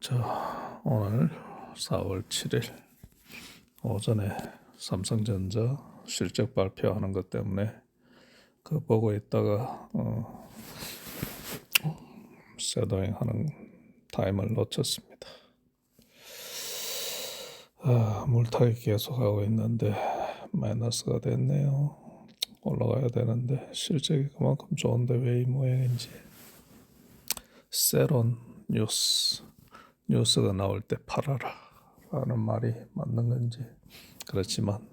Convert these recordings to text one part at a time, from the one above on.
자, 오늘 4월 7일 오전에 삼성전자 실적 발표하는 것 때문에 그 보고 있다가 셔도잉 하는 타임을 놓쳤습니다. 물타기 계속하고 있는데 마이너스가 됐네요. 올라가야 되는데 실적이 그만큼 좋은데 왜 이 모양인지. 세론 뉴스가 나올 때 팔아라 라는 말이 맞는 건지. 그렇지만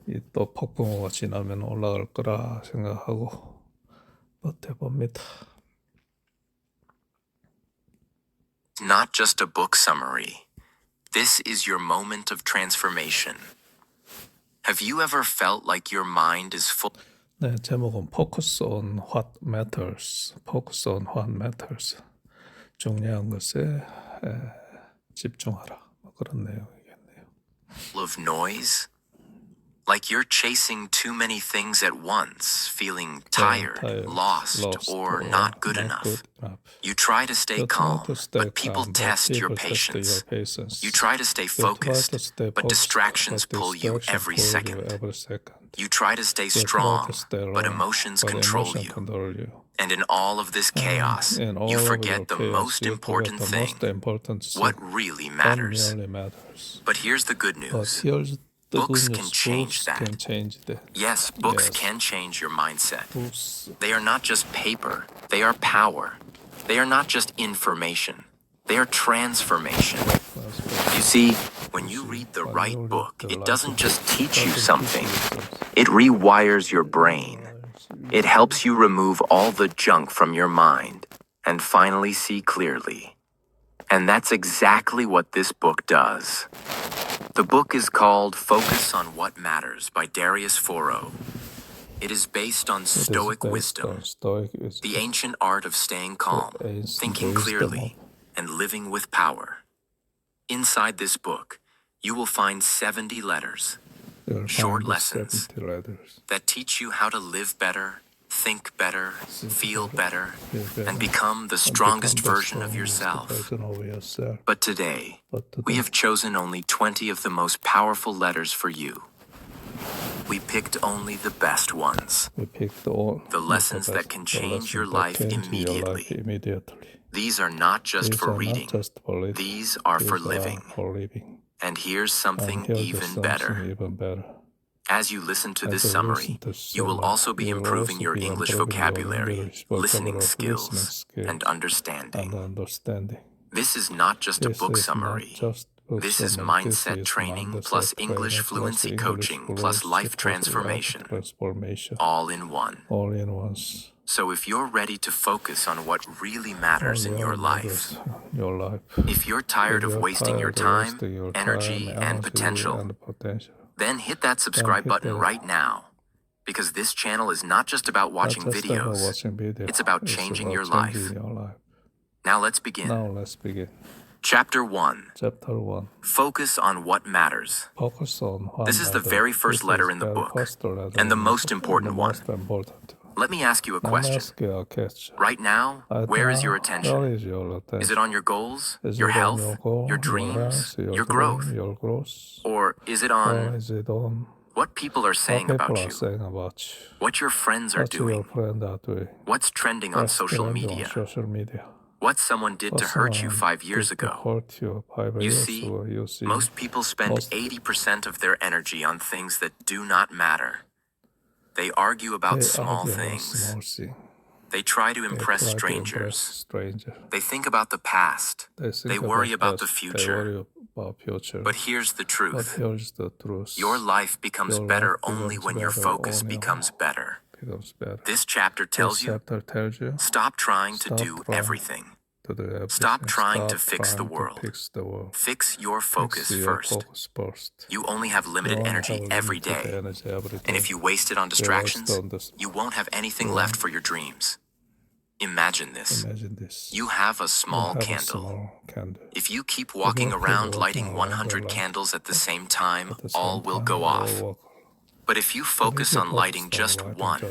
이 또 폭풍우가 지나면 올라갈 거라 생각하고 버텨봅니다. Not just a book summary. This is your moment of transformation. Have you ever felt like your mind is full? 네, 제목은 Focus on what matters. Focus on what matters. 중요한 것에 집중하라. 그런 내용이겠네요. Of noise? Like you're chasing too many things at once, feeling tired, lost, or not good enough. You try to stay calm, but people test your patience. You try to stay focused, but distractions pull you every second. You try to stay strong, but emotions control you. And in all of this chaos, you forget the most important thing, what really matters. But here's the good news. Books can change that. Yes, books can change your mindset. They are not just paper, they are power. They are not just information, they are transformation. You see, when you read the right book, it doesn't just teach you something, it rewires your brain. It helps you remove all the junk from your mind and finally see clearly. And that's exactly what this book does. The book is called Focus on What Matters by Darius Foro. It is based on Stoic wisdom, the ancient art of staying calm, thinking clearly, and living with power. Inside this book, you will find 70 letters, short lessons that teach you how to live better, think better, feel better, and become the strongest version of yourself. But today, we have chosen only 20 of the most powerful letters for you. We picked only the best ones, the lessons that can change your life immediately. These are not just for reading, these are for living. And here's something even better. As you listen to this summary, you will also be improving your English vocabulary, listening skills, and understanding. This is not just a book summary. This is mindset training plus English fluency coaching plus life transformation, all in one. So if you're ready to focus on what really matters in your life, if you're tired of wasting your time, energy, and potential, then hit that subscribe button right now, because this channel is not just about watching videos, it's about changing your life. Now let's begin. Chapter 1. Focus on what matters. This is the very first letter in the book, and the most important one. Let me ask you a question. Right now, where is your attention? Is it on your goals, your health, your dreams, your growth? Or is it on what people are saying about you, what your friends are doing, what's trending on social media, what someone did to hurt you 5 years ago? You see, most people spend 80% of their energy on things that do not matter. They argue about small things. They try to impress strangers. They think about the past. They worry about the future. But here's the truth. Your life becomes better only when your focus becomes better. This chapter tells you, stop trying to do everything. Stop trying to fix the world. Fix your focus first. You only have limited energy every day. And if you waste it on distractions, you won't have anything left for your dreams. Imagine this. You have a small candle. If you keep walking around lighting 100 candles at the same time, all will go off. But if you focus on lighting just one,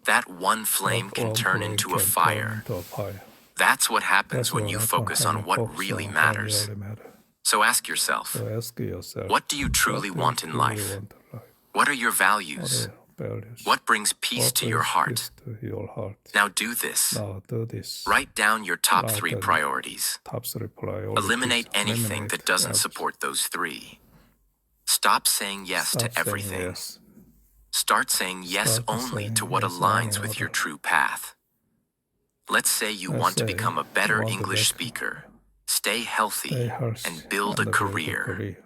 that one flame can turn into a fire. That's what happens That's when what you happens focus when on you what focus really on matters. what really matters. So ask yourself, So ask yourself, what do you truly what do you want in truly life? want in life? What are your What values? are your values? What brings peace What to your brings heart? peace to your heart? Now do this. Now do this. Write down your top Write 3 down priorities. Top 3 priorities. Eliminate anything that doesn't everything. support those 3. Stop saying yes Stop to saying everything. yes. Start saying yes Start only saying to what yes aligns only with what your true path. Let's say you Let's want to say become a you better want to English become- speaker, stay healthy, Stay healthy and build a and career.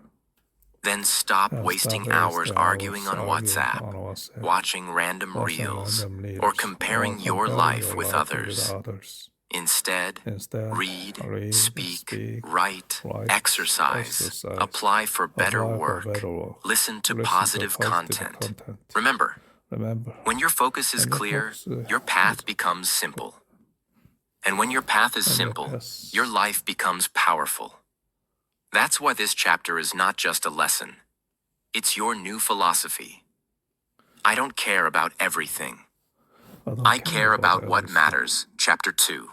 Then stop And wasting stop hours wasting arguing on arguing WhatsApp, on WhatsApp, watching random watching reels, random reels, or comparing your life with others. others. Instead, Instead, read, read, speak, speak, write, write, exercise, apply for better apply for work, better work, listen to listen positive content. Remember, Remember, when your focus is when your clear, focus, your path becomes simple. And when your path is When your simple, path- your life becomes powerful. That's why this chapter is not just a lesson. It's your new philosophy. I don't care about everything. I care about what everything. matters. Chapter 2.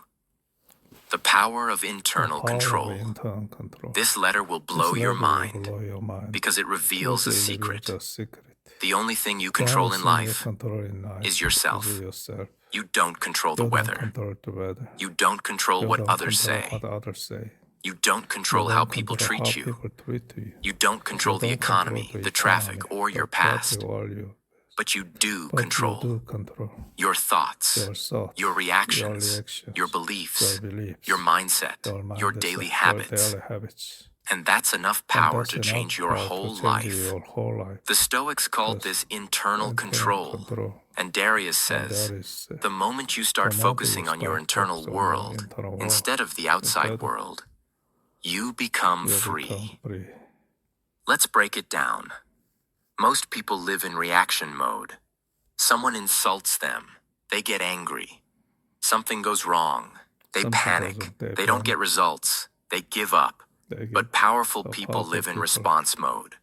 The power of The internal power of control. internal control. This letter will This blow your letter will mind blow your mind because it reveals a because it secret. reveals a secret. The only thing you The control only in thing you life control in life is yourself. is yourself. You don't control the You don't weather. control the weather. You don't control You what don't others control say. what others say. You don't control You how don't people control treat how you. people treat you. You don't control You the don't control economy, the the traffic, economy, or your the traffic past. or you- But you do But control you do control your thoughts, your thoughts, your reactions, reactions, your beliefs, your beliefs, your mindset, your your mindset, daily your habits. daily habits. And that's enough And power that's to enough change your power to whole change life. Your whole life. The Stoics called Yes. this internal control. Control. And Darius And says, that is, the moment you start the moment focusing you on your start internal focusing on your world internal world, instead of the outside instead of- world, you become you free. become free. Let's break it down. Most people live in reaction mode. Someone insults them. They get angry. Something goes wrong. They Something panic. goes- they They don't panic. get results. They give up. They give- But powerful but people powerful live in people- response mode.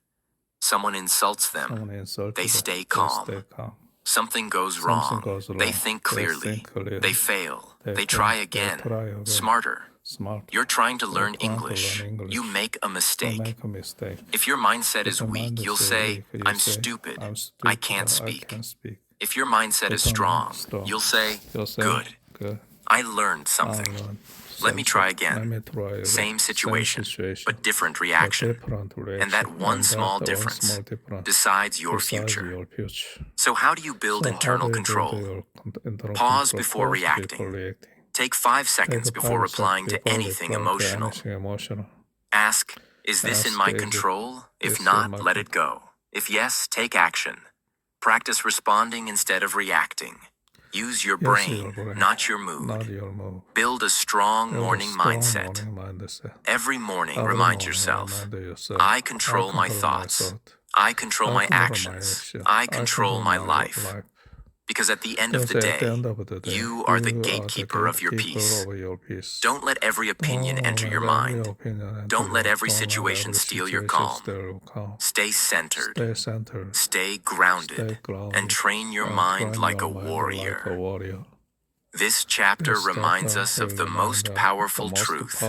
Someone insults them. someone insults They them, stay they calm. stay calm. Something goes Something wrong. goes They wrong. think They clearly. think clearly. They fail. They They fail. try They again. try again. Smarter. Smart. You're trying to learn trying to English. learn English. You make a You mistake. make a mistake. If your mindset If is your weak, mind is you'll so say, weak, you I'm say, stupid. I'm I can't speak. I can't speak. If your mindset is If your strong, mind is strong, you'll say, You'll say, good. Good. I learned something. I learned Let me something. try again. Let me try again. Same situation, but different but reaction. different reaction. And that one small that difference small difference decides your decides future. your future. So how do you build So how internal do you build control? your internal Pause control? before Pause reacting. before reacting. Take 5 seconds Take a before 5 seconds replying to before anything replying to emotional. anything emotional. Ask, is this in Ask, my is it- control? If is in not, my let it go. If yes, take action. Practice responding instead of reacting. Use your Yes, brain, your brain, not your mood. Not your mood. Build a strong Build a morning strong mindset. morning mindset. Every morning, Every remind morning, yourself, remind yourself, I control my thoughts. I control my actions. I control my life. Because at the end of the day, you are the gatekeeper of your peace. Don't let every opinion enter your mind. Don't let every situation steal your calm. Stay centered. Stay grounded. And train your mind like a warrior. This chapter reminds us of the most powerful truth.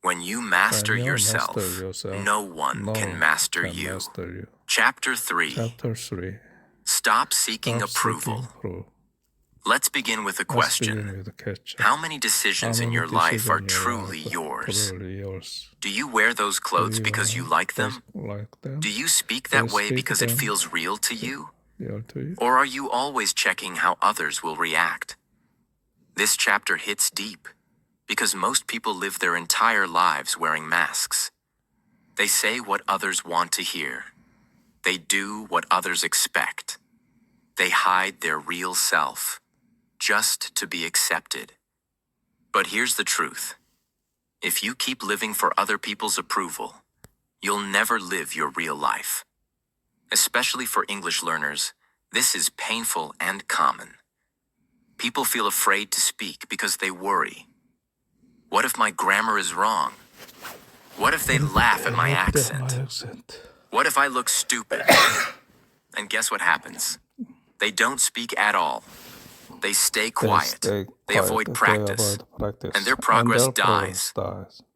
When you master yourself, no one can master you. Chapter 3. Chapter 3. Stop seeking approval. Let's begin with a question. How many decisions in your life are truly yours? Do you wear those clothes because you like them? Do you speak that way because it feels real to you? Or are you always checking how others will react? This chapter hits deep because most people live their entire lives wearing masks. They say what others want to hear. They do what others expect. They hide their real self, just to be accepted. But here's the truth. If you keep living for other people's approval, you'll never live your real life. Especially for English learners, this is painful and common. People feel afraid to speak because they worry. What if my grammar is wrong? What if they laugh at my accent? What if I look stupid? And guess what happens? They don't speak at all. They stay quiet. They avoid practice, and their progress dies,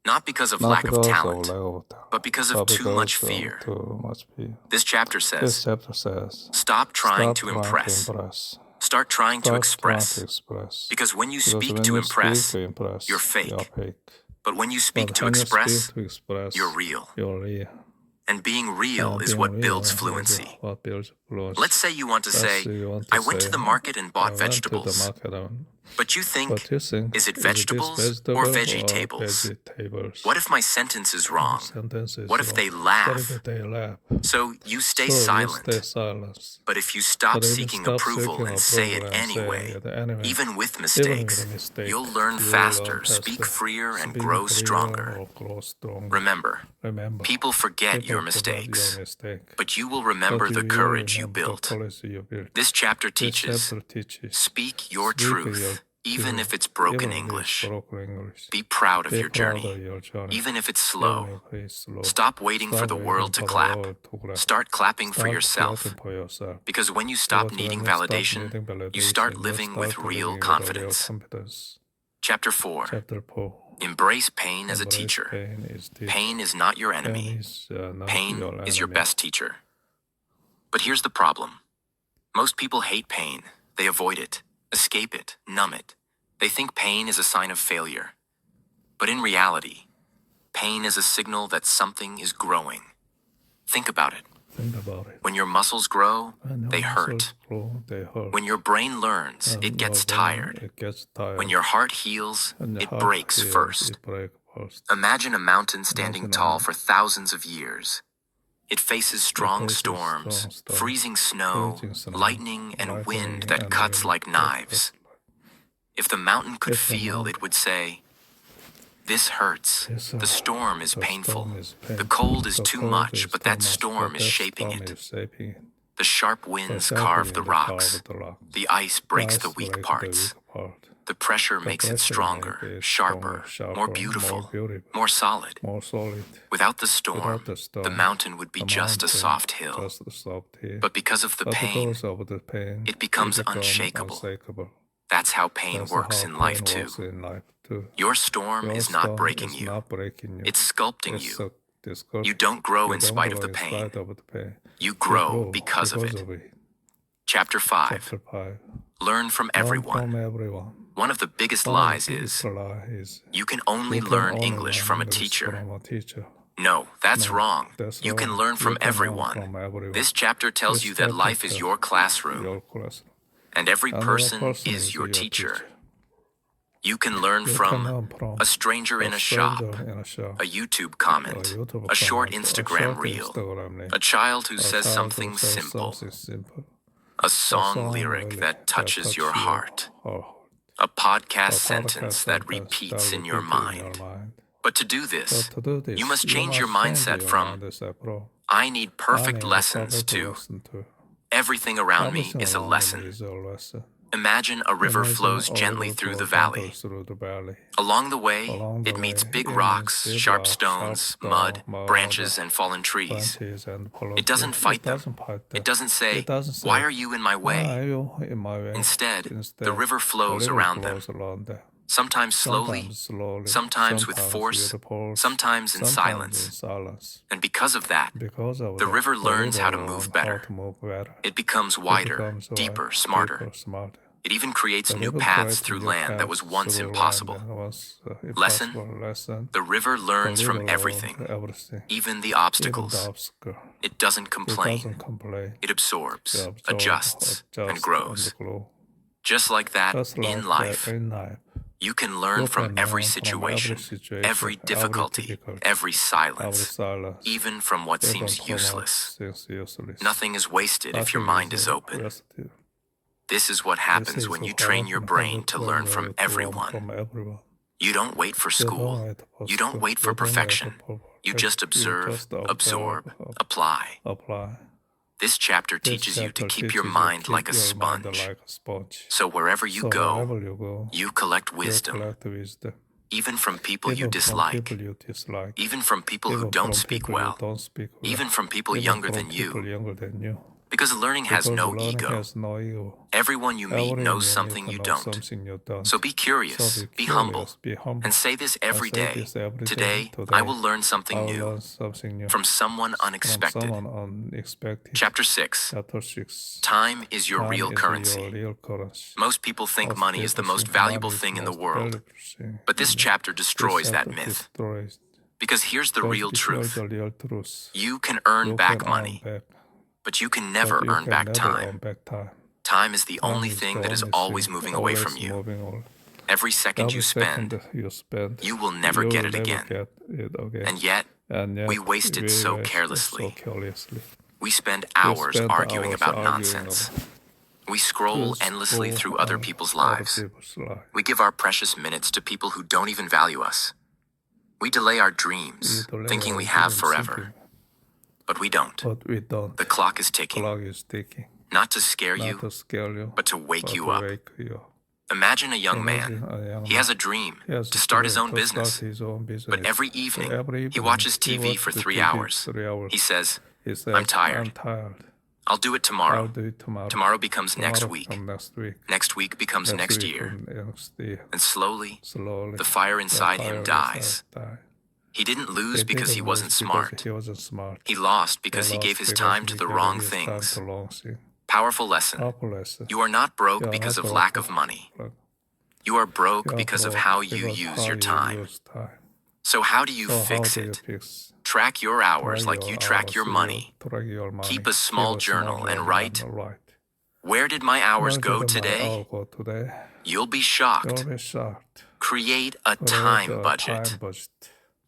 not because of lack of talent, but because of too much fear. This chapter says, stop trying to impress. Start trying to express. Because when you speak to impress, you're fake. But when you speak to express, you're real. And being real is what builds fluency. Let's say you want to say, I went to the market and bought vegetables. But you think, is it vegetables or vegetables? What if my sentence is wrong? What if they laugh? So you stay silent. But if you stop seeking approval and say it anyway, even with mistakes, you'll learn faster, speak freer, and grow stronger. Remember, people forget your mistakes, but you will remember the courage you built. This chapter teaches, speak your truth. Even if it's broken English. Be proud of your journey, even if it's slow. Stop waiting for the world to clap. Start clapping for yourself. Because when you stop needing validation, you start living with real confidence. Chapter 4. Embrace pain as a teacher. Pain is not your enemy. Pain is your best teacher. But here's the problem. Most people hate pain. They avoid it. Escape it, numb it. They think pain is a sign of failure. But in reality, pain is a signal that something is growing. Think about it. When your muscles grow, they hurt. When your brain learns, it gets tired. When your heart heals, it breaks first. Imagine a mountain standing tall for thousands of years. It faces strong storms, freezing snow, lightning, and wind that cuts like knives. If the mountain could feel, it would say, "This hurts. The storm is painful. The cold is too much, but that storm is shaping it. The sharp winds carve the rocks. The ice breaks the weak parts. The pressure makes it stronger, sharper, more beautiful, more solid. Without the storm, the mountain would be just a soft hill. But because of the pain, it becomes unshakable. That's how pain works in life too. Your storm is not breaking you. It's sculpting you. You don't grow in spite of the pain. You grow because of it. Chapter 5. Learn from everyone. One of the biggest lies is, you can only learn English from a teacher. No, that's wrong. You can learn from everyone. This chapter tells you that life is your classroom, and every person is your teacher. You can learn from a stranger in a shop, a YouTube comment, a short Instagram reel, a child who says something simple, a song lyric that touches your heart, a podcast sentence that repeats in your mind. But to do this, you must change your mindset from, I need perfect lessons, to everything around me is a lesson. Imagine a river flows gently through the valley. Along the way, it meets big rocks, sharp stones, mud, branches, and fallen trees. It doesn't fight them. It doesn't say, why are you in my way? Instead, the river flows around them. Sometimes slowly, sometimes with force, sometimes in silence. And because of that, the river learns how to move better. It becomes wider, deeper, smarter. It even creates new paths through land that was once impossible. Lesson: the river learns from everything, even the obstacles. It doesn't complain. It absorbs, adjusts, and grows. Just like that, in life, you can learn from every situation, every difficulty, every silence, even from what seems useless. Nothing is wasted if your mind is open. This is what happens when you train your brain to learn from everyone. You don't wait for school. You don't wait for perfection. You just observe, absorb, apply. This chapter teaches you to keep your mind like a sponge. So wherever you go, you collect wisdom. Even from people you dislike. Even from people who don't speak well. Even from people younger than you. Because learning has Because no learning ego. has no ego. Everyone you meet Everyone knows you something meet you knows don't. something you don't. So be curious, So be humble, be humble, and say this every say day. this every day. Today, Today, I will learn something I will new learn something new from someone from unexpected. someone unexpected. Chapter 6. Chapter 6. Time is your Time real is currency. your real currency. Most people think Most money is the people most think valuable money is thing in the most world. valuable thing But this in the- chapter this destroys that chapter myth. destroys- Because here's the real because truth. the real truth. You can earn You back can money, earn back, but you can never but you earn can back never time. earn back time. Time is the Time only is thing the that is only always thing moving away always from you. moving away. Every second you Every second spend, you spend, you will never you get will it never again. get it again. And yet, we waste it so carelessly. We spend hours arguing about nonsense. We scroll endlessly through other people's lives. We give our precious minutes to people who don't even value us. We delay our dreams, thinking we have forever. But we don't. The clock is ticking. Not to scare you, but to wake you up. Imagine a young man. He has a dream to start his own business. But every evening, he watches TV for 3 hours. He says, I'm tired. I'll do it tomorrow. Tomorrow becomes next week. Next week becomes next year. And slowly, the fire inside him dies. He didn't lose because he wasn't smart. He lost because he gave his time to the wrong things. Powerful lesson. You are not broke because of lack of money. You are broke because of how you use your time. So how do you fix it? Track your hours like you track your money. Keep a small journal and write, where did my hours go today? You'll be shocked. Create a time budget.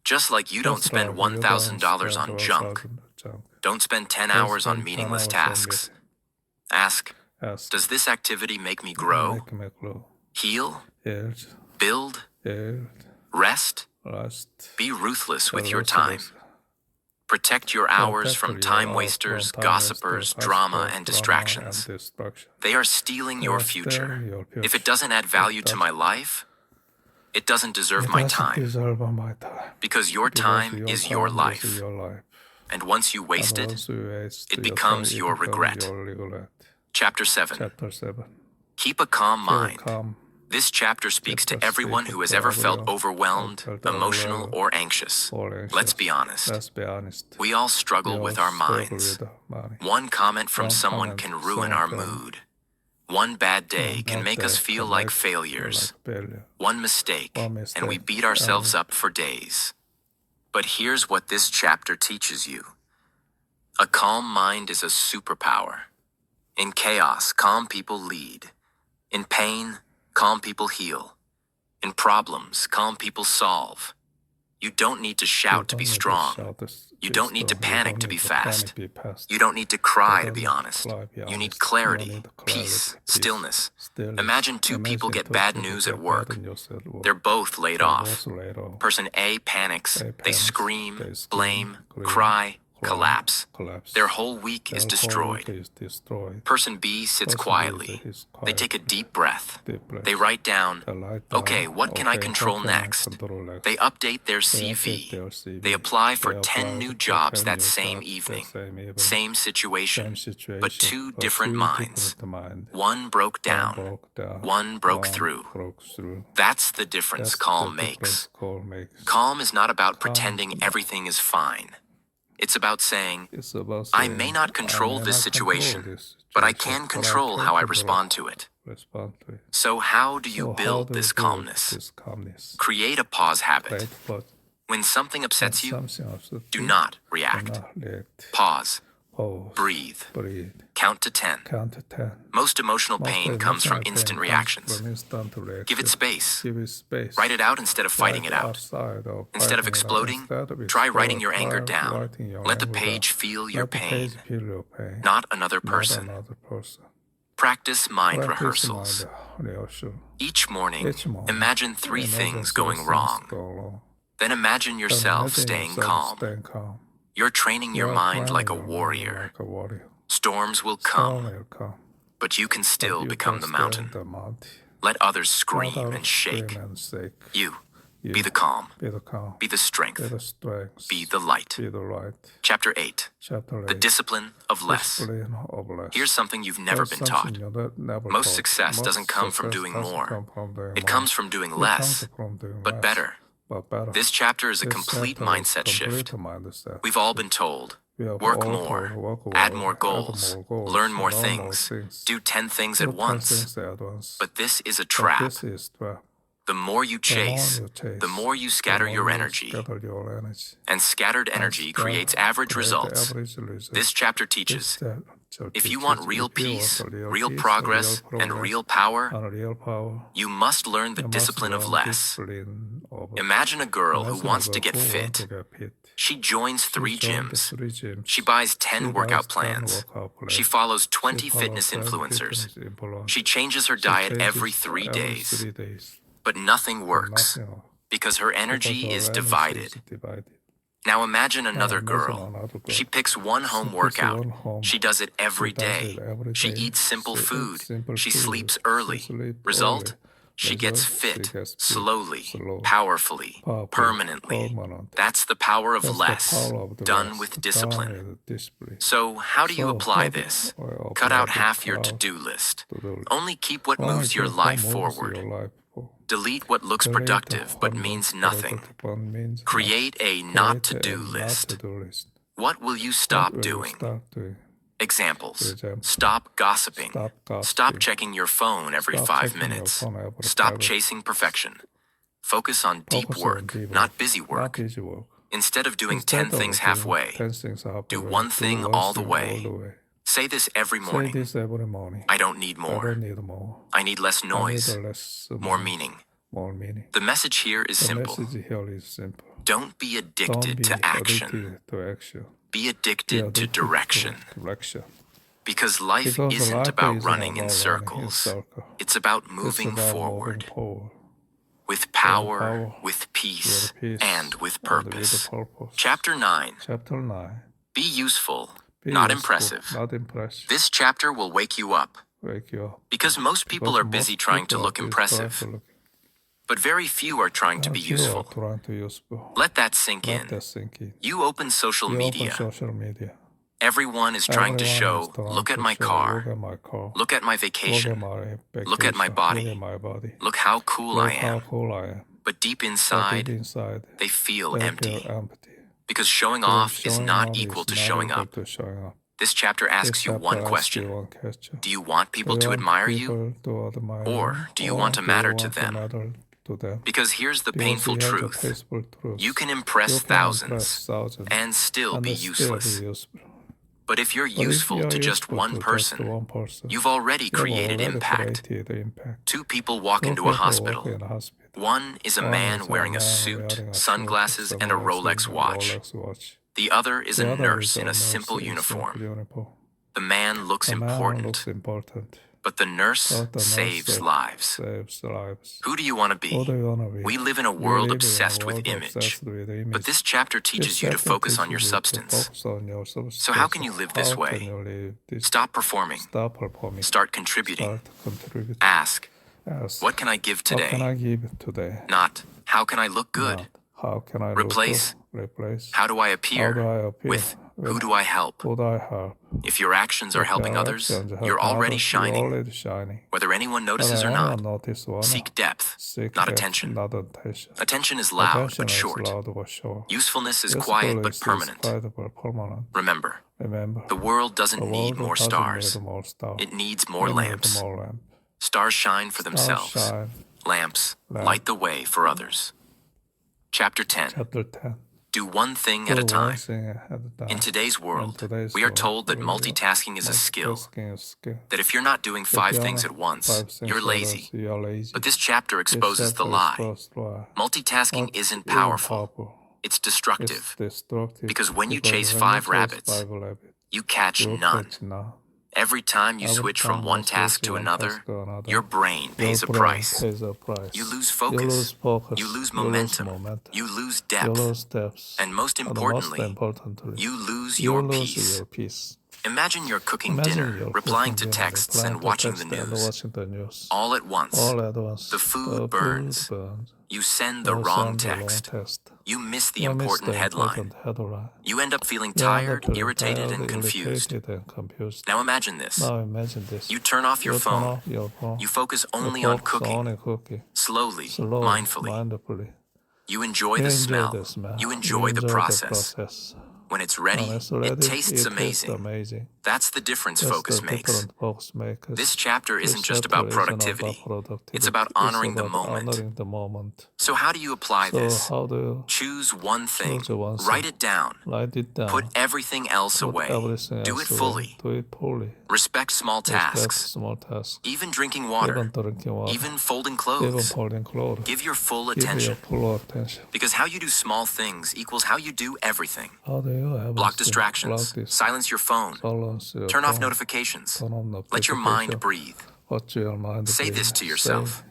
Just like you don't spend $1,000 on junk. Don't spend 10 hours on meaningless tasks. Ask, does this activity make me grow? Heal? Build? Rest? Be ruthless with your time. Protect your hours from time wasters, gossipers, drama, and distractions. They are stealing your future. If it doesn't add value to my life, it doesn't deserve my time. Because your time is your life. And once you waste it, it becomes your regret. Chapter 7. Keep a calm mind. This chapter speaks to everyone who has ever felt overwhelmed, emotional, or anxious. Let's be honest. We all struggle with our minds. One comment from someone can ruin our mood. One bad day can make us feel like failures. One mistake, and we beat ourselves up for days. But here's what this chapter teaches you. A calm mind is a superpower. In chaos, calm people lead. In pain, calm people heal. In problems, calm people solve. You don't need to shout to be strong. You don't need to panic to be fast. You don't need to cry to be honest. You need clarity, peace, stillness. Imagine two people get bad news at work. They're both laid off. Person A panics. They scream, blame, cry, collapse. Their whole week is destroyed. Person B sits quietly. They take a deep breath. They write down, okay, what can I control next? They update their CV. They apply for 10 new jobs that same evening. Same situation, but two different minds. One broke down. One broke through. That's the difference calm makes. Calm is not about pretending everything is fine. It's about saying, I may not control this situation, but I can control how I respond to it. So how do you build this calmness? Create a pause habit. When something upsets you, do not react. Pause. Breathe. Count to 10. Most emotional pain comes from instant reactions. Give it space. Write it out instead of fighting it out. Instead of exploding, try writing your anger down. Let the page feel your pain, not another person. Practice mind rehearsals. Each morning, imagine 3 things going wrong. Then imagine yourself staying calm. You're training your mind like a warrior. Storms will come, but you can still become the mountain. Let others scream and shake. You you. Be the calm. Be the calm. Be the Be strength. the strength. Be the light. Be the light. Chapter 8. Chapter 8. The discipline of less. Discipline of less. Here's something you've never been taught. Most success doesn't come from doing more. It comes from doing less, but better. This chapter is a complete mindset shift. We've all been told, work more, add more goals, learn more things, do 10 things at once. But this is a trap. The more you chase, the more you scatter your energy. And scattered energy creates average results. This chapter teaches, if you want real peace, real progress, and real power, you must learn the discipline of less. Imagine a girl who wants to get fit. She joins 3 gyms. She buys 10 workout plans. She follows 20 fitness influencers. She changes her diet every 3 days. But nothing works because her energy is divided. Now imagine another girl. She picks one home workout. She does it every day. She eats simple food. She sleeps early. Result? She gets fit, slowly, powerfully, permanently. That's the power of less, done with discipline. So how do you apply this? Cut out half your to-do list. Only keep what moves your life forward. Delete what looks productive but means nothing. Create a not to-do list. What will you stop doing? Examples. Stop gossiping. Stop checking your phone every 5 minutes. Stop chasing perfection. Focus on deep work, not busy work. Instead of doing 10 things halfway, do one thing all the way. Say this every morning. I don't need more. I need less noise, more meaning. The message here is simple. Don't be addicted to action. Be addicted to direction. Because life isn't about running in circles. It's about moving forward. With power, with peace, and with purpose. Chapter 9. Be useful, not impressive. This chapter will wake you up. Because most people are busy trying to look impressive. But very few are trying to be useful. Let that sink in. You open social media. Everyone is trying to show, look at my car, look at my vacation, look at my body, look how cool I am. But deep inside, they feel empty. Because showing off is not equal to showing up. This chapter asks you one question. Do you want people to admire you? Or do you want to matter to them? Because here's the painful truth. You can impress thousands and still be useless. But if you're useful to just one person, you've already created impact. 2 people walk into a hospital. One is a man wearing a suit, sunglasses, and a Rolex watch. The other is a nurse in a simple uniform. The man looks important, but the nurse saves lives. Who do you want to be? We live in a world obsessed with image, but this chapter teaches you to focus on your substance. So how can you live this way? Stop performing. Start contributing. Ask, what can I give today? Not, how can I look good? Replace, how do I appear? With, who do I help? If your actions are helping others, you're already shining. Whether anyone notices or not, seek depth, not attention. Attention is loud but short. Usefulness is quiet but permanent. Remember, the world doesn't need more stars. It needs more lamps. Stars shine for themselves. Lamps light the way for others. Chapter 10. Do one thing at a time. In today's world, we are told that multitasking is a skill. That if you're not doing 5 things at once, you're lazy. But this chapter exposes the lie. Multitasking isn't powerful. It's destructive. Because when you chase 5 rabbits, you catch none. Every time you switch from one task to another, your brain pays a price. You lose focus. You lose momentum. You lose depth. And most importantly, you lose your peace. Imagine you're cooking Imagine dinner, you're replying cooking to dinner, texts replying and to watching the text and news. watching the news. All at once, All at once, the food burns. You send the You wrong send the wrong text. text. You miss the You miss important the headline. important headline. You end up feeling You end up tired, feeling irritated, tired, and confused. irritated and confused. Now imagine this. Now imagine this. You turn off your You turn phone. off your phone. You focus You only on focus cooking, only cooking. slowly, Slowly, mindfully. mindfully. You enjoy You the enjoy smell. the smell. You enjoy the process. process. When it's ready, When it's ready, it tastes amazing. amazing. That's the difference That's focus the makes. different focus makes. This chapter This isn't just chapter about isn't productivity. It's about honoring the moment. Honoring the moment. So how do you apply So this? how do you Choose one thing. choose one thing? Write it down. Write it down? Put everything else Put away. everything Do else it fully. away. Do it fully. Respect small Respect tasks. small tasks. Even drinking water. Even drinking water. Even folding Even clothes. folding clothes. Give your full Give your attention. full attention. Because how you do small things equals how you do everything. How do you have Block distractions. Silence your phone. Turn off notifications. Let your mind breathe. Let your mind Say breathe. this to yourself.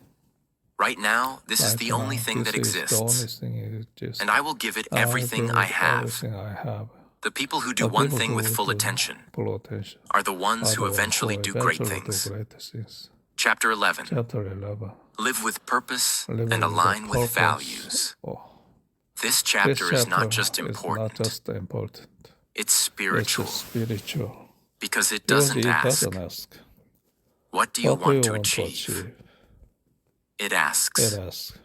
Right now, this is Right the now, only thing that this is the exists. only thing that exists. And I will give it I everything give I it have. Everything I have. The people who do The one people thing who with full do attention full attention are the ones are who the ones eventually who do great eventually things. do great things. Chapter 11. Chapter 11. Live with purpose Living and with align with purpose. values. Oh, This this chapter is not chapter just is important, not just important. it's It's spiritual. spiritual. Because it Because doesn't it ask, doesn't ask. what do you What do want you to want to achieve? achieve? It asks, It asks.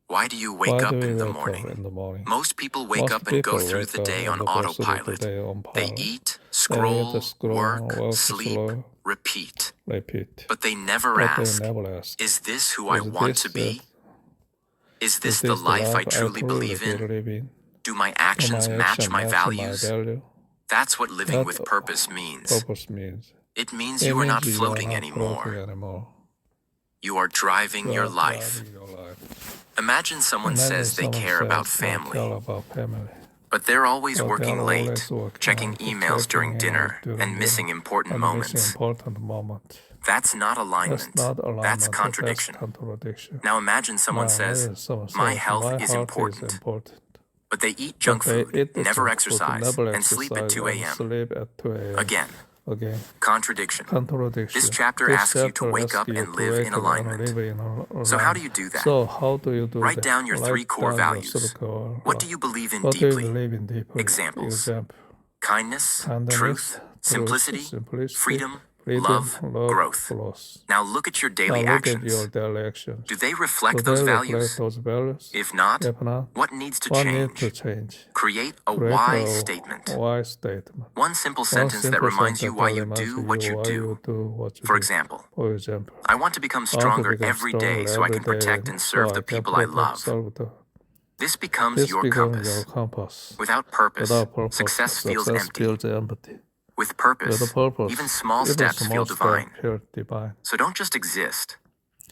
why do you Why wake up do we in the wake morning? up in the morning? Most people wake Most up and go people through wake the up day and on go through the autopilot. day on They pilot. eat, They scroll, scroll, work, sleep, slow, repeat. repeat. But they never But ask, they never ask. is this who I Is want this to be? Is Is this the life I truly believe in? believe in? Do my Do actions my match action my match values? my value? That's what living That with purpose means. Purpose means. It means It you are means not you are floating not anymore. floating anymore. You are driving You your are life. driving your life. Imagine someone Imagine says they someone care says about they family, care about family. but they're always But working they're late, always working checking late, emails during checking dinner, emails during and missing dinner, important and moments. missing important moment. That's not That's alignment. not alignment. That's contradiction. That's contradiction. Now imagine someone Now, says, imagine someone my says, health my is health important, is important. but they eat junk But they food, eat the never junk food, exercise, never and sleep at exercise, 2 and a.m. sleep at 2 a.m. Again, Again, contradiction. contradiction. This chapter asks you to wake up and live in alignment. So how do you do that? So how do you do Write that? down your three core down your values. three core What do you believe in What do you deeply? believe in deeply? Examples. Example. Kindness, truth, simplicity, freedom, love, growth. Now look at your daily Now look actions. at your daily actions. Do they Do reflect they those reflect values? those values? If not, If not, what needs to what needs to change? change? Create a Create wise a statement. Wise statement. One simple One sentence that simple reminds you sentence why that you reminds do what you why do. you do what you For do. example, For example, I want to become I want to stronger become every day stronger so I every can protect day and serve so the I can people I protect, love. serve the- This becomes This your becomes compass. your compass. Without purpose, Without purpose, success feels empty. feels empty. With purpose, With a purpose, even small steps small feel steps divine. feel divine. So don't just exist.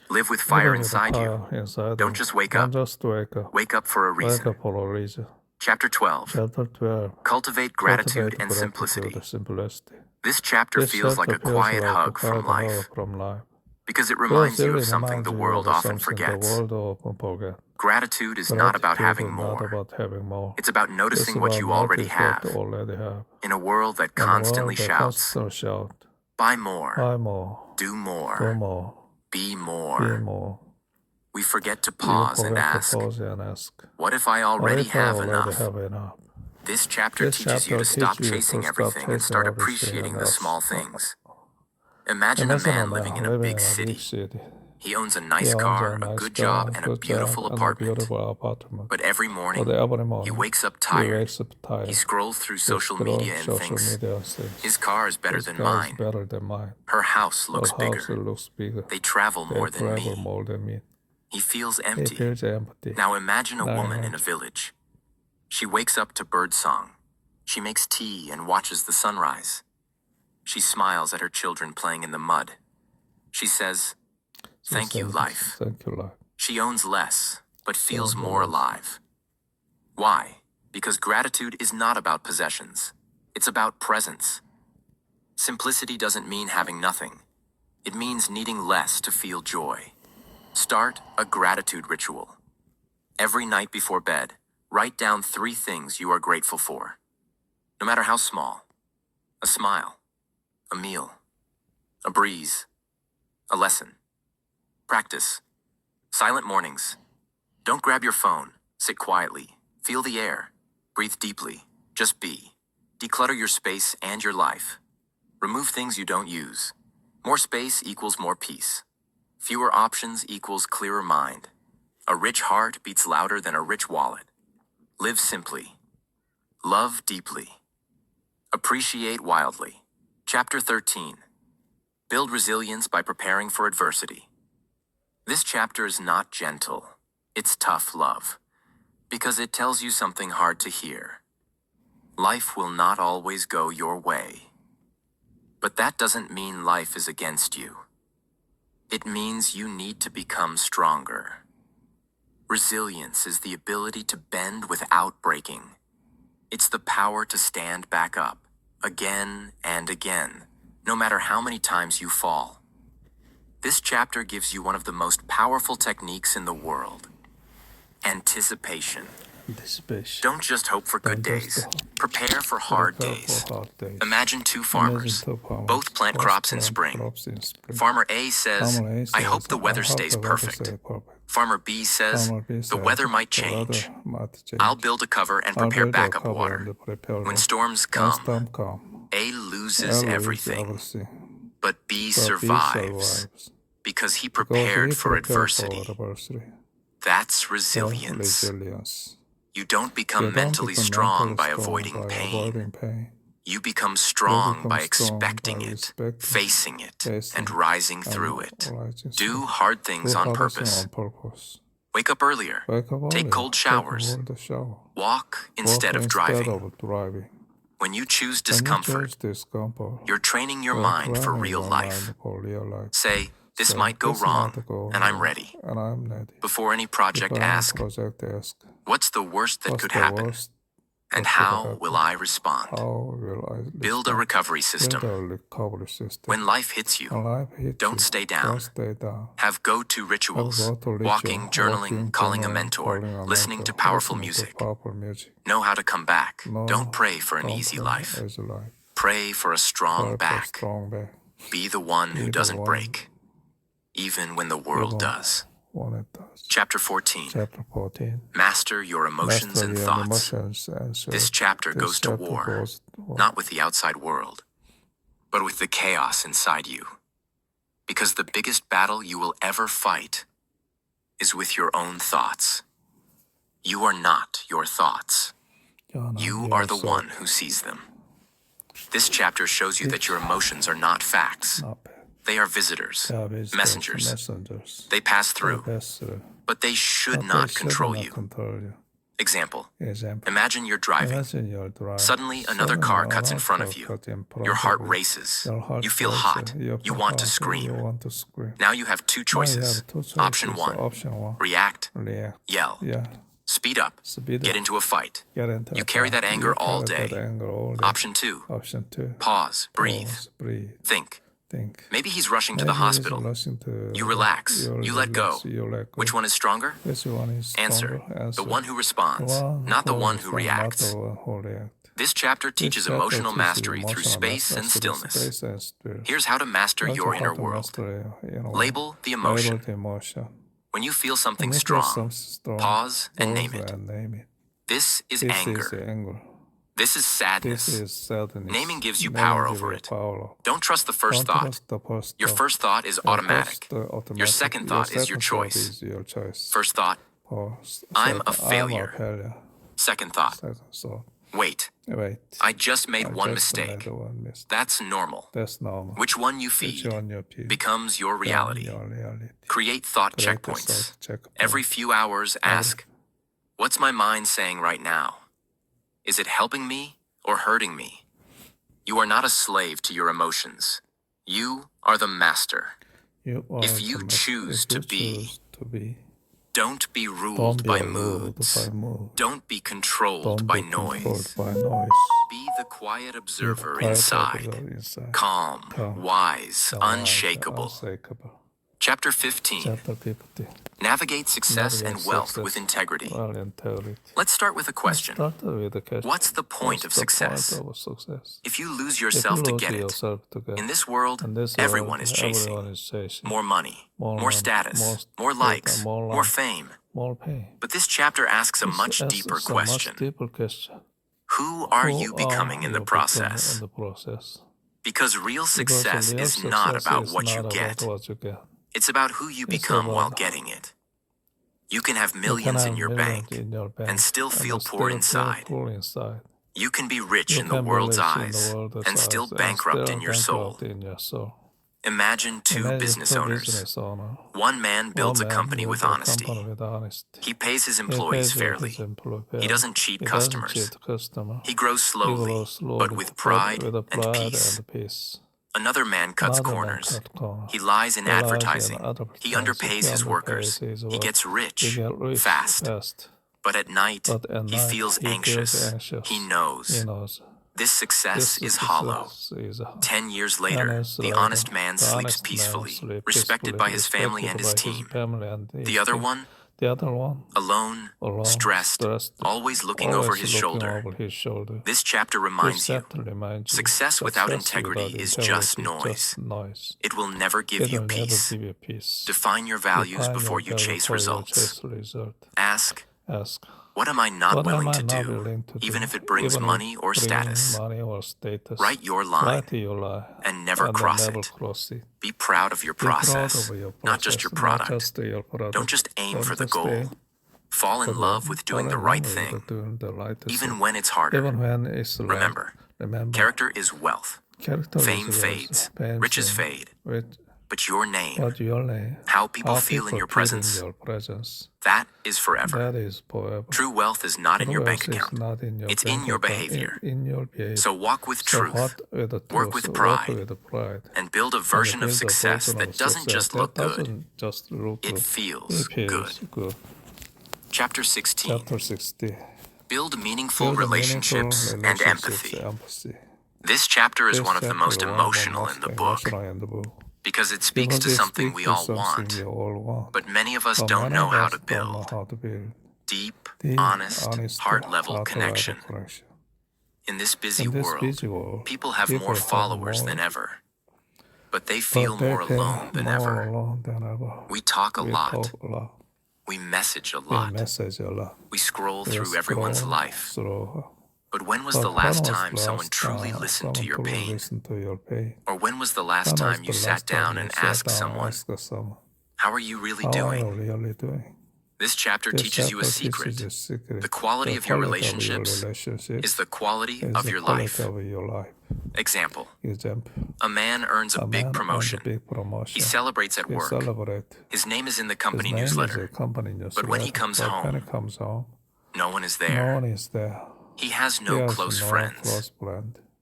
Live with fire Living with the inside you. fire inside Don't you. just wake Don't up. just wake up. Wake up for a Wake reason. up for a reason. Chapter 12. Chapter 12. Cultivate gratitude Cultivate and simplicity. simplicity. This chapter This feels like chapter a feels quiet like hug a from quiet life hug from life. because it Because reminds it you of really something reminds the you world of often something forgets. The world often forgets. Gratitude is not about having Gratitude is not more. about having more. It's about It's noticing what about you already noticing what have you already have. in a world that In a constantly world that shouts, constantly shout, buy more, buy more, do do more, more, be be more. more. We forget to You pause and forget to ask, pause and ask, what if I what already if I have already enough? have enough? This chapter This teaches you chapter to stop teaches you to chasing stop everything and chasing start everything appreciating and the else- small things. Imagine a man living in a big city. He owns a nice car, a good job, and a beautiful apartment. But every morning, he wakes up tired. He scrolls through social media and thinks, his car is better than mine. Her house looks bigger. They travel more than me. He feels empty. Now imagine a woman in a village. She wakes up to birdsong. She makes tea and watches the sunrise. She smiles at her children playing in the mud. She says, thank you, life. Thank you, life. She owns less, but feels more alive. Why? Because gratitude is not about possessions. It's about presence. Simplicity doesn't mean having nothing. It means needing less to feel joy. Start a gratitude ritual. Every night before bed, write down 3 things you are grateful for. No matter how small. A smile. A meal. A breeze. A lesson. Practice. Silent mornings. Don't grab your phone. Sit quietly. Feel the air. Breathe deeply. Just be. Declutter your space and your life. Remove things you don't use. More space equals more peace. Fewer options equals clearer mind. A rich heart beats louder than a rich wallet. Live simply. Love deeply. Appreciate wildly. Chapter 13. Build resilience by preparing for adversity. This chapter is not gentle. It's tough love. Because it tells you something hard to hear. Life will not always go your way. But that doesn't mean life is against you. It means you need to become stronger. Resilience is the ability to bend without breaking. It's the power to stand back up, again and again, no matter how many times you fall. This chapter gives you one of the most powerful techniques in the world. Anticipation. Don't just hope for good days. Prepare for hard days. Imagine two farmers. Both plant crops in spring. Farmer A says, I hope the weather stays perfect. Farmer B says, the weather might change. I'll build a cover and prepare backup water. When storms come, A loses everything. But B survives because he prepared for adversity. That's resilience. You don't become mentally strong by avoiding pain. You become strong by expecting it, facing it, and rising through it. Do hard things on purpose. Wake up earlier. Take cold showers. Walk instead of driving. When you choose discomfort, you're training your mind for real life. Say, this might go wrong, and I'm ready. Before any project, ask, what's the worst that could happen? And how will I respond? Build a recovery system. When life hits you, don't stay down. Have go-to rituals. Walking, journaling, calling a mentor, listening to powerful music. Know how to come back. Don't pray for an easy life. Pray for a strong back. Be the one who doesn't break, even when the world does. Chapter 14. Master your emotions and thoughts. This chapter goes to war, not with the outside world, but with the chaos inside you. Because the biggest battle you will ever fight is with your own thoughts. You are not your thoughts. You are the one who sees them. This chapter shows you that your emotions are not facts. They are visitors, messengers. They pass through, but they should not control you. Example. Imagine you're driving. Suddenly, another car cuts in front of you. Your heart races. You feel hot. You want to scream. Now you have two choices. Option 1, react, yell. Speed up, get into a fight. You carry that anger all day. Option 2, pause, breathe, think. Maybe he's rushing to the hospital. You relax. You let go. Which one is stronger? Answer. The one who responds, not the one who reacts. This chapter teaches emotional mastery through space and stillness. Here's how to master your inner world. Label the emotion. When you feel something strong, pause and name it. This is anger. This is sadness. Naming gives you power over it. Don't trust the first thought. Your first thought is automatic. Your second thought is your choice. First thought, I'm a failure. Second thought, wait, I just made one mistake. That's normal. Which one you feed becomes your reality. Create thought checkpoints. Every few hours, ask, what's my mind saying right now? Is it helping me or hurting me? You are not a slave to your emotions. You are the master. If you choose to be, don't be ruled by moods. Don't be controlled by noise. Be the quiet observer inside. Calm, wise, unshakable. Chapter 15. Chapter 15. Navigate success and Navigate wealth success with integrity. and integrity. Let's start with a question. Start with a question. What's the point of What's the success? point of success? If you lose If yourself you to lose get it, yourself to get in this world, in this everyone world, is chasing everyone is chasing more money, more money, status, more more likes, more more likes, fame. more pay. But this chapter asks a much deeper question. Much deeper question. Who are Who you becoming in the you process? in the process? Because real success Because is real not success about is what not you about get. what you get. It's about who you It's become while about- getting it. You can have You millions can in have your millions bank in your bank and still feel still poor feel inside. poor inside. You can be rich You in the can be world's rich in the eyes world's and still eyes bankrupt still in your soul. bankrupt in your soul. Imagine two Imagine business two owners. business owners. One man builds One a man company builds with a honesty. company with honesty. He pays his He employees pays fairly. his employee He doesn't cheat He customers. doesn't cheat customer. He grows He slowly, grows slowly, but with pride with and peace. and peace. Another man cuts Another man corners. cut corners. He lies in He lies in advertising. He advertising. underpays He his underpays workers. his He work. gets He rich gets rich fast. But at night, But at he night, feels he anxious. anxious. He knows He knows. this success This is hollow. is hollow. 10 years later, the honest man sleeps peacefully, respected by his family and his team. The other one, alone, stressed, always looking over his shoulder. This chapter reminds you, success without integrity is just noise. It will never give you peace. Define your values before you chase results. Ask, what am I not willing to do, even if it brings money or status? Write your line and never cross it. Be proud of your process, not just your product. Don't just aim for the goal. Fall in love with doing the right thing, even when it's harder. Remember, character is wealth. Fame fades, riches fade. But your name, how people feel in your presence, that is forever. True wealth is not in your bank account. It's in your behavior. So walk with truth, work with pride, and build a version of success that doesn't just look good, it feels good. Chapter 16. Build meaningful relationships and empathy. This chapter is one of the most emotional in the book, because it speaks to something we all want, but many of us don't know how to build. Deep, honest, heart-level connection. In this busy world, people have more followers than ever, but they feel more alone than ever. We talk a lot. We message a lot. We scroll through everyone's life. But when was the last time someone truly listened to your pain? Or when was the last time you sat down and asked someone, how are you really doing? This chapter teaches you a secret. The quality of your relationships is the quality of your life. Example. A man earns a big promotion. He celebrates at work. His name is in the company newsletter. But when he comes home, no one is there. He has no close friends.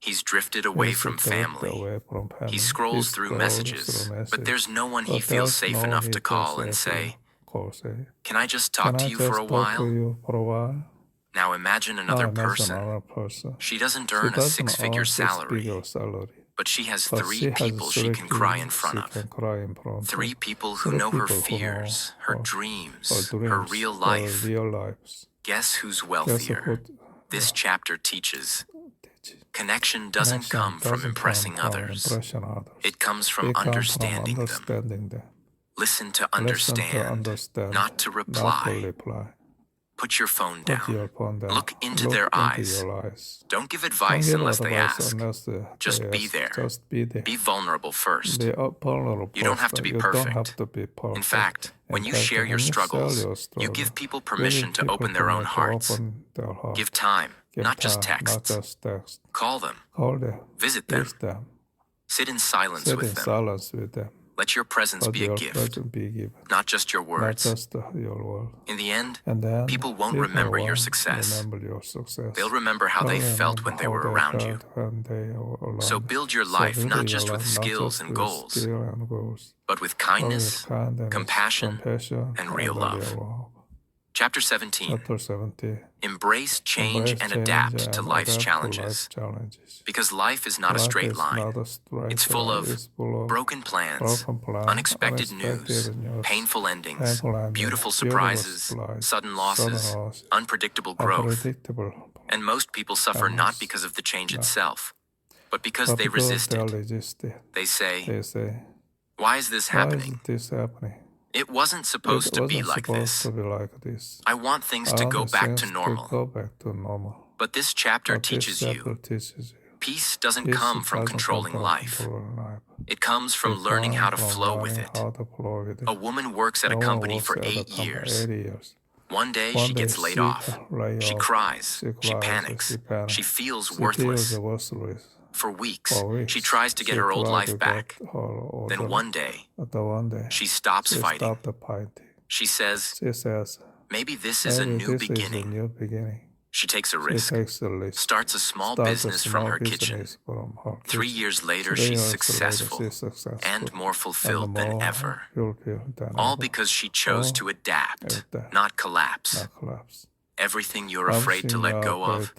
He's drifted away from family. He scrolls through messages, but there's no one he feels safe enough to call and say, can I just talk to you for a while? Now imagine another person. She doesn't earn a six-figure salary, but she has 3 people she can cry in front of. 3 people who know her fears, her dreams, her real life. Guess who's wealthier? This chapter teaches, connection doesn't come from impressing others. It comes from understanding them. Listen to understand, not to reply. Put your phone down. Look into their eyes. Don't give advice unless they ask. Just be there. Be vulnerable first. You don't have to be perfect. In fact, when you share your struggles, you give people permission to open their own hearts. Give time, not just texts. Call them. Visit them. Sit in silence with them. Let your presence be a gift, not just your words. In the end, people won't remember your success. They'll remember how they felt when they were around you. So build your life not just with skills and goals, but with kindness, compassion, and real love. Chapter 17. Chapter 17. Embrace change and adapt to life's challenges. Because life is not a straight line. It's full of broken plans, unexpected news, painful endings, beautiful surprises, sudden losses, unpredictable growth. And most people suffer not because of the change itself, but because they resist it. They say, "Why is this happening? It wasn't supposed to be like this. I want things to go back to normal." But this chapter teaches you peace doesn't come from controlling life. It comes from learning how to flow with it. A woman works at a company for 8 years. One day she gets laid off. She cries. She panics. She feels worthless. For weeks, she tries to get her old life back. Then one day, she stops fighting. She says, "Maybe this is a new beginning." She takes a risk, starts a small business from her kitchen. 3 years later, she's successful and more fulfilled than ever. All because she chose to adapt, not collapse. Everything you're afraid to let go of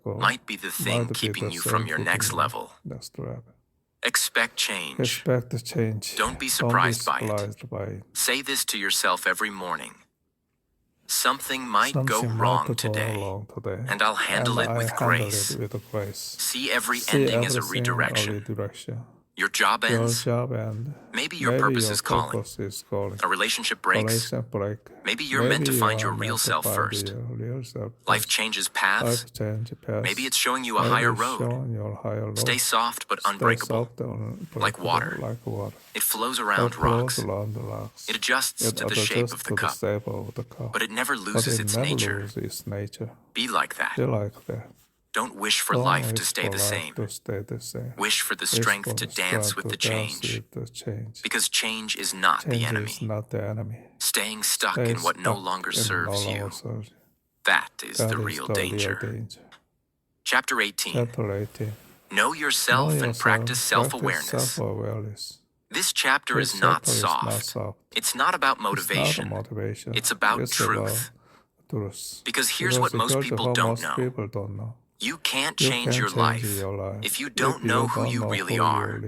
might be the thing keeping you from your next level. Expect change. Don't be surprised by it. Say this to yourself every morning. Something might go wrong today, and I'll handle it with grace. See every ending as a redirection. Your job ends. Maybe your purpose is calling. A relationship breaks. Maybe you're meant to find your real self first. Life changes paths. Maybe it's showing you a higher road. Stay soft but unbreakable, like water. It flows around rocks. It adjusts to the shape of the cup, but it never loses its nature. Be like that. Don't wish for life to stay the same. Wish for the strength to dance with the change. Because change is not the enemy. Staying stuck in what no longer serves you, that is the real danger. Chapter 18. Know yourself and practice self-awareness. This chapter is not soft. It's not about motivation. It's about truth. Because here's what most people don't know. You can't change your life if you don't know who you really are.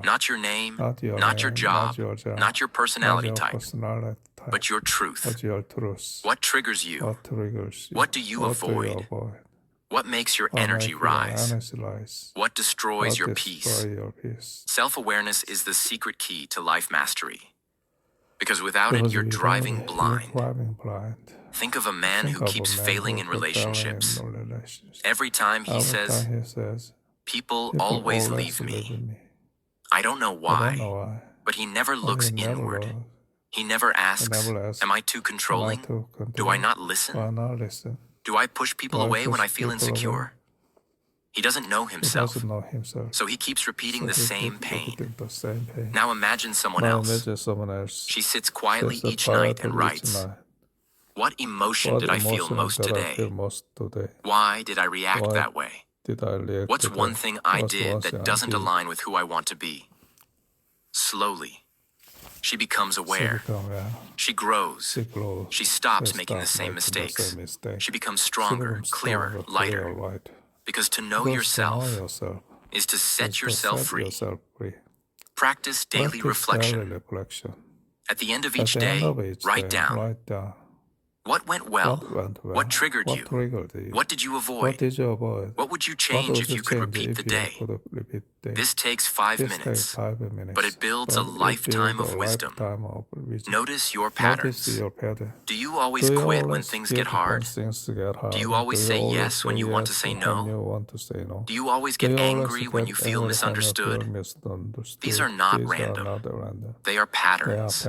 Not your name, not your job, not your personality type, but your truth. What triggers you? What do you avoid? What makes your energy rise? What destroys your peace? Self-awareness is the secret key to life mastery. Because without it, you're driving blind. Think of a man who keeps failing in relationships. Every time he says, "People always leave me. I don't know why," but he never looks inward. He never asks, "Am I too controlling? Do I not listen? Do I push people away when I feel insecure?" He doesn't know himself, so he keeps repeating the same pain. Now imagine someone else. She sits quietly each night and writes, "What emotion did I feel most today? Why did I react that way? What's one thing I did that doesn't align with who I want to be?" Slowly, she becomes aware. She grows. She stops making the same mistakes. She becomes stronger, clearer, lighter. Because to know yourself is to set yourself free. Practice daily reflection. At the end of each day, write down, what went well? What triggered you? What did you avoid? What would you change if you could repeat the day? This takes 5 minutes, but it builds a lifetime of wisdom. Notice your patterns. Do you always quit when things get hard? Do you always say yes when you want to say no? Do you always get angry when you feel misunderstood? These are not random. They are patterns.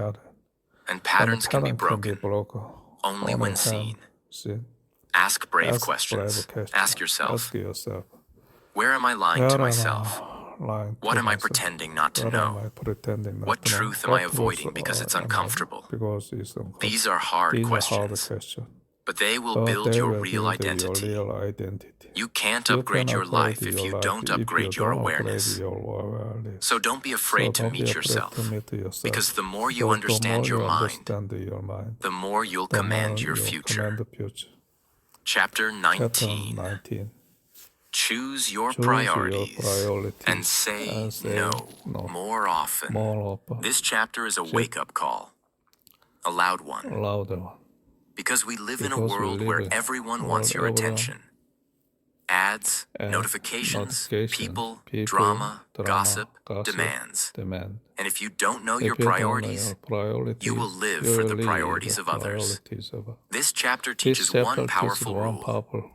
And patterns can be broken only when seen. Ask brave questions. Ask yourself, where am I lying to myself? What am I pretending not to know? What truth am I avoiding because it's uncomfortable? These are hard questions. but they will but build they your will real build your identity. real identity. You can't You upgrade can your life upgrade if you your life don't if you upgrade your don't upgrade awareness. your awareness. So don't be So afraid to don't be meet afraid to yourself, meet yourself. because the more you So the understand more your you mind, understand your mind, the more you'll the command more your you'll future. command the future. Chapter Chapter 19. 19. Choose your Choose priorities your priorities and say no more often. More often. This chapter is a wake-up call, a loud one, Louder one. because we live in a Because we world live where in everyone world wants your everyone- attention. Ads, and notifications, people, people, drama, gossip, demands. demand. And if you don't know your If you don't know priorities, your priorities, you will live you for will the live priorities the of others. priorities of others. This chapter This teaches chapter one teaches powerful one rule. powerful.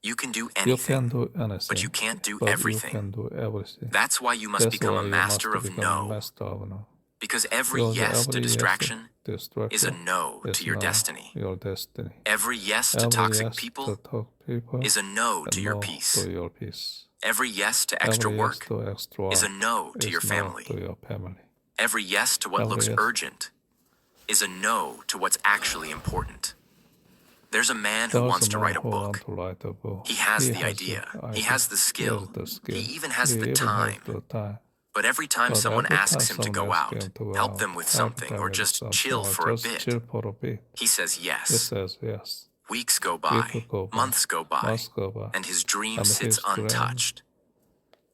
You can do You can anything, do anything, but you can't do but everything. You can do everything. That's why you must That's become why a you master must of become a no. master of no. Because every Because yes to every distraction distraction is a no is to your no destiny. Your destiny. Every yes to Every toxic yes people to talk people is a no and to your no peace. to your peace. Every yes to extra Every work yes to extra is a work no to is your no family. to your family. Every yes to what Every looks yes. urgent is a no to what's actually important. There's a man who There was wants a to man write a who book. wants to write a book. He has the idea. He has the skill. He even has the time. But every time But someone every asks time him to someone go asks out, him to go help out, them with help something, them or with just something, chill or for a just bit, chill for a bit. he says He yes. says yes. Weeks go Weeks by, go by, months go by, months go by, and his dream and sits his dream- untouched.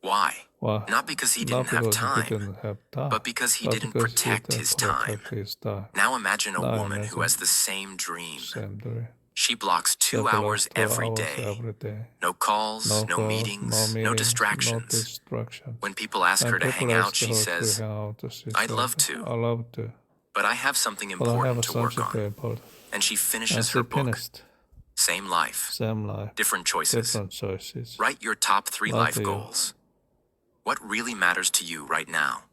Why? Why? Not because he Not didn't have because he time, didn't have time, but because he but didn't because he protect didn't his time. protect his time. Now imagine a Now woman who imagine has the same dream. Same dream. She blocks 2 They hours block 2 every hours day. every day. No calls, no calls, meetings, no no distractions. distractions. When people ask her to hang out, she says, "I'd love to, I love to, but I have something but I have important to work something on." important. And she And finishes she her book. finished. Same life, Same life, different choices. different choices. Write your top 3 Write life your- goals. What really matters to you right now?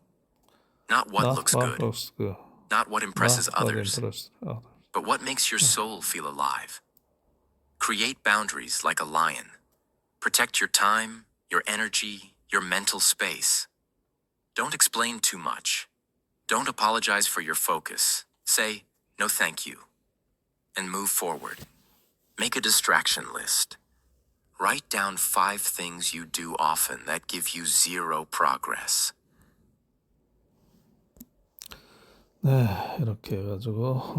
Not what Not looks what good, looks good. not what impresses Not what others, impresses others. but what makes your soul feel alive. Create boundaries like a lion. Protect your time, your energy, your mental space. Don't explain too much. Don't apologize for your focus. Say, "No thank you," and move forward. Make a distraction list. Write down 5 things you do often that give you 0 progress. 네, 이렇게 해가지고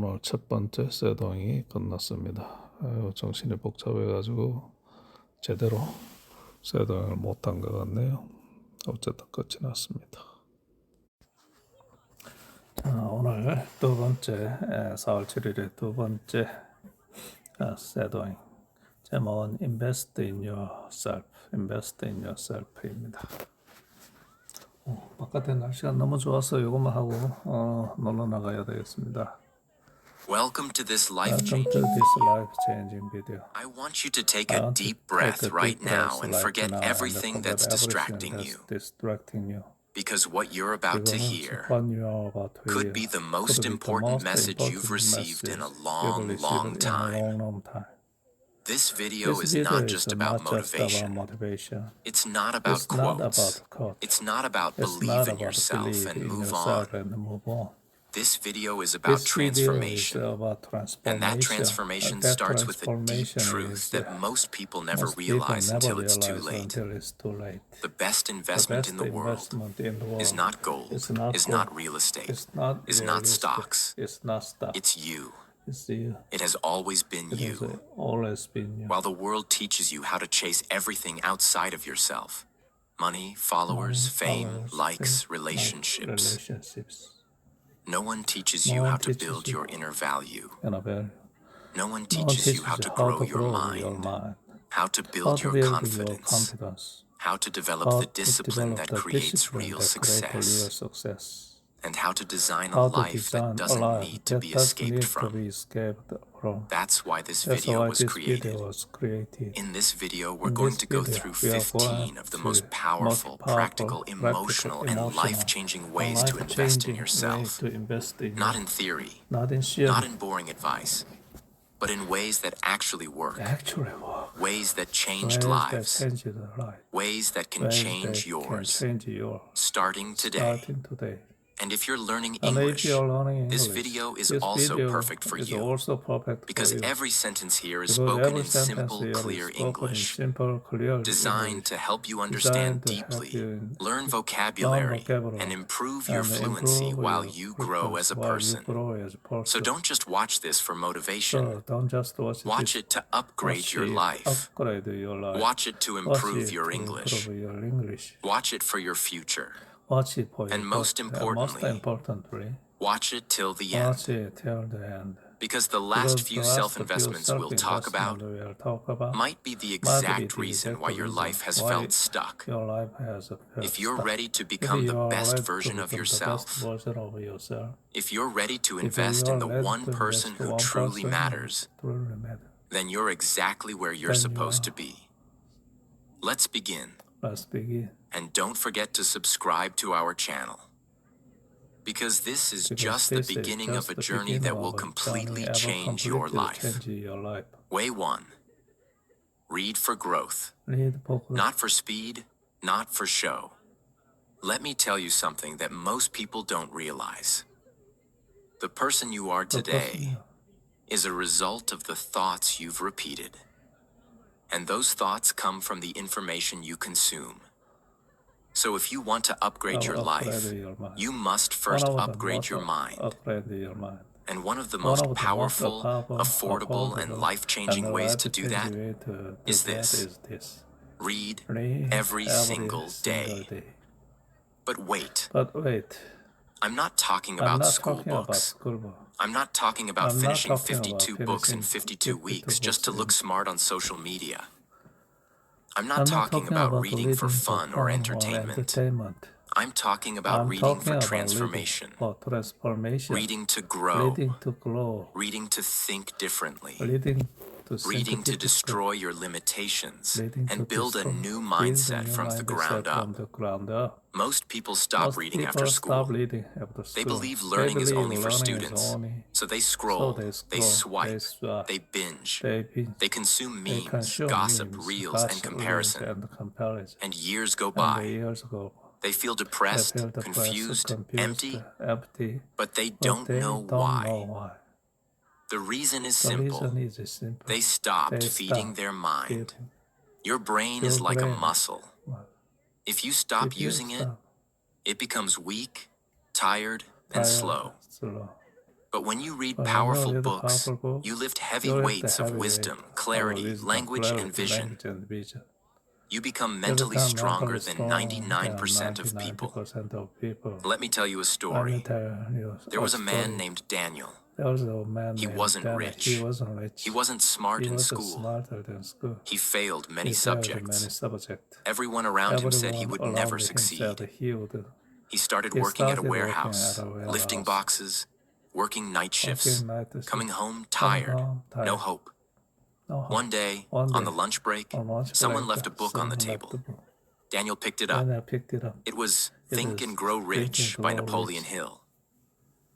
오늘 첫 번째 쇄도잉이 끝났습니다. 아유, 정신이 복잡해가지고 제대로 쇄도잉을 못한 것 같네요. 어쨌든 끝이 났습니다. 자, 오늘 두 번째 4월 7일의 두 번째 쇄도잉 제목은 Invest in Yourself, Invest in Yourself입니다. 바깥에 날씨가 너무 좋아서 이것만 하고 놀러 나가야 되겠습니다. Welcome to this Welcome to life-changing. this life-changing video. I want you to take I a want to deep breath take a right deep breath now and right forget now everything and that's forget distracting everything you. that's distracting you. Because what you're about to hear What you are about to could hear be the could most be the important most message you've important received in a message long, you've long received in a time. long time. This video This is video not is just about not just about motivation. motivation. It's not about It's not quotes. about quotes. It's not about It's believe not in about yourself believe and in move yourself on. and move on. This video is about This video is transformation. about transformation. And that transformation And that starts with a deep transformation truth is, that most people never most people realize never until it's too realize late. until it's too late. The best The investment best in the world investment in the world is not gold, is not is gold, not real estate, it's not is not realistic, stocks. it's not stock. It's you. It's you. It has always been It has you. always been you. While the world teaches you how to chase everything outside of yourself, money, followers, fame, likes, relationships, no one teaches you how to build your inner value. And a value. No one No one teaches you how to grow your your mind, mind, how to how build to your build confidence, your how to develop how the to discipline develop that the creates discipline real that creates real success, success, and how to design a how to life design that a doesn't life need to that be doesn't escaped need to from. be escaped from. That's why this That's video why was this created. video was created. In this video, we're In going this to go video, through we are 15 going of the to most powerful, practical, emotional, and life-changing ways to invest in yourself. To invest in Not in theory, not in theory, not in boring advice, but in ways that actually work, actually work. ways that Ways changed that lives, change the life. ways that can Ways change that yours, can change yours. starting today. Starting today. And if you're learning And if English, you're learning this English, video is this also video perfect for is you also perfect because for you. every sentence here is Because spoken every in sentence simple, here is clear spoken in English, simple, clear designed English, to help you designed understand to help deeply, you in learn learn vocabulary, vocabulary and improve your and fluency improve while your you grow as a while you person. grow as a person. So don't just watch this for motivation. So don't just watch Watch this. it to upgrade Watch your it, life. upgrade your life. Watch it to Watch improve it your to English. improve your English. Watch it for your future. Watch it for And your most future. importantly, watch it till the watch end. it till the end. Because the last Because few the last self-investments few we'll talk about self-investment might be the exact reason why your life has felt stuck. your life has felt If you're stuck. ready to If become the you are best ready to version of become the yourself, best version of yourself, if you're ready to if invest you in are the ready one to person invest who one truly person matters, who truly matters, then you're exactly where you're Then you supposed to are. be. Let's begin. let's begin. And don't forget to subscribe to our channel. Because this is Because just the this is beginning just of a the journey beginning that of will a journey completely that will change your completely life. change your life. Way 1. Read for growth. Read book. Not for speed, not for show. Let me tell you something that most people don't realize. The person you are today is a result of the thoughts you've repeated. And those thoughts come from the information you consume. So if you want to upgrade your life, you must first upgrade your mind. Upgrade your mind. And one of the One of most the powerful, affordable, and affordable life-changing and ways to do that life-changing way to do is that this. is this. Read Read every single day. But wait, But wait, I'm not talking I'm about not school talking about books. school book. I'm not talking about I'm not finishing talking about 52 books in finishing 52 weeks just to books look in- smart on social media. I'm I'm not talking about reading for fun or entertainment. I'm talking about I'm reading talking for about transformation. for transformation. Reading to grow. Reading to grow. Reading to think differently. Reading to Reading to think destroy your limitations Reading to and build a destroy- new build a mindset new from the mindset ground from up. the ground up. Most people stop Most reading people after stop school. reading after school. They believe learning is only for learning is students. only- So they scroll, they they scroll, swipe, they swipe, they binge, they binge, they consume they memes, consume gossip, memes, reels, and gossip, comparison. reels, and comparison. And years go And by. the years go. They feel They depressed, feel depressed, confused, empty, empty, but they but don't they know don't why. know why. The reason is The simple. reason is simple. They stopped They feeding stopped their mind. feeding Your brain your is like a brain. muscle. If you stop If you using it, stop, it becomes weak, tired, and tired, slow. slow. But when you read When you powerful read books, powerful books, you lift heavy you lift weights the of heavy wisdom, weight of clarity, wisdom, language, clarity, and vision. language and vision. You become You mentally become stronger mentally than 99% of 99% people. of people. Let me tell you a Let me story. tell you There was a man story. named Daniel. There was a man He named wasn't Daniel. rich. He wasn't rich. He wasn't smart He in wasn't school. smarter than school. He failed many He failed subjects. many subjects. Everyone around him said he would Everyone never around him succeed. said he would He started He working at a started working warehouse, at a warehouse. lifting boxes, working night shifts, working night shifts, coming home coming tired, home tired. no hope. No hope. One day, One on the day, lunch break, on lunch someone break, left a book on the someone left table. the book. Daniel picked it up. Then I picked it up. It was It Think was and Grow Think Rich and by Grow Napoleon Rich. Hill.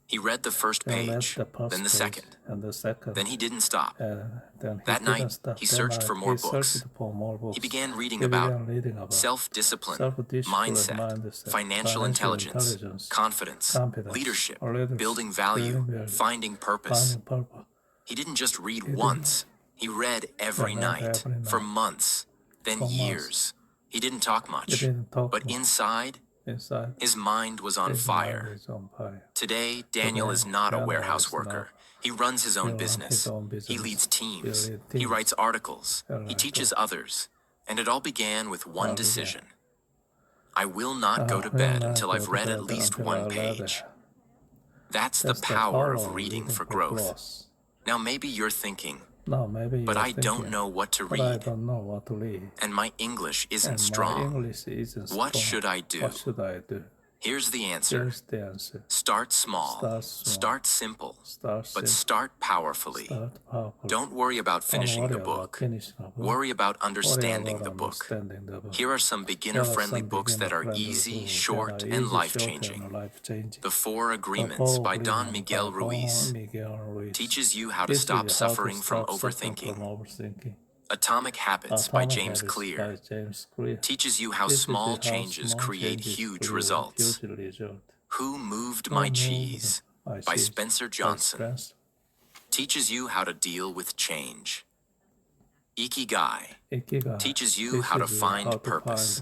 He read the first Then read page, the first then the page, second. and the second. Then he didn't stop. Then he That didn't night, stop. he That searched night, for more he books. searched for more books. He began reading He about began reading about self-discipline, self-discipline, mindset, financial intelligence, confidence, confidence, leadership, leadership, building value, building value, finding purpose. finding purpose. He didn't just read didn't- once. He read every read night, every for night, months, then for months. years. He didn't talk He much, didn't talk but much. inside, Inside, his mind was on his fire. mind is on fire. Today, Daniel is not a warehouse worker. He runs his own business. He leads teams. He writes articles. He teaches others. And it all began with one decision. I will not go to bed until I've read at least one page. That's the power of reading for growth. Now maybe you're thinking, No, maybe but you're I don't thinking, know what to but I read, don't know what to read. and my English isn't And my strong. English isn't What strong. should I do? What should I do? Here's the answer. Here's the answer. Start small. Start small. Start simple. Start But simple. start powerfully. Start powerful. Don't worry about Don't finishing worry the about book. finishing the book. Worry about Worry understanding about the book. understanding the book. Here are some beginner-friendly Here are some books that are beginner-friendly easy, books short, that are and easy, life-changing. short, and life-changing. The Four The Agreements Four by Don Agreements Miguel by Ruiz Don Miguel Ruiz teaches you how to teaches stop you how to suffering from stop suffering overthinking. from overthinking. Atomic Habits by Atomic James Habits Clear by James Clear teaches you how teaches you small how changes small create changes huge create results. huge results. Who Moved My Cheese by Spencer Johnson teaches you how to deal with change. Ikigai teaches you how to find purpose.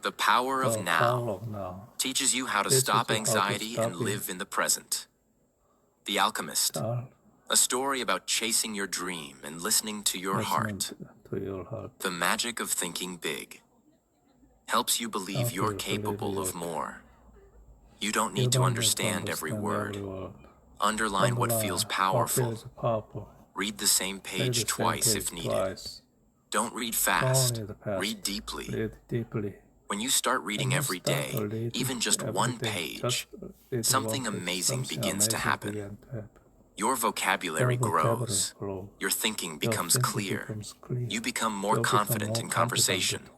The Power of Now teaches you how to stop anxiety and live in the present. The Alchemist, a story about chasing your dream and listening to your heart. The Magic of Thinking Big helps you believe you're capable of more. You don't need to understand every word. Underline what feels powerful. Read the same page twice if needed. Don't read fast. Read deeply. When you start reading every day, even just one page, something amazing begins to happen. Your vocabulary grows. Your thinking becomes clear. You become more confident in conversation.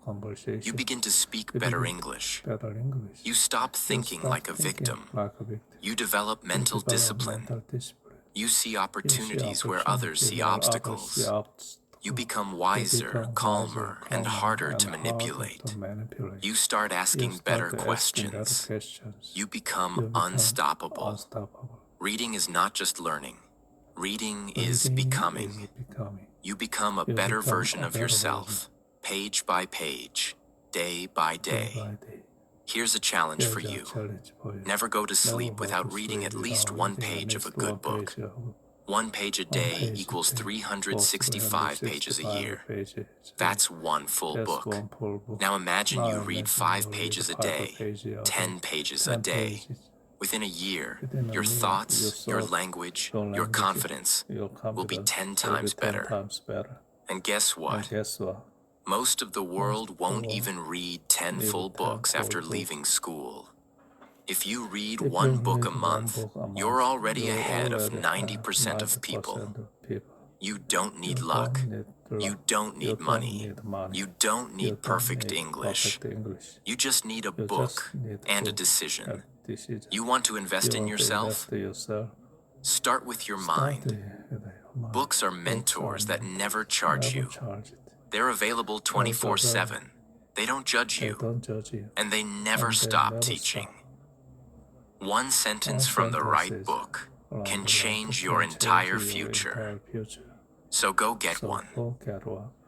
You begin to speak better English. You stop thinking like a victim. You develop mental discipline. You see opportunities where others see obstacles. You become wiser, calmer, and harder to manipulate. You start asking better questions. You become unstoppable. Reading is not just learning. Reading is becoming. You become a better version of yourself, page by page, day by day. Here's a challenge for you. Never go to sleep without reading at least one page of a good book. 1 page a day equals 365 pages a year. That's one full book. Now imagine you read 5 pages a day, 10 pages a day. Within a year, your thoughts, your language, your confidence will be 10 times better. And guess what? Most of the world won't even read 10 full books after leaving school. If you read 1 book a month, you're already ahead of 90% of people. You don't need luck. You don't need money. You don't need perfect English. You just need a book and a decision. You want to invest in yourself? Start with your mind. Books are mentors that never charge you. They're available 24/7. They don't judge you, and they never stop teaching. One sentence from the right book can change your entire future. So go get one.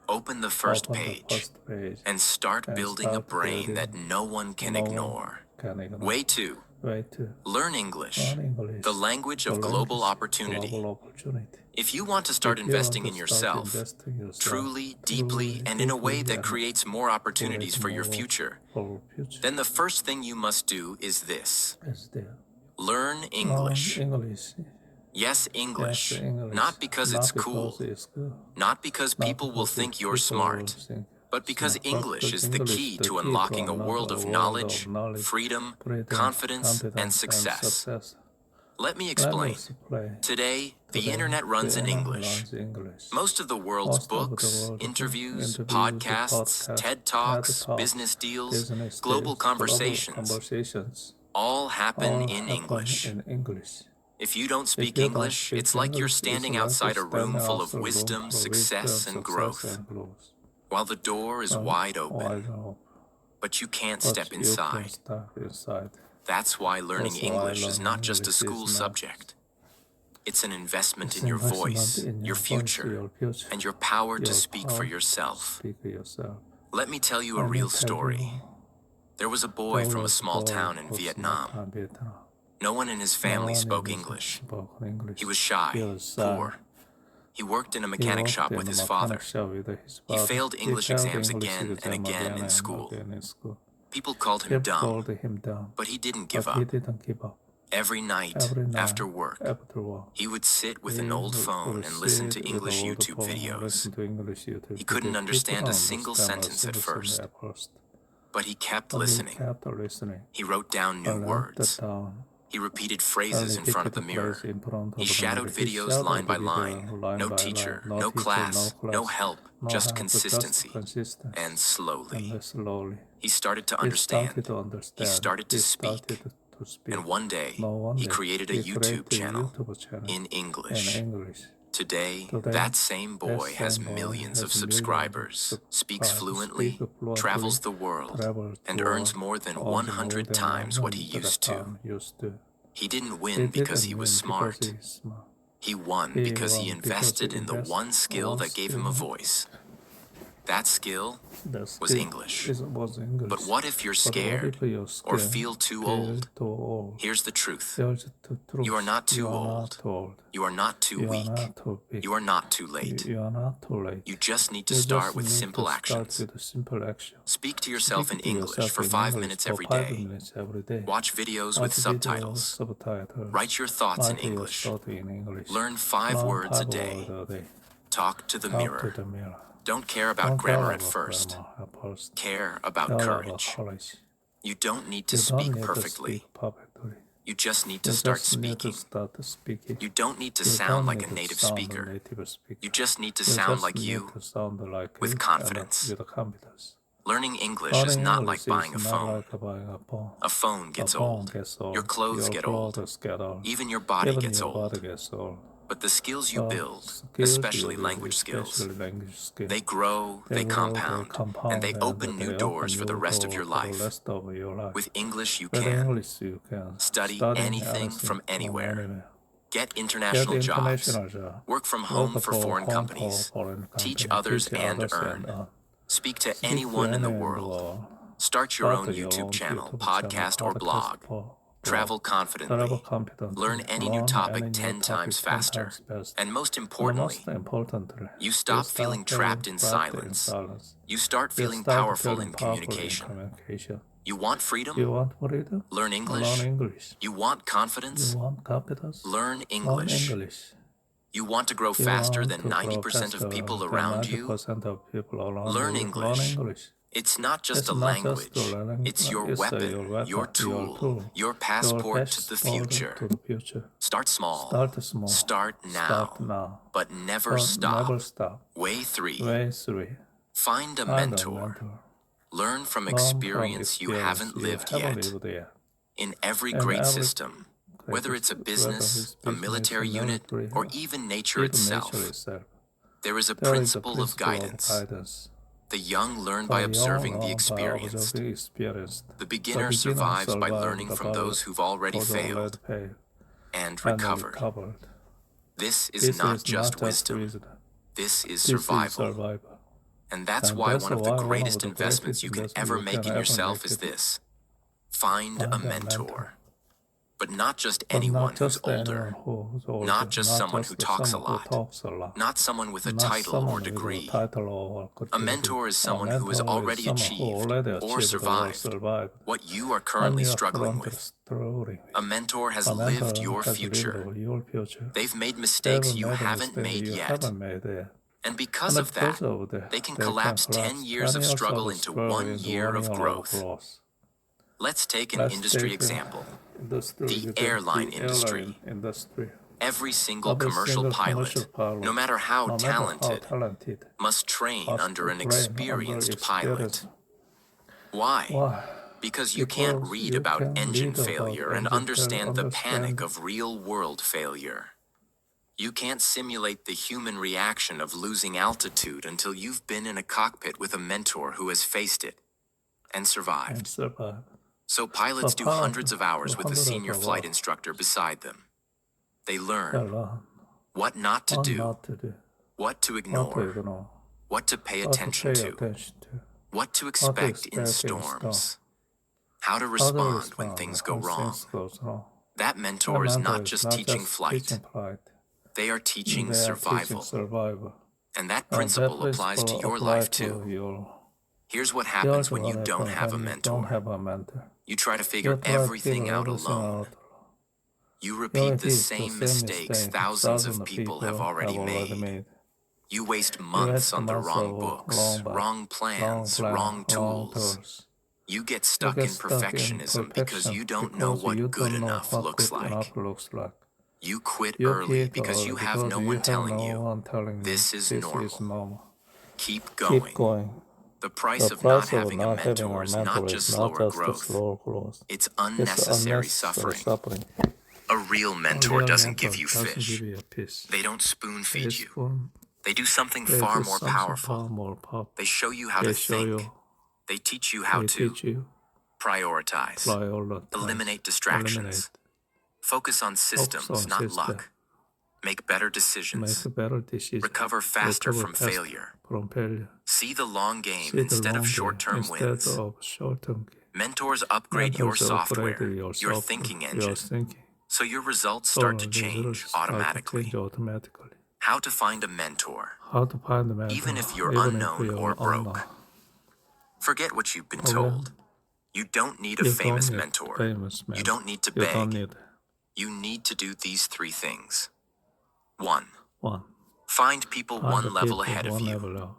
Open the first page and start building a brain that no one can ignore. Way 2. Learn English, the language of global opportunity. If you want to start investing in yourself, truly, deeply, and in a way that creates more opportunities for your future, then the first thing you must do is this. Learn English. Yes, English. Not because it's cool. Not because people will think you're smart. But because English is the key to unlocking a world of knowledge, freedom, confidence, and success. Let me explain. Today, the internet runs in English. Most of the world's books, interviews, podcasts, TED Talks, business deals, global conversations all happen in English. If you don't speak English, it's like you're standing outside a room full of wisdom, success, and growth. While the door is wide open, but you can't step inside. That's why learning English is not just a school subject. It's an investment in your voice, your future, and your power to speak for yourself. Let me tell you a real story. There was a boy from a small town in Vietnam. No one in his family spoke English. He was shy, poor. He worked in a mechanic shop with his father. He failed English exams again and again in school. People called him dumb, but he didn't give up. Every night, after work, he would sit with an old phone and listen to English YouTube videos. He couldn't understand a single sentence at first, but he kept listening. He wrote down new words. He repeated phrases in front of the mirror. He shadowed videos line by line. No teacher, no class, no help, just consistency. And slowly, he started to understand. He started to speak. And one day, he created a YouTube channel in English. Today, that same boy has millions of subscribers, speaks fluently, travels the world, and earns more than 100 times what he used to. He didn't win because he was smart. He won because he invested in the one skill that gave him a voice. That skill was English. But what if you're scared or feel too old? Here's the truth. You are not too old. You are not too weak. You are not too late. You just need to start with simple actions. Speak to yourself in English for 5 minutes every day. Watch videos with subtitles. Write your thoughts in English. Learn 5 words a day. Talk to the mirror. Don't care about grammar at first. Care about courage. You don't need to speak perfectly. You just need to start speaking. You don't need to sound like a native speaker. You just need to sound like you, with confidence. Learning English is not like buying a phone. A phone gets old. Your clothes get old. Even your body gets old. But the skills you build, especially language skills, they grow, they compound, and they open new doors for the rest of your life. With English, you can study anything from anywhere, get international jobs, work from home for foreign companies, teach others and earn, speak to anyone in the world, start your own YouTube channel, podcast, or blog. Travel confidently, learn any new topic 10 times faster, and most importantly, you stop feeling trapped in silence. You start feeling powerful in communication. You want freedom? Learn English. You want confidence? Learn English. You want to grow faster than 90% of people around you? Learn English. It's not just a language, it's your weapon, your tool, your passport to the future. Start small, start now, but never stop. Way 3. Find a mentor. Learn from experience you haven't lived yet. In every great system, whether it's a business, a military unit, or even nature itself, there is a principle of guidance. The young learn by observing the experienced. The beginner survives by learning from those who've already failed and recovered. This is not just wisdom. This is survival. And that's why one of the greatest investments you can ever make in yourself is this. Find a mentor. But not just anyone who's older, not just someone who talks a lot, not someone with a title or degree. A mentor is someone who has already achieved or survived what you are currently struggling with. A mentor has lived your future. They've made mistakes you haven't made yet. And because of that, they can collapse 10 years of struggle into 1 year of growth. Let's take an industry example. The airline industry. Every single commercial pilot, no matter how talented, must train under an experienced pilot. Why? Because you can't read about engine failure and understand the panic of real-world failure. You can't simulate the human reaction of losing altitude until you've been in a cockpit with a mentor who has faced it and survived. So pilots do hundreds of hours with a senior flight instructor beside them. They learn what not to do, what to ignore, what to pay attention to, what to expect in storms, how to respond when things go wrong. That mentor is not just teaching flight. They are teaching survival. And that principle applies to your life too. Here's what happens when you don't have a mentor. You try to figure everything out alone. You repeat the same mistakes thousands of people have already made. You waste months on the wrong books, wrong plans, wrong tools. You get stuck in perfectionism because you don't know what good enough looks like. You quit early because you have no one telling you this is normal. Keep going. The price of not having a mentor is not just slower growth. It's unnecessary suffering. A A real mentor doesn't give you doesn't fish. give you a fish. They don't spoon They feed you. spoon- They do something they far do more something powerful. far more powerful. They show you how They to show think. you. They teach you how They to teach you. prioritize, Prioritize. eliminate distractions, focus on systems, on not system. luck, make better decisions, Make a better decision. recover faster Recover from faster failure, From failure. see the long game See the instead long of game short-term instead wins. of short-term game. Mentors upgrade your Mentors software, upgrade your software, thinking your engine, thinking. so your results So start to the change results start to automatically. change automatically. How to find a mentor, How to find the mentor, even if you're even unknown if you're or broke. unknown. Forget what you've been Forget. told. You don't need a You famous don't need mentor. famous You mentor. don't need to You don't beg. need You need to do these 3 things. 1. one. Find people Find one the level people ahead of one you. level up.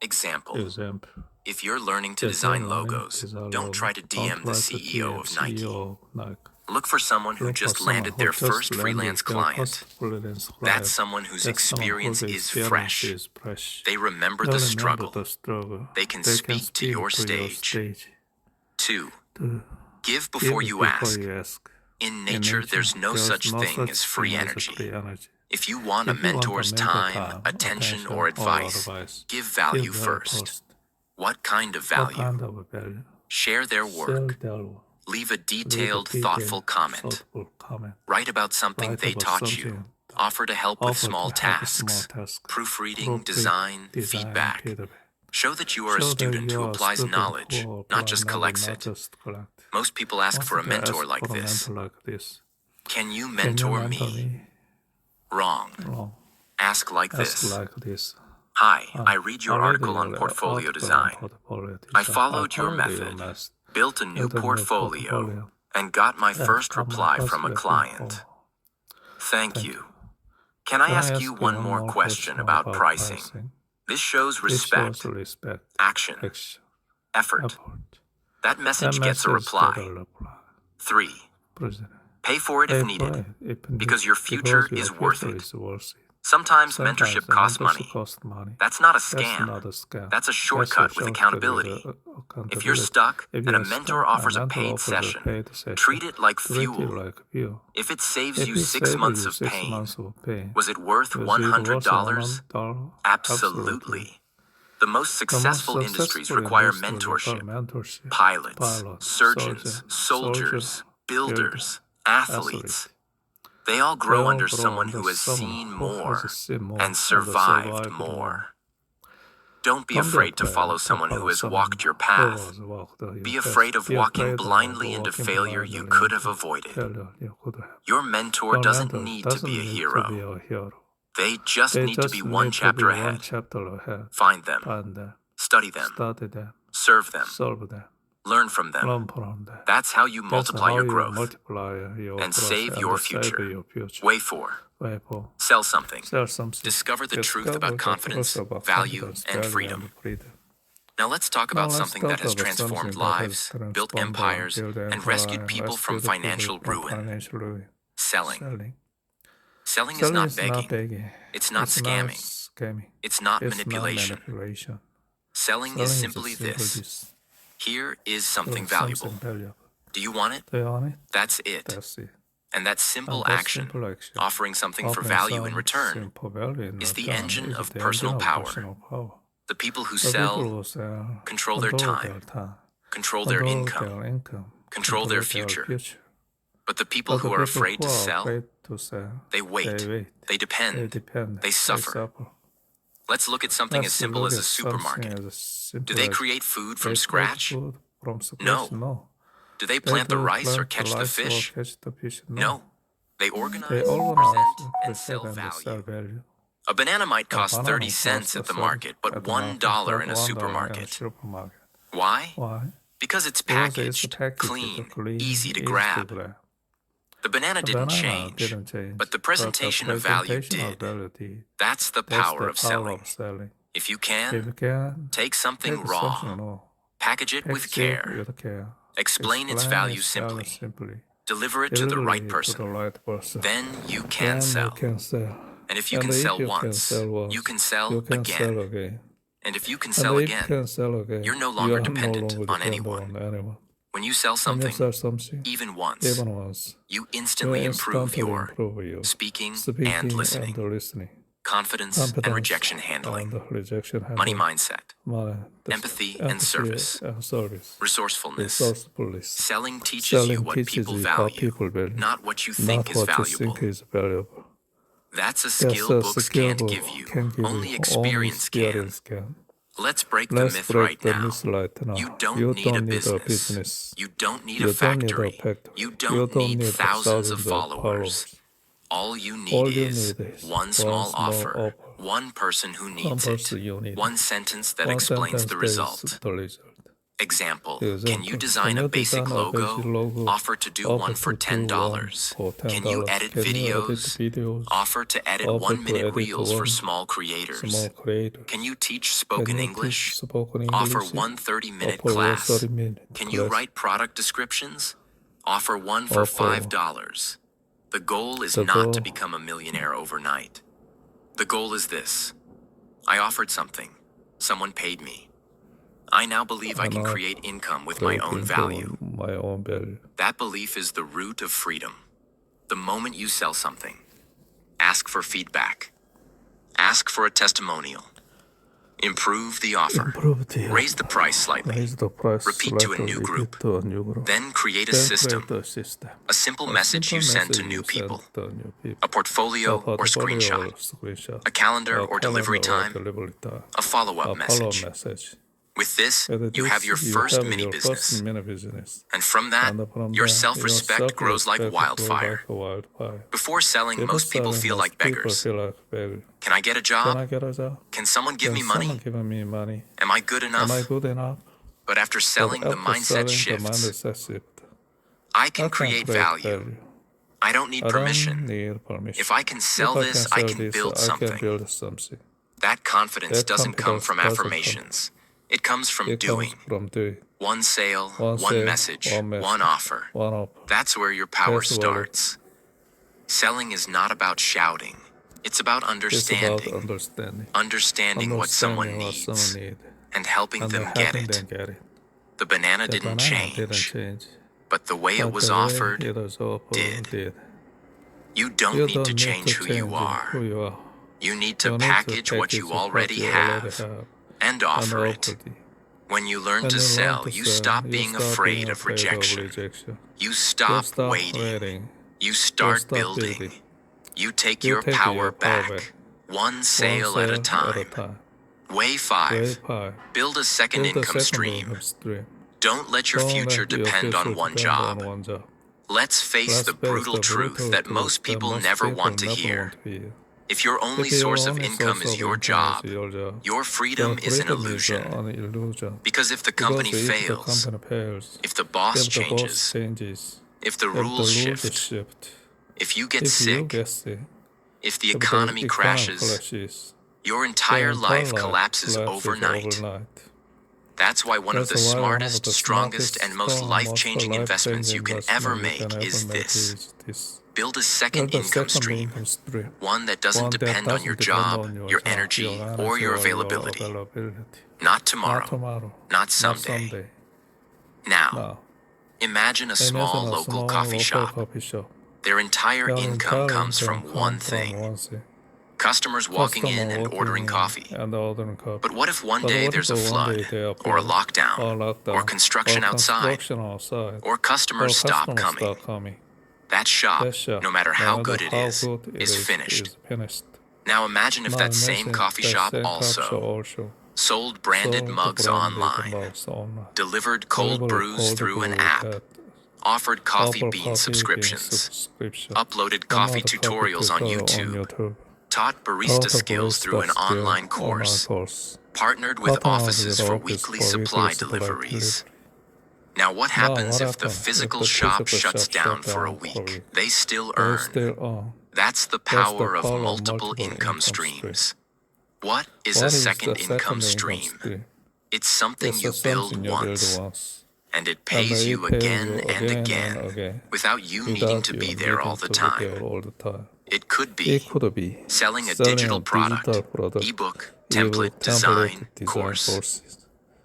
Example. Example. If you're learning to If design you're learning logos, design don't logo, try to don't DM the try to CEO DM of Nike. CEO of Nike. Look for someone who Look for just someone landed who their just first landed freelance their client. first freelance client. That's someone whose That's someone experience whose is experience fresh. is fresh. They remember They the remember struggle. the struggle. They can speak to your stage. 2. To Give before you ask. ask. In nature, there's no such thing as free energy. If you want a mentor's time, attention, or advice, give value first. What kind of value? Share their work. Leave a detailed, thoughtful comment. Write about something they taught you. Offer to help with small tasks. Proofreading, design, feedback. Show that you are a student who applies knowledge, not just collects it. Most people ask for a mentor like this. Can you mentor me? Wrong. Ask like this. Hi, I read your article on portfolio design. I followed your method, built a new portfolio, and got my first reply from a client. Thank you. Can I ask you one more question about pricing? This shows respect, action, effort. That message gets a reply. 3. Pay for it if needed, because your future is worth it. Sometimes mentorship costs money. That's not a scam. That's a shortcut with accountability. If you're stuck and a mentor offers a paid session, treat it like fuel. If it saves you 6 months of pain, was it worth $100? Absolutely. The most successful industries require mentorship. Pilots, surgeons, soldiers, builders, athletes. They all grow under someone who has seen more and survived more. Don't be afraid to follow someone who has walked your path. Be afraid of walking blindly into failure you could have avoided. Your mentor doesn't need to be a hero. They just need to be one chapter ahead. Find them, study them, serve them, learn from them. That's how you multiply your growth and save your future. Way 4. Sell something. Discover the truth about confidence, value, and freedom. Now let's talk about something that has transformed lives, built empires, and rescued people from financial ruin. Selling. Selling is not begging. It's not scamming. It's not manipulation. Selling is simply this. Here is something valuable. Do you want it? That's it. And that simple action, offering something for value in return, is the engine of personal power. The people who sell control their time, control their income, control their future. But the people who are afraid to sell, they wait, they depend, they suffer. Let's look at something as simple as a supermarket. Do they create food from scratch? No. Do they plant the rice or catch the fish? No. They organize, present, and sell value. A banana might cost 30 cents at the market, but $1 in a supermarket. Why? Because it's packaged, clean, easy to grab. The banana didn't change, but the presentation of value did. That's the power of selling. If you can, take something raw, package it with care, explain its value simply, deliver it to the right person. Then you can sell. And if you can sell once, you can sell again. And if you can sell again, you're no longer dependent on anyone. When you sell When you something, sell something, even once, even once, you you instantly improve your your speaking speaking and listening, listening, confidence and rejection handling, and rejection money handling, mindset, money, empathy and service, and service, resourcefulness. resourcefulness. Selling teaches you Selling what teaches people you how value, people value, not what you think not is what you valuable. think is valuable. That's a That's skill a books skill can't give you. Only experience can. can. Let's break the Let's myth break right the now. myth right now. You don't need a business. You don't need a factory. You don't need thousands of followers. All you need is one small offer, one person who needs it, one sentence that explains the result. Example, can you design a basic logo? Offer to do one for $10. Can you edit videos? Offer to edit 1-minute reels for small creators. Can you teach spoken English? Offer one 30-minute class. Can you write product descriptions? Offer one for $5. The goal is not to become a millionaire overnight. The goal is this. I offered something. Someone paid me. I now believe I can create income with my own value. That belief is the root of freedom. The moment you sell something, ask for feedback. Ask for a testimonial. Improve the offer. Raise the price slightly. Repeat to a new group. Then create a system. A simple message you send to new people. A portfolio or screenshot. A calendar or delivery time. A follow-up message. With this, you have your first mini business. And from that, your self-respect grows like wildfire. Before selling, most people feel like beggars. Can I get a job? Can someone give me money? Am I good enough? But after selling, the mindset shifts. I can create value. I don't need permission. If I can sell this, I can build something. That confidence doesn't come from affirmations. It comes from doing. One sale, one message, one offer. That's where your power starts. Selling is not about shouting. It's about understanding. Understanding what someone needs and helping them get it. The banana didn't change, but the way it was offered did. You don't need to change who you are. You need to package what you already have and offer it. When you learn to sell, you stop being afraid of rejection. You stop waiting. You start building. You take your power back, one sale at a time. Way 5. Build a second income stream. Don't let your future depend on one job. Let's face the brutal truth that most people never want to hear. If your only source of income is your job, your freedom is an illusion. Because if the company fails, if the boss changes, if the rules shift, if you get sick, if the economy crashes, your entire life collapses overnight. That's why one of the smartest, strongest, and most life-changing investments you can ever make is this. Build a second income stream, one that doesn't depend on your job, your energy, or your availability. Not tomorrow, not someday. Now, imagine a small local coffee shop. Their entire income comes from one thing. Customers walking in and ordering coffee. But what if one day there's a flood, or a lockdown, or construction outside, or customers stop coming? That shop, no matter how good it is finished. Now imagine if that same coffee shop also sold branded mugs online, delivered cold brews through an app, offered coffee bean subscriptions, uploaded coffee tutorials on YouTube, taught barista skills through an online course, partnered with offices for weekly supply deliveries. Now what happens if the physical shop shuts down for a week? They still earn. That's the power of multiple income streams. What is a second income stream? It's something you build once, and it pays you again and again without you needing to be there all the time. It could be selling a digital product, ebook, template, design, course.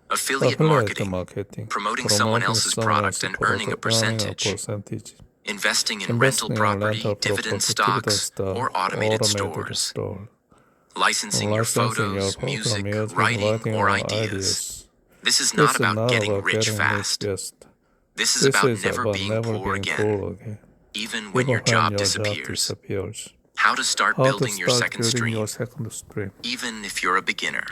Affiliate marketing, promoting someone else's product and earning a percentage. Investing in rental property, dividend stocks, or automated stores. Licensing your photos, music, writing, or ideas. This is not about getting rich fast. This is about never being poor again, even when your job disappears. How to start building your second stream, even if you're a beginner.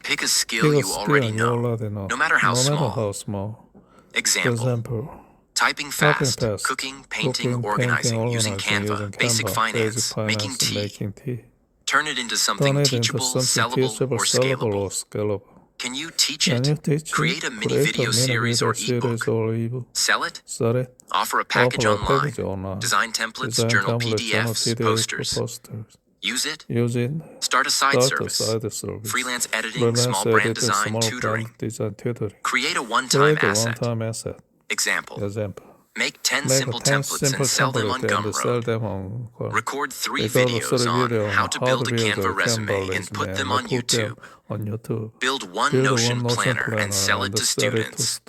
Pick a skill you already know, no matter how small. Example. Typing fast, cooking, painting, organizing, using Canva, basic finance, making tea. Turn it into something teachable, sellable, or scalable. Can you teach it? Create a mini video series or ebook. Sell it? Offer a package online. Design templates, journal PDFs, posters. Use it? Start a side service. Freelance editing, small brand design, tutoring. Create a one-time asset. Example. Make 10 simple templates and sell them on Gumroad. Record 3 videos on how to build a Canva resume and put them on YouTube. Build one Notion planner and sell it to students.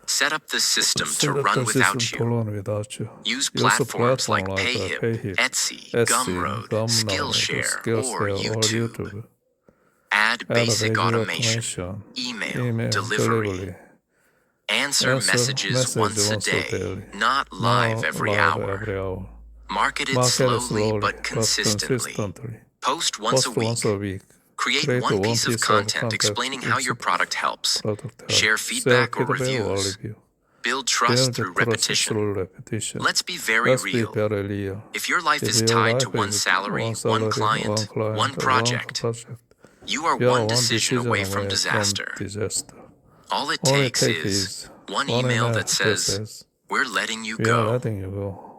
Set up the system to run without you. Use platforms like Payhip, Etsy, Gumroad, Skillshare, or YouTube. Add basic automation, email, delivery. Answer messages once a day, not live every hour. Market it slowly but consistently. Post once a week. Create one piece of content explaining how your product helps. Share feedback or reviews. Build trust through repetition. Let's be very real. If your life is tied to one salary, one client, one project, you are one decision away from disaster. All it takes is one email that says, "We're letting you go."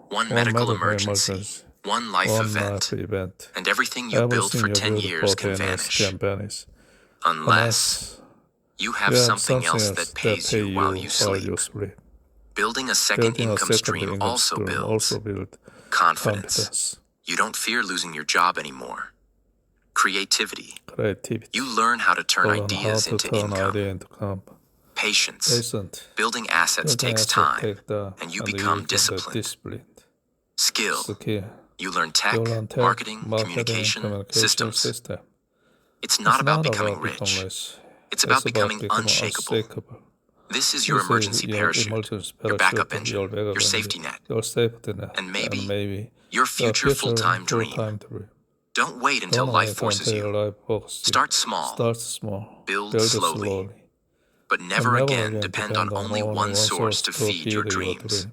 One medical emergency. One life event. And everything you built for 10 years can vanish. Unless you have something else that pays you while you sleep. Building a second income stream also builds confidence. You don't fear losing your job anymore. Creativity. You learn how to turn ideas into income. Patience. Building assets takes time, and you become disciplined. Skill. You learn tech, marketing, communication, systems. It's not about becoming rich. It's about becoming unshakable. This is your emergency parachute, your backup engine, your safety net, and maybe your future full-time dream. Don't wait until life forces you. Start small. Build slowly. But never again depend on only one source to feed your dreams.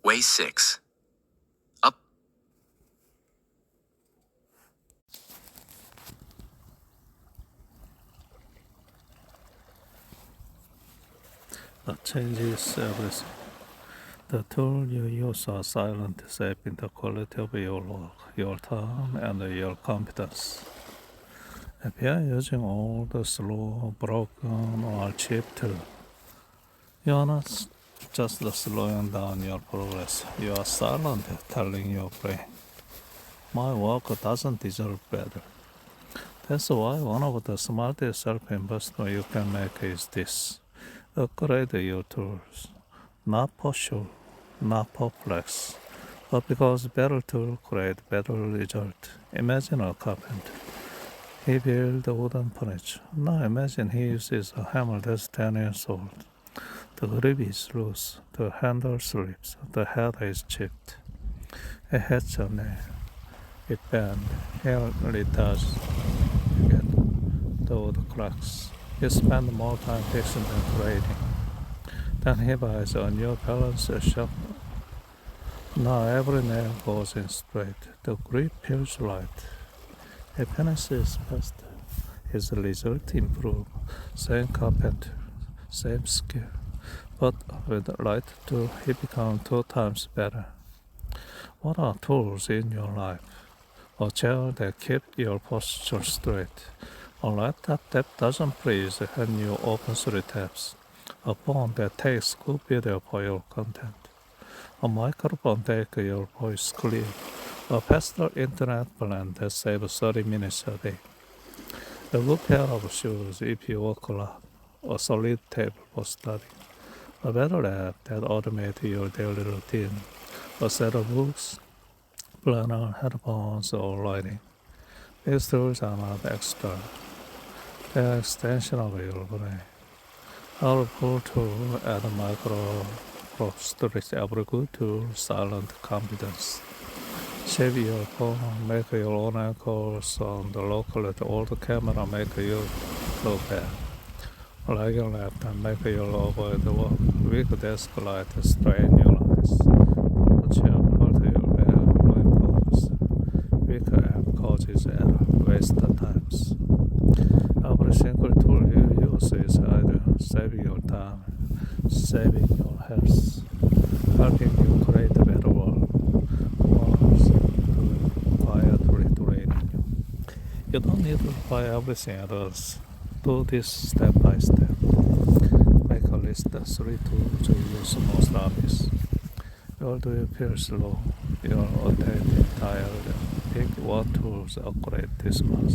Way 6. Up. That changes everything. The tool you use are silent, shaping the quality of your work, your time, and your competence. If you are using old, slow, broken, or cheap tool, you are not just slowing down your progress. You are silently telling your brain, "My work doesn't deserve better." That's why one of the smartest self-investment you can make is this. Upgrade your tools. Not for show, not for flex, but because better tools create better result. Imagine a carpenter. He builds wooden furniture. Now imagine he uses a hammer that's 10 years old. The grip is loose, the handle slips, the head is chipped. It hits a nail. It bends. Here it does again. The wood cracks. He spends more time fixing than trading. Then he buys a new balance sharpener. Now every nail goes in straight. The grip feels light. He finishes faster. His result improves. Same carpenter, same skill. But with the right tool, he becomes 2 times better. What are tools in your life? A chair that keeps your posture straight. A laptop that doesn't freeze when you open 3 tabs. A phone that takes good video for your content. A microphone that makes your voice clear. A faster internet plan that saves 30 minutes a day. A good pair of shoes if you walk a lot. a solid table for study, a better app that automates your daily routine, a set of books, planner, headphones, or lighting. These tools are not extra. They are extension of your brain. Powerful tool add micro storage every good tool, silent confidence. Save your phone, make your online calls on the local at all the camera, make you look bad. Like your laptop, make you avoid the work. Weak desk light strain your eyes. Chair hurt your back, ruin focus. Weak app causes error, waste times. Every single tool you use is either saving your time, saving your health, helping you create a better world, or quietly draining you. You don't need to buy everything at once. Do this step by step. Make a list of 3 tools you use most office. Where do you feel slow? You're irritated, tired. Pick what tools upgrade this month.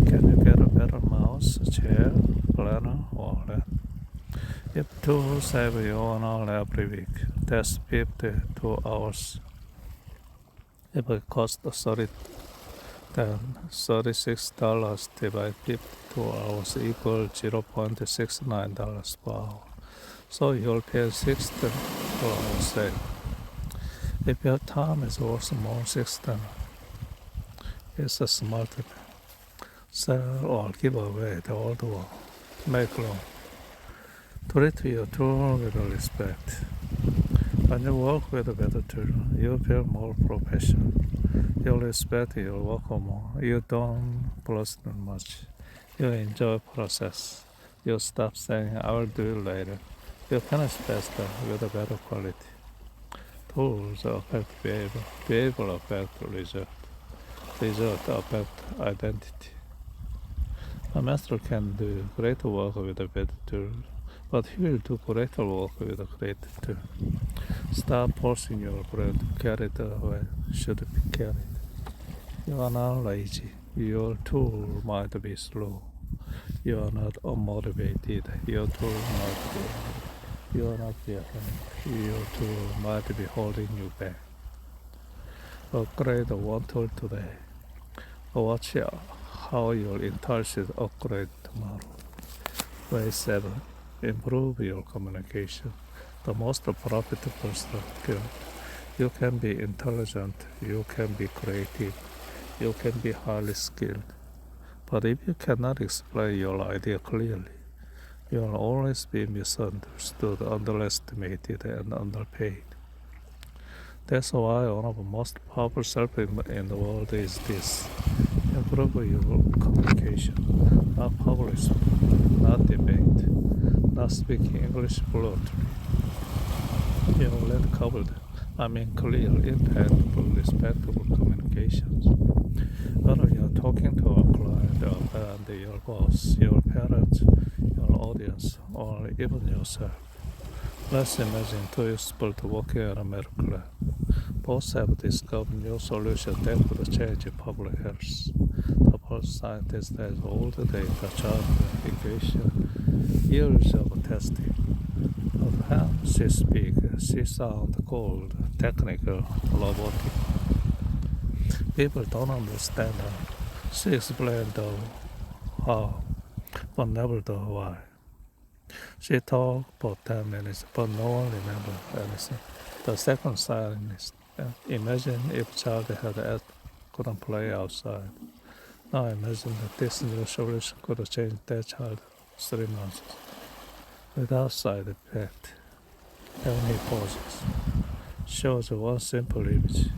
Can you get a better mouse, chair, planner, or lamp? If tools save you 1 hour every week, that's 52 hours. If it costs then $36 divided 52 hours equals $0.69 per hour. So you'll pay $16 save. If your time is worth more $16, it's a smart thing. Sell or give away the old one. Make loan. Treat your tool with respect. When you work with a better tool, you feel more professional. You respect your work more. You don't bluster much. You enjoy process. You stop saying, I will do it later. You finish faster with a better quality. Tools affect behavior. Behavior affect result. Result affect identity. A master can do greater work with a better tool, but he will do greater work with a greater tool. Stop forcing your brain to carry the way it should be carried. You are not lazy. Your tool might be slow. You are not unmotivated. Your tool might be. You are not behind. Your tool might be holding you back. Upgrade one tool today. Watch how your entire system upgrade tomorrow. Way 7. Improve your communication. The most profitable skill. You can be intelligent. You can be creative. You can be highly skilled. But if you cannot explain your idea clearly, you will always be misunderstood, underestimated, and underpaid. That's why one of the most powerful self-improvement in the world is this. Improve your communication. Not public speaking, not debate, not speaking English fluently. You let covered. Clear, impactful, respectful communications. Whether you're talking to a client, a friend, your boss, your parents, your audience, or even yourself. Let's imagine 2 experts working at a medical lab. Both have discovered new solutions that could change public health. The first scientist has all the data, chart, equation, years of testing. But when she speaks, she sounds cold, technical, robotic. People don't understand her. She explained the how, but never the why. She talked for 10 minutes, but no one remembered anything. The second scientist, imagine if child couldn't play outside. Now imagine that this new solution could change that child 3 months without side effect. Then he pauses, shows one simple image,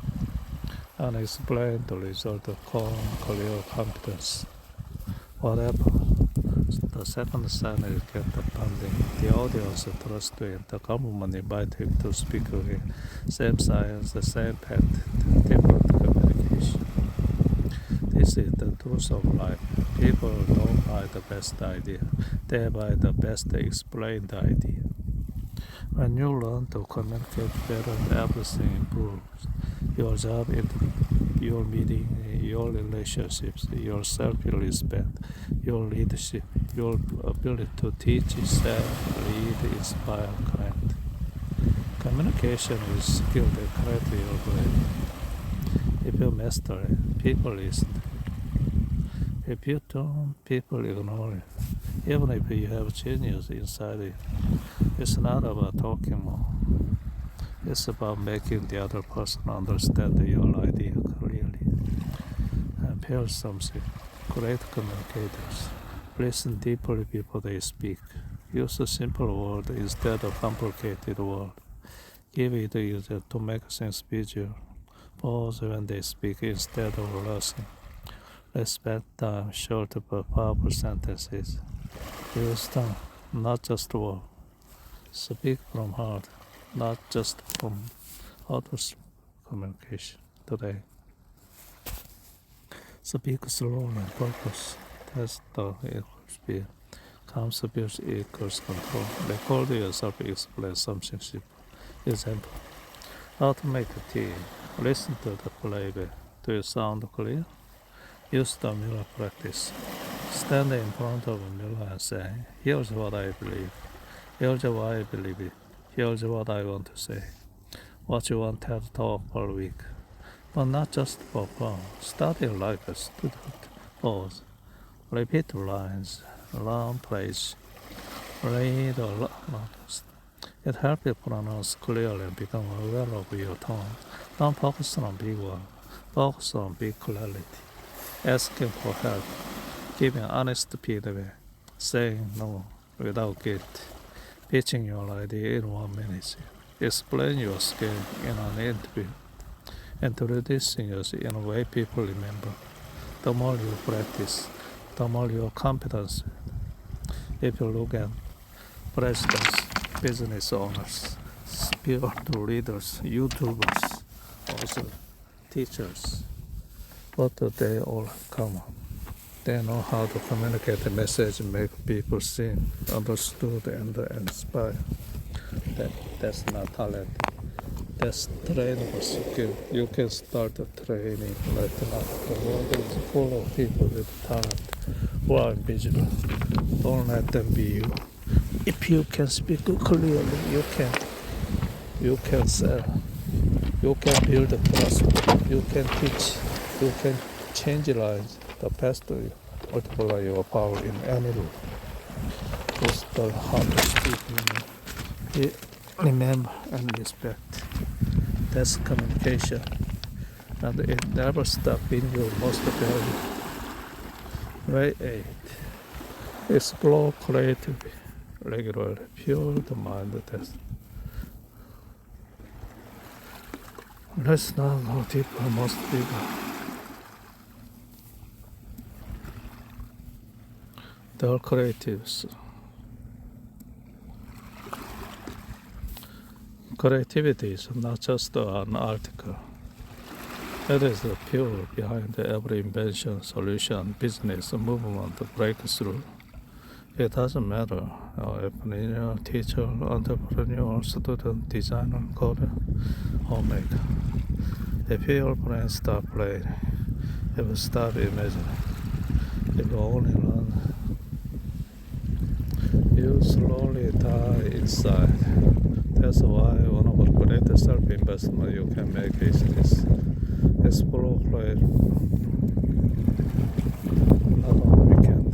and explains the result of calm, clear confidence. Whatever. The second scientist get the funding, the audience trust him, the government invite him to speak again. Same science, the same path, different communication. This is the truth of life. People don't buy the best idea. They buy the best explained idea. When you learn to communicate better, everything improves. your job, your meeting, your relationships, your self-respect, your leadership, your ability to teach, sell, lead, inspire, connect. Communication is skill that connects your brain. If you master it, people listen. If you don't, people ignore it. Even if you have genius inside it, it's not about talking more. It's about making the other person understand your idea clearly. And build something. Great communicators. Listen deeply before they speak. Use a simple word instead of complicated word. Give it easier to make things visual. Pause when they speak instead of rushing. Respect time, short but powerful sentences. Use tone, not just words. Speak from heart, not just from others' communication today. Speak slowly and purpose. Test the equals speed. Calm speech equals control. Record yourself explain something simple. Example. How to make a tea. Listen to the playback. Do you sound clear? Use the mirror practice. Stand in front of a mirror and say, here's what I believe. Here's why I believe it. Here's what I want to say. What you want TED Talk per week. But not just for fun. Study like a student. Pause. Repeat lines. Learn plays. Read or learn. It helps you pronounce clearly and become aware of your tone. Don't focus on big words. Focus on big clarity. Asking for help. Giving honest feedback. Saying no without guilt. Pitching your idea in 1 minute. Explain your skill in an interview. Introducing yourself in a way people remember. The more you practice, the more your confidence. If you look at presidents, business owners, spiritual leaders, YouTubers, also teachers, what do they all have common? They know how to communicate the message and make people seen, understood, and inspired. That's not talent. That's trainable skill. You can start training right now. The world is full of people with talent who are invisible. Don't let them be you. If you can speak clearly, you can sell. You can build a trust. You can teach. You can change lives. The best you multiply your power in any room. It's the hardest thing. Remember and respect. That's communication. And it never stops being your most valuable. Way 8. Explore creatively, regularly. Pure the mind test. Let's now go deeper, most deeper. The creatives. Creativity is not just an article. It is the fuel behind every invention, solution, business, movement, breakthrough. It doesn't matter if an engineer, teacher, entrepreneur, student, designer, coder, or maker. If your brain stop playing, it will stop imagining. If you only learn, you slowly die inside. That's why one of the greatest self-investment you can make is this. Explore creativity. Not on the weekend.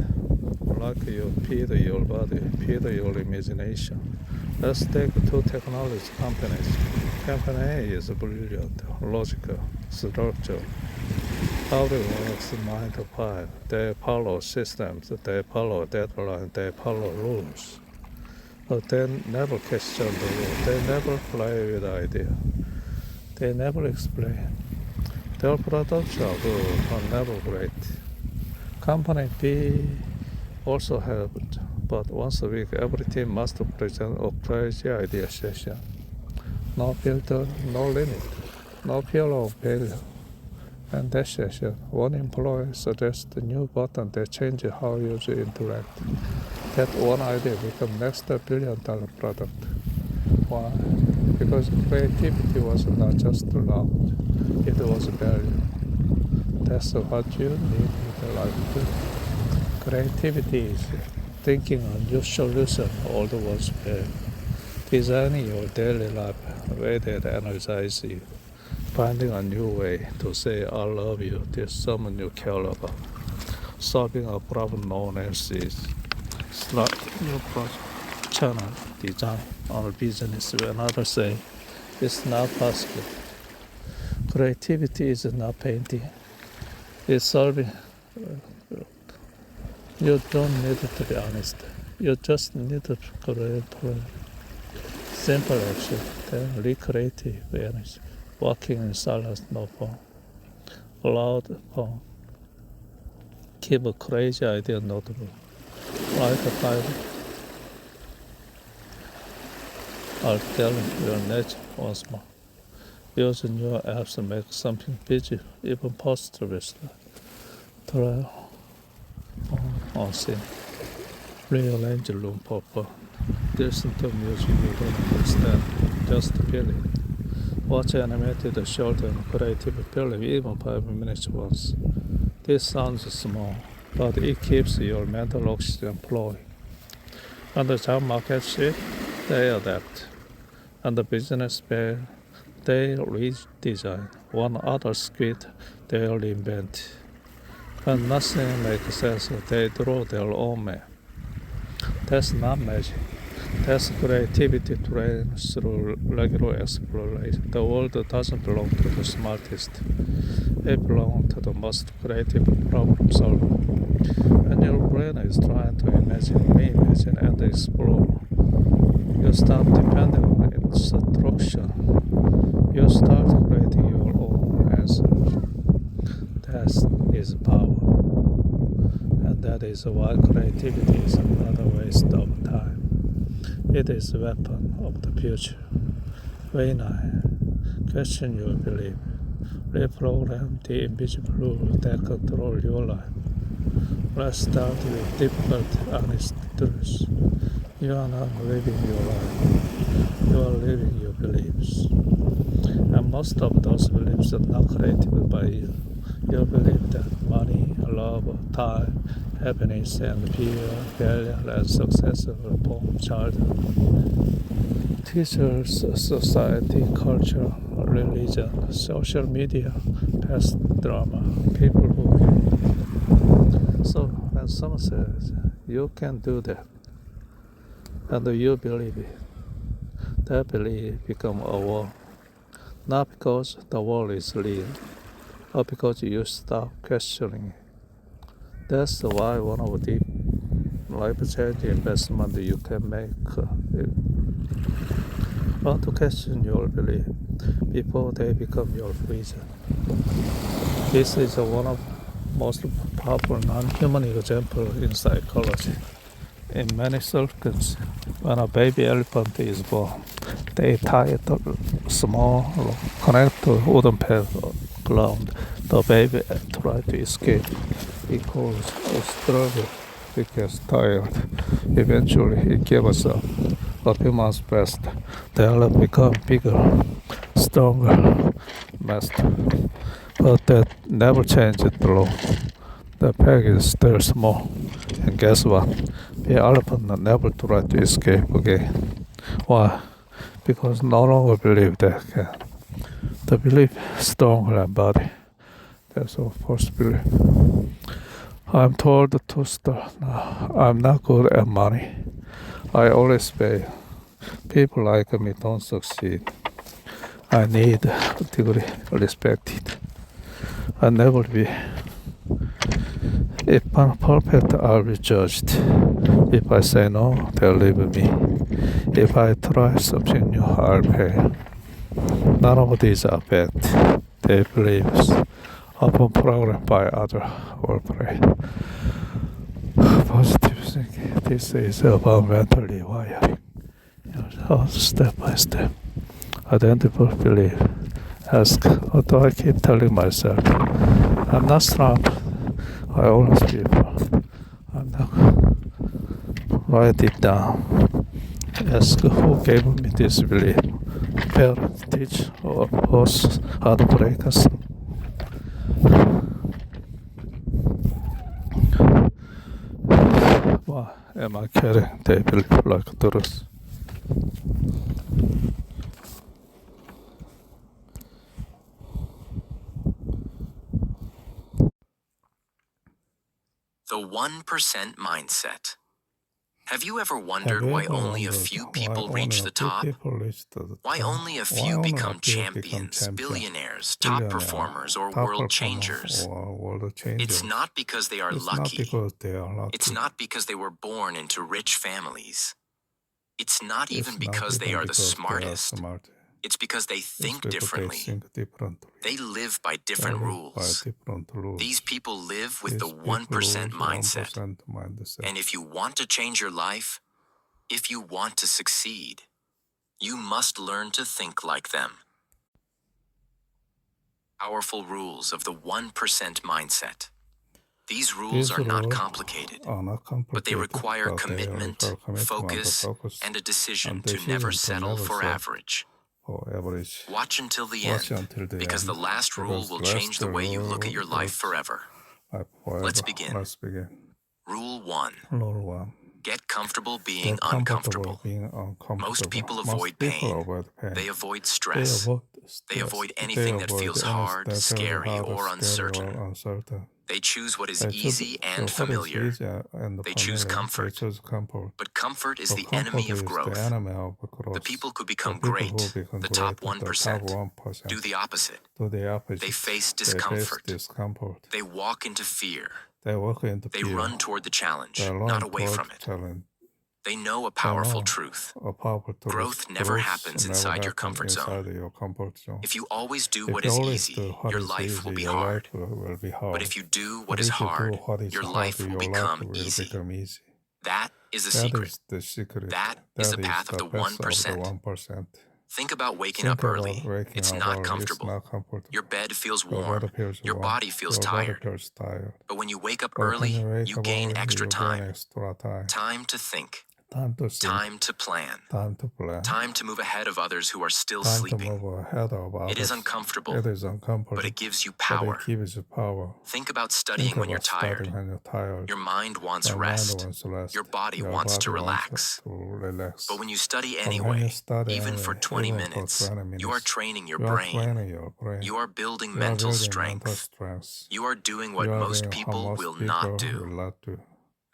Like you feed your body, feed your imagination. Let's take 2 technology companies. Company A is brilliant, logical, structured. How they work 9 to 5. They follow systems, they follow deadlines, they follow rules. But they never question the rule. They never play with ideas. They never explain. Their products are good, but never great. Company B also helped, but once a week every team must present a crazy idea session. No filter, no limit, no fear of failure. And that session, one employee suggests a new button that changes how users interact. That one idea becomes next $1 billion product. Why? Because creativity was not just loud. It was value. That's what you need in life. Creativity is thinking a new solution all the was bad. Designing your daily life a way that energizes you. Finding a new way to say I love you to someone you care about. Solving a problem no one else sees. Start your project, channel, design, or business when others say it's not possible. Creativity is not painting. It's solving. You don't need to be honest. You just need to create simple action, then recreative energy. Walking in silence, no phone. Loud phone. Keep a crazy idea notebook. Write a Bible. I'll tell your nature once more. Use new apps to make something busy, even positive. Try on scene. Rearrange the room for fun. Listen to music you don't understand, just feel it. Watch animated short and creative film even 5 minutes once. This sounds small, but it keeps your mental oxygen flowing. And the job market shift, they adapt. And the business fail, they redesign. One other quit, they reinvent. When nothing makes sense, they draw their own map. That's not magic. That's creativity trained through regular exploration. The world doesn't belong to the smartest. It belongs to the most creative problem solver. When your brain is trying to imagine, reimagine, and explore, you stop depending on instruction. You start creating your own answer. That is power. And that is why creativity is not a waste of time. It is a weapon of the future. When I question your belief, reprogram the invisible rule that control your life. Let's start with difficult, honest truths. You are not living your life. You are living your beliefs. And most of those beliefs are not created by you. You believe that money, love, time, happiness, and fear, failure, and success are from childhood. Teachers, society, culture, religion, social media, past drama, people who can. So when someone says, you can do that, and you believe it, that belief becomes a wall. Not because the wall is real, but because you stop questioning it. That's why one of the life-changing investments you can make. But to question your belief before they become your reason. This is one of the most powerful non-human examples in psychology. In many circles, when a baby elephant is born, they tie it up small, connect to wooden peg ground. The baby tries to escape. It calls a struggle. It gets tired. Eventually, it gives up. A few months passed. The elephant become bigger, stronger, master. But that never changed the law. The peg is still small. And guess what? The elephant never tried to escape again. Why? Because no longer believe that can. The belief is stronger than body. That's our first belief. I'm told to start now. I'm not good at money. I always fail. People like me don't succeed. I need to be respected. I never be. If I'm perfect, I'll be judged. If I say no, they'll leave me. If I try something new, I'll fail. None of these are bad. They beliefs, often programmed by other workplace. Positive thinking. This is about mental rewiring. Step by step. Identify belief. Ask, what do I keep telling myself? I'm not strong. I always people. I'm not. Write it down. Ask who gave me this belief. Parents teach us how to break us. Why am I carrying table like this? The 1% mindset. Have you ever wondered why only a few people reach the top? Why only a few become champions, billionaires, top performers, or world changers? It's not because they are lucky. It's not because they were born into rich families. It's not even because they are the smartest. It's because they think differently. They live by different rules. These people live with the 1% mindset. And if you want to change your life, if you want to succeed, you must learn to think like them. Powerful rules of the 1% mindset. These rules are not complicated, but they require commitment, focus, and a decision to never settle for average. Watch until the end, because the last rule will change the way you look at your life forever. Let's begin. Rule 1. Get comfortable being uncomfortable. Most people avoid pain. They avoid stress. They avoid anything that feels hard, scary, or uncertain. They choose what is easy and familiar. They choose comfort. But comfort is the enemy of growth. The people who become great, the top 1%, do the opposite. They face discomfort. They walk into fear. They run toward the challenge, not away from it. They know a powerful truth. Growth never happens inside your comfort zone. If you always do what is easy, your life will be hard. But if you do what is hard, your life will become easy. That is the secret. That is the path of the 1%. Think about waking up early. It's not comfortable. Your bed feels warm. Your body feels tired. But when you wake up early, you gain extra time. Time to think. Time to plan. Time to move ahead of others who are still sleeping. It is uncomfortable, but it gives you power. Think about studying when you're tired. Your mind wants rest. Your body wants to relax. But when you study anyway, even for 20 minutes, you are training your brain. You are building mental strength. You are doing what most people will not do.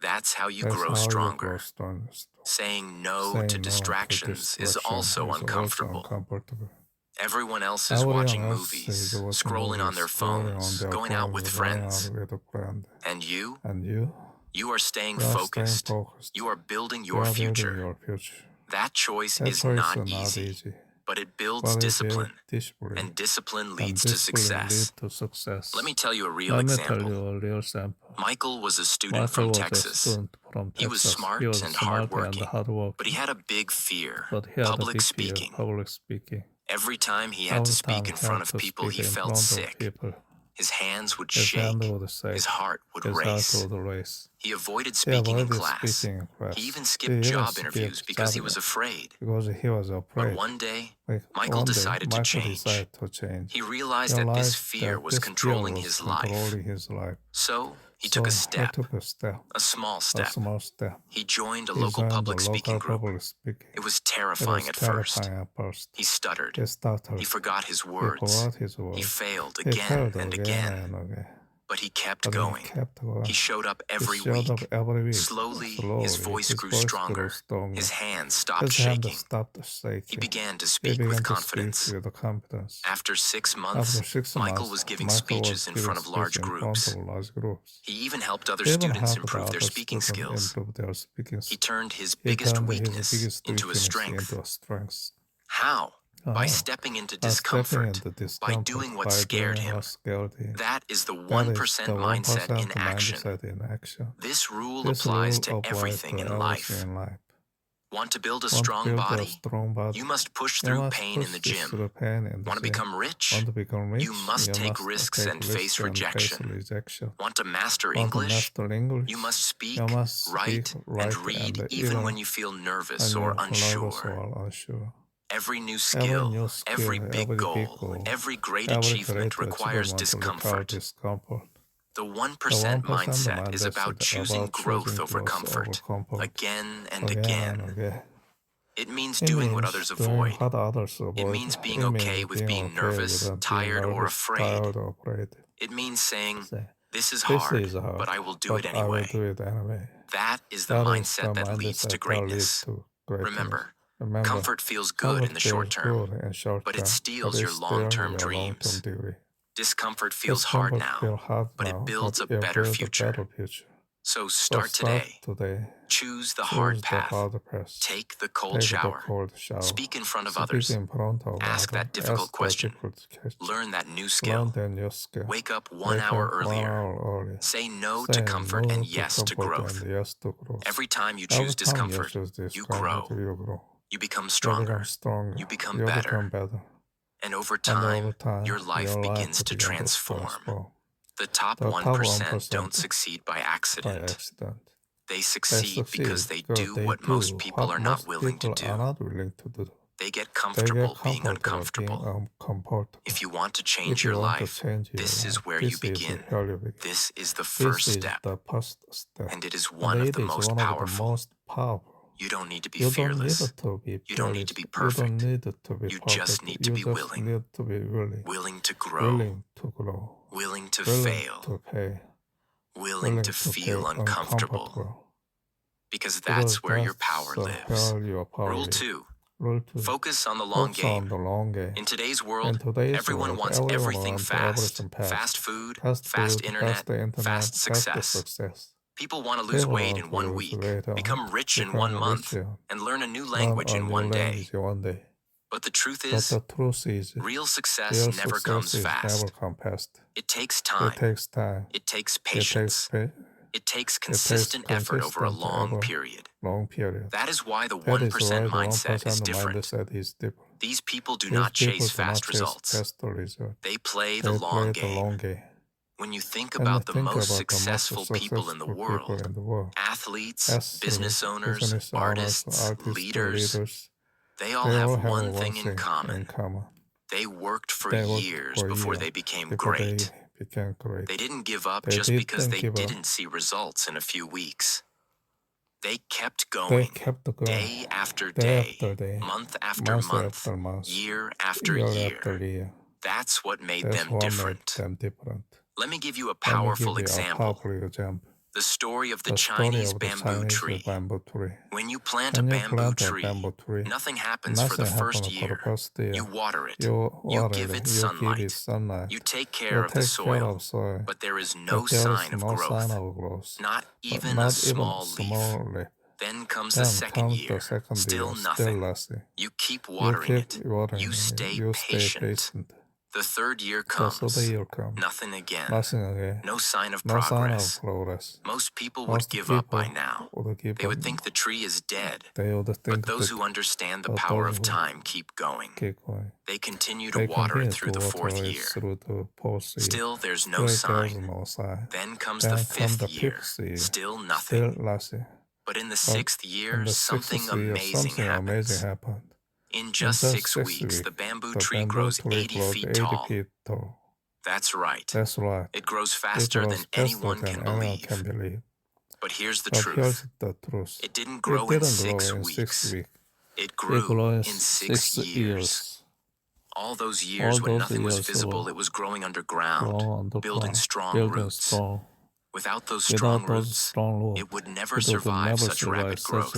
That's how you grow stronger. Saying no to distractions is also uncomfortable. Everyone else is watching movies, scrolling on their phones, going out with friends. And you are staying focused. You are building your future. That choice is not easy, but it builds discipline, and discipline leads to success. Let me tell you a real example. Michael was a student from Texas. He was smart and hardworking, but he had a big fear, public speaking. Every time he had to speak in front of people, he felt sick. His hands would shake. His heart would race. He avoided speaking in class. He even skipped job interviews because he was afraid. But one day, Michael decided to change. He realized that this fear was controlling his life. So, he took a step, a small step. He joined a local public speaking group. It was terrifying at first. He stuttered. He forgot his words. He failed again and again. But he kept going. He showed up every week. Slowly, his voice grew stronger. His hands stopped shaking. He began to speak with confidence. After 6 months, Michael was giving speeches in front of large groups. He even helped other students improve their speaking skills. He turned his biggest weakness into a strength. How? By stepping into discomfort, by doing what scared him. That is the 1% mindset in action. This rule applies to everything in life. Want to build a strong body? You must push through pain in the gym. Want to become rich? You must take risks and face rejection. Want to master English? You must speak, write, and read even when you feel nervous or unsure. Every new skill, every big goal, every great achievement requires discomfort. The 1% mindset is about choosing growth over comfort, again and again. It means doing what others avoid. It means being okay with being nervous, tired, or afraid. It means saying, this is hard, but I will do it anyway. That is the mindset that leads to greatness. Remember, comfort feels good in the short term, but it steals your long-term dreams. Discomfort feels hard now, but it builds a better future. So start today. Choose the hard path. Take the cold shower. Speak in front of others. Ask that difficult question. Learn that new skill. Wake up 1 hour earlier. Say no to comfort and yes to growth. Every time you choose discomfort, you grow. You become stronger. You become better. And over time, your life begins to transform. The top 1% don't succeed by accident. They succeed because they do what most people are not willing to do. They get comfortable being uncomfortable. If you want to change your life, this is where you begin. This is the first step. And it is one of the most powerful. You don't need to be fearless. You don't need to be perfect. You just need to be willing. Willing to grow. Willing to fail. Willing to feel uncomfortable. Because that's where your power lives. Rule 2. Focus on the long game. In today's world, everyone wants everything fast. Fast food, fast internet, fast success. People want to lose weight in 1 week, become rich in 1 month, and learn a new language in 1 day. But the truth is, real success never comes fast. It takes time. It takes patience. It takes consistent effort over a long period. That is why the 1% mindset is different. These people do not chase fast results. They play the long game. When you think about the most successful people in the world, athletes, business owners, artists, leaders, they all have one thing in common. They worked for years before they became great. They didn't give up just because they didn't see results in a few weeks. They kept going, day after day, month after month, year after year. That's what made them different. Let me give you a powerful example. The story of the Chinese bamboo tree. When you plant a bamboo tree, nothing happens for the first year. You water it. You give it sunlight. You take care of the soil. But there is no sign of growth. Not even a small leaf. Then comes the second year. Still nothing. You keep watering it. You stay patient. The third year comes. Nothing again. No sign of progress. Most people would give up by now. They would think the tree is dead. But those who understand the power of time keep going. They continue to water it through the fourth year. Still, there's no sign. Then comes the fifth year. Still nothing. But in the sixth year, something amazing happens. In just 6 weeks, the bamboo tree grows 80 feet tall. That's right. It grows faster than anyone can believe. But here's the truth. It didn't grow in 6 weeks. It grew in 6 years. All those years when nothing was visible, it was growing underground, building strong roots. Without those strong roots, it would never survive such rapid growth.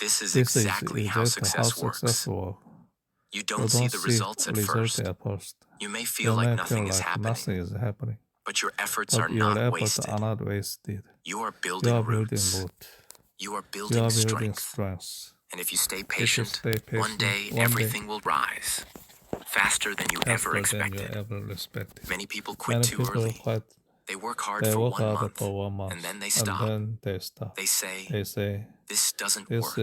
This is exactly how success works. You don't see the results at first. You may feel like nothing is happening, but your efforts are not wasted. You are building roots. You are building strength. And if you stay patient, one day everything will rise. Faster than you ever expected. Many people quit too early. They work hard for 1 month, and then they stop. They say, this doesn't work.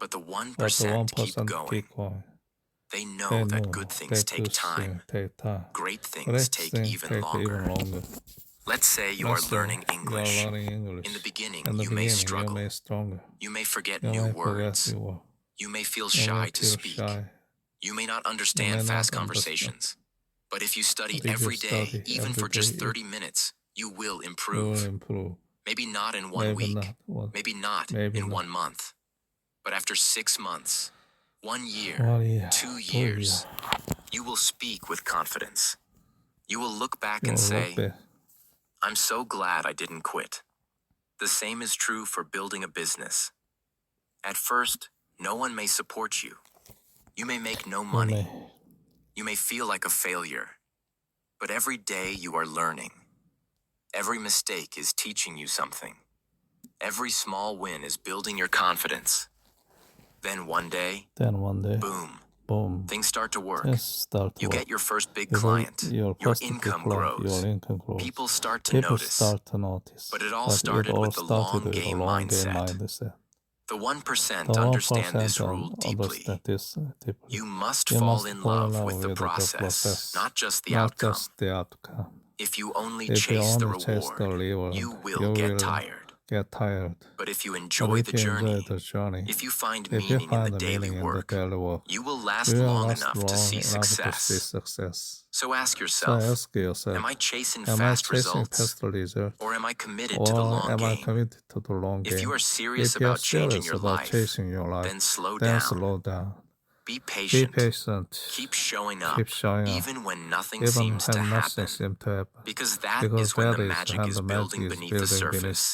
But the 1% keep going. They know that good things take time. Great things take even longer. Let's say you are learning English. In the beginning, you may struggle. You may forget new words. You may feel You may shy to feel speak. shy. You may not You understand may fast not understand. conversations. But if you study But if you every day, study even every for just day, 30 minutes, you will you will improve. improve. Maybe not in 1 Maybe week, not. maybe not Maybe in not. 1 month, but after 6 months, 1 year, 1 year, 2 2 years, years, you will speak with confidence. You will look back you and will say, look back. I'm so glad I didn't quit. The same is true for building a business. At first, no one may support you. You may make no money. You may feel like a failure. But every day you are learning. Every mistake is teaching you something. Every small win is building your confidence. Then one day, boom, boom, things start to work. things start to You work. get your first big You get client. your Your first big income client, grows. Your income grows. People start to People notice. start to notice. But it all started with the long game mindset. The 1% understand this rule deeply. You must fall in love with the process, not just the outcome. If you only chase the reward, you will get tired. But if you enjoy the journey, if you find meaning in the daily work, you will last long enough to see success. So ask yourself, am I chasing fast results, or am I committed to the long game? If you are serious about changing your life, then slow down. Be patient. Keep showing up, even when nothing seems to happen, because that is when the magic is building beneath the surface.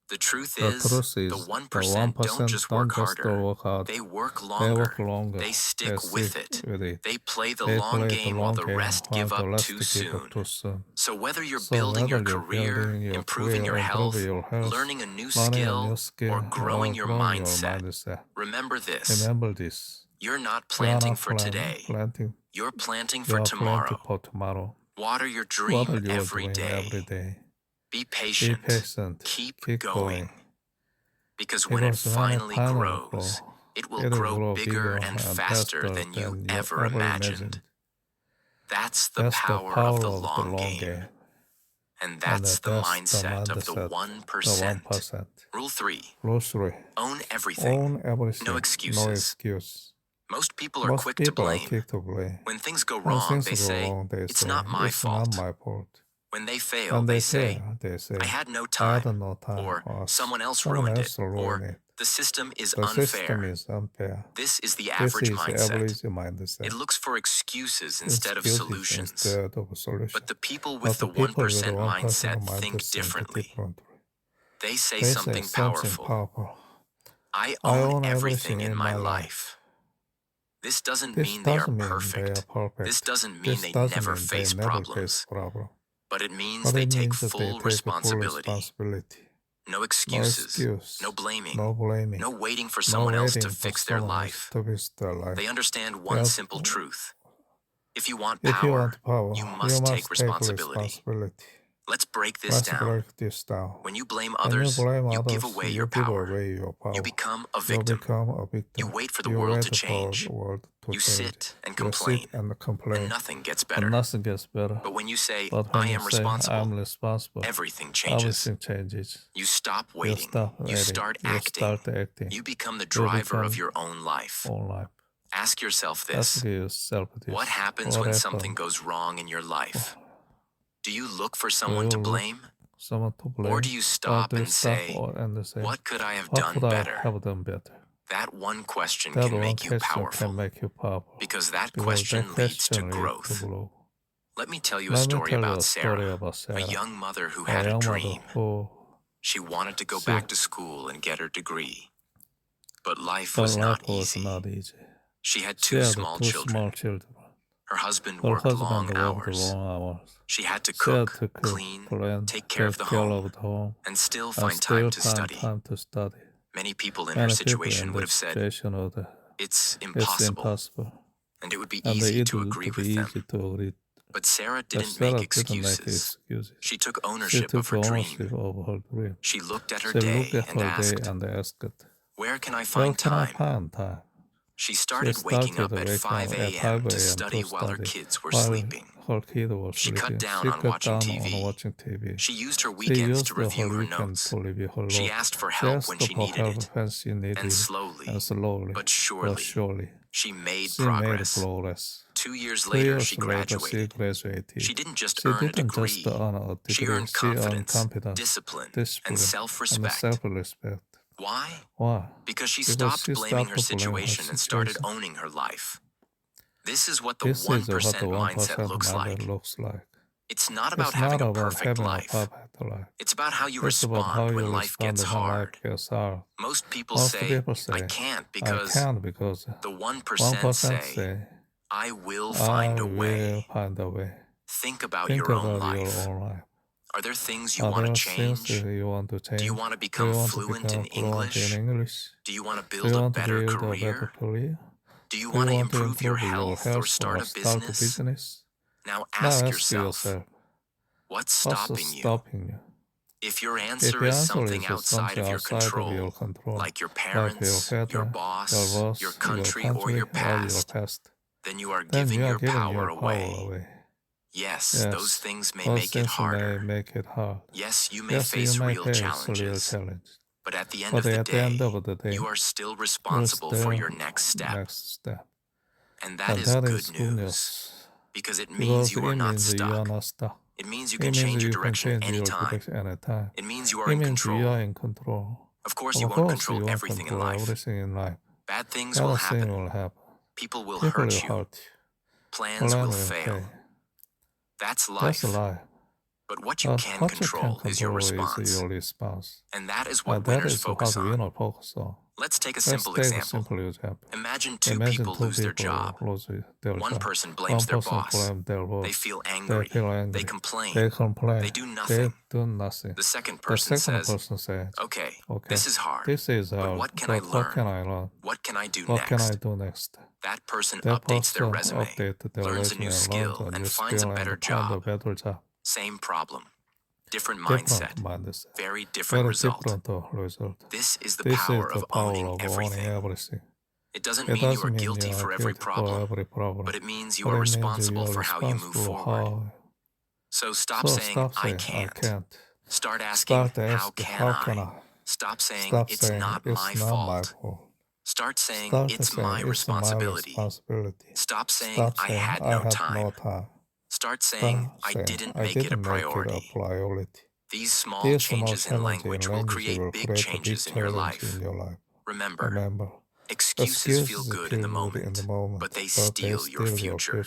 The truth is, the 1% don't just work harder, they work longer. They stick with it. They play the long game while the rest give up too soon. So whether you're building your career, improving your health, learning a new skill, or growing your mindset, remember this. You're not planting for today. You're planting for tomorrow. Water your dream every day. Be patient. Keep going. Because when it finally grows, it will grow bigger and faster than you ever imagined. That's the power of the long game. And that's the mindset of the 1%. Rule 3. Own everything. No excuses. Most people are quick to blame. When things go wrong, they say, it's not my fault. When they fail, they say, I had no time, or someone else ruined it, or the system is unfair. This is the average mindset. It looks for excuses instead of solutions. But the people with the 1% mindset think differently. They say something powerful. I own everything in my life. This doesn't mean they are perfect. This doesn't mean they never face problems. But it means they take full responsibility. No excuses, no blaming, no waiting for someone else to fix their life. They understand one simple truth. If you want power, you must take responsibility. Let's break this down. When you blame others, you give away your power. You become a victim. You wait for the world to change. You sit and complain, and nothing gets better. But when you say, I am responsible, everything changes. You stop waiting. You start acting. You become the driver of your own life. Ask yourself this. What happens when something goes wrong in your life? Do you look for someone to blame? Or do you stop and say, what could I have done better? That one question can make you powerful, because that question leads to growth. Let me tell you a story about Sarah, a young mother who had a dream. She wanted to go back to school and get her degree. But life was not easy. She had two small children. Her husband worked long hours. She had to cook, clean, take care of the home, and still find time to study. Many people in her situation would have said, it's impossible, and it would be easy to agree with them. But Sarah didn't make excuses. She took ownership of her dream. She looked at her day and asked, where can I find time? She started waking up at 5 a.m. to study while her kids were sleeping. Her kid was She sleeping. cut down She on cut watching down TV. on watching TV. She used her She weekends used to her review her weekend notes. to review her She notes. asked for She help asked when she for needed help it. when she needed And it. slowly, And slowly, but surely, she made she progress. made progress. 2 years 2 later, years she later, she graduated. graduated. She didn't just She earn a didn't degree. just earn a degree. She earned She earned confidence, confidence, discipline, discipline, and and self-respect. self-respect. Why? Why? Because she Because stopped she blaming stopped her blaming her situation and started situation. owning her life. This is what the This 1% is what the 1% mindset looks like. looks like. It's not It's about not having a about perfect having a life. perfect life. It's about how you It's about how respond you when life respond gets when life hard. gets hard. Most people Most say, people say, I can't I because can't because the 1% 1% say, say, I will I find a will way. find a way. Think about Think your own about your life. own life. Are there things you Are want to there things change? that you want to change? Do you want to Do you become want to fluent in become fluent in English? English? Do you want to Do build you a want to better build a better career? career? Do you Do want you to want to improve your improve your health or health start or a start a business? business? Now Now ask ask yourself, yourself, what's what's stopping you? stopping you? If your If answer your is answer something is outside something of your outside of your control, control, like your like your parents, your father, boss, your boss, your your country, or country, your or your past, past, then you are then giving you are your giving power your power away. away. Yes, those Yes, things may those make it things may harder. make it hard. Yes, you may Yes, you face may real face real challenges. challenges. But at the end But of the at the end day, of the day, you are still you're responsible for your still next step. next step. And that And is that good is good news. news. Because it means Because you are it not means you are stuck. not stuck. It means you It can means change your you can direction change your anytime. direction anytime. It means you are It in means you are control. in control. Of course, Of you won't course, control you won't everything in control life. everything in life. Bad things will Bad things happen. will happen. People will People hurt will you. hurt you. Plans Plan will will fail. fail. That's That's life. life. But what you But can what you can control is your control is response. your response. And that is And what that winners is focus what on. winners focus on. Let's take a Let's simple take a example. simple example. Imagine two Imagine people two lose their people job. lose their One job. person One blames their person boss. blames their boss. They feel They angry. feel angry. They complain. They complain. They do They nothing. do nothing. The second The person second says, person says, okay, okay, this is hard. this is But hard. what can I But what can learn? I learn? What can I do What can I next? do next? That person That updates their person resume, updated their learns a resume, new learns skill, a and new finds a skill, better and find a job. better job. Same problem. Different Different mindset. mindset. Very different Very result. different result. This is the This power is the of power owning of owning everything. everything. It doesn't It mean you doesn't are mean guilty you are for every guilty for problem, every problem, but it means you but are it means responsible you are for how you move responsible forward. how. So stop So saying, stop I saying, I can't. can't. Start asking, Start how asking, can how I? can I? Stop saying, Stop it's saying, not my it's not my fault. fault. Start saying, Start it's saying, my it's my responsibility. responsibility. Stop saying, Stop I saying, had I no had time. no time. Start saying, Stop I saying, didn't I make it a didn't make it a priority. priority. These small These small changes in challenges language in will language create will big create a big changes in your challenge life. in your life. Remember, Remember, excuses feel excuses good feel in the good in the moment, moment, but they but steal your future.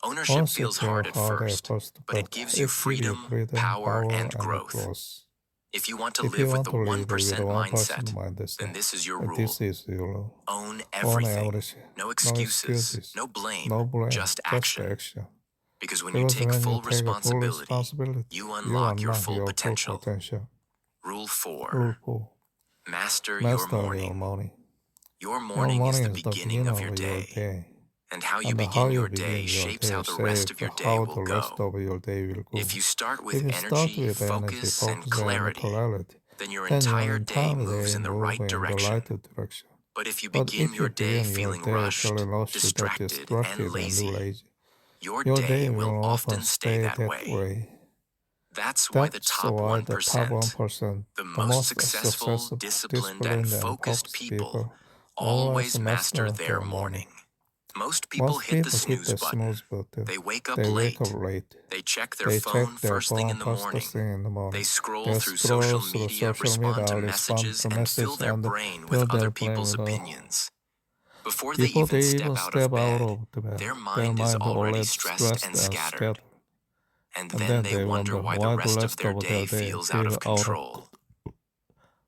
Ownership Ownership feels hard at first, but it but gives you freedom, power, and growth. growth. If you want to If you live with want the to live 1% with a 1% mindset, mindset, then this is your then rule. this is your rule. Own Own everything. everything. No excuses, no blame, no blame, just action. Because when you Because take when full you take a full responsibility, responsibility, you unlock your full full potential. potential. Rule 4. Rule 4. Master your Master your morning. morning. Your Your morning is the morning is the beginning of your day. And how you begin your day shapes how the rest of your day will go. If you start with energy, focus, and clarity, then your entire day moves in the right direction. But if you begin your day feeling rushed, distracted, and lazy, your day will often stay that way. That's why the top 1%, the most successful, disciplined, and focused people, always master their morning. Most people hit the snooze button. They wake up late. They check their phone first thing in the morning. They scroll through social media, respond to messages, and fill their brain with other people's opinions. Before they even step out of bed, their mind is already stressed and scattered. And then they wonder why the rest of their day feels out of control.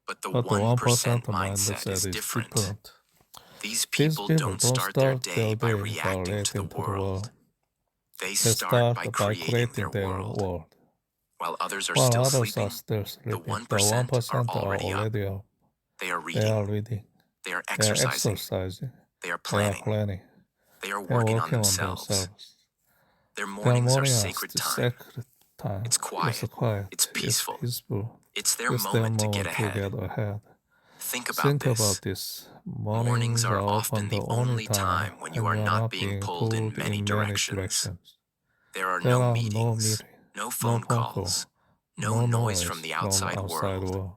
But the 1% mindset is different. These people don't start their day by reacting to the world. They start by creating their world. While others are still sleeping, the 1% are already up. They are reading. They are exercising. They are planning. They are working on themselves. Their mornings are sacred time. It's quiet. It's peaceful. It's their moment to get ahead. Think about this. Mornings are often the only time when you are not being pulled in many directions. There are no meetings, no phone calls, no noise from the outside world.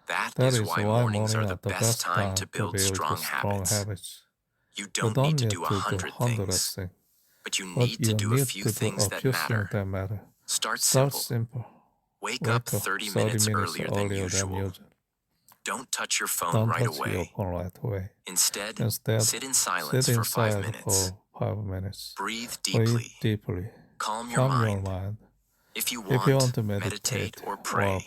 That is why mornings are the best time to build strong habits. You don't need to do 100 things, but you need to do a few things that matter. Start simple. Wake up 30 minutes earlier than usual. Don't touch your phone right away. Instead, sit in silence for 5 minutes. Breathe deeply. Calm your mind. If you want to meditate or pray.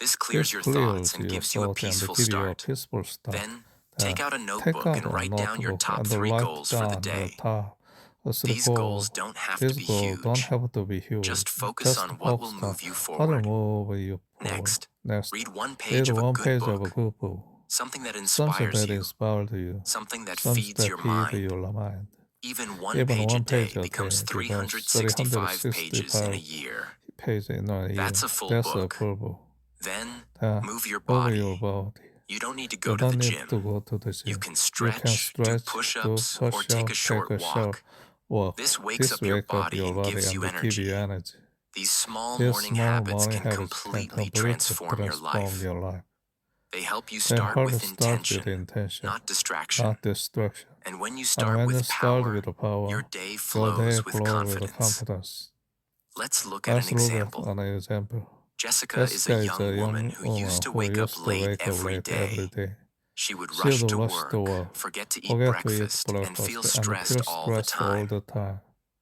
This clears your thoughts and gives you a peaceful start. Then, take out a notebook and write down your top 3 goals for the day. These goals don't have to be huge. Just focus on what will move you forward. Next, read one page of a good book. Something that inspires you. Something that feeds your mind. Even one page a day becomes 365 pages in a year. That's a full book. Then, move your body. You don't need to go to the gym. You can stretch, do push-ups, or take a short walk. This wakes up your body and gives you energy. These small morning habits can completely transform your life. They help you start with intention, not distraction. And when you start with power, your day flows with confidence. Let's look at an example. Jessica is a young woman who used to wake up late every day. She would rush to work, forget to eat breakfast, and feel stressed all the time.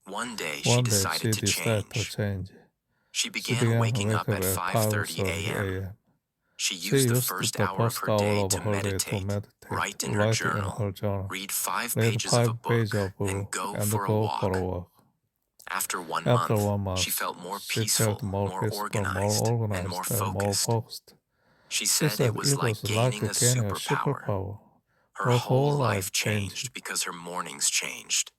One day, she decided to change. She began waking up at 5:30 a.m. She used the first hour of her day to meditate, write in her journal, read 5 pages of a book, and go for a walk. After 1 month, she felt more peaceful, more organized, and more focused. She said it was like gaining a superpower. Her whole life changed because her mornings changed.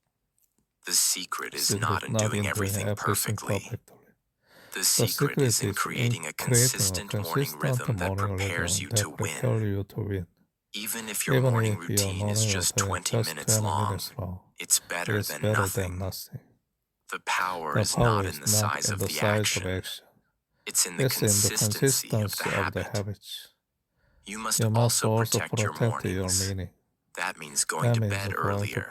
The secret is not in doing everything perfectly. The secret is in creating a consistent morning rhythm that prepares you to win. Even if your morning routine is just 20 minutes long, it's better than nothing. The power is not in the size of the action. It's in the consistency of the habit. You must also protect your mornings. That means going to bed earlier.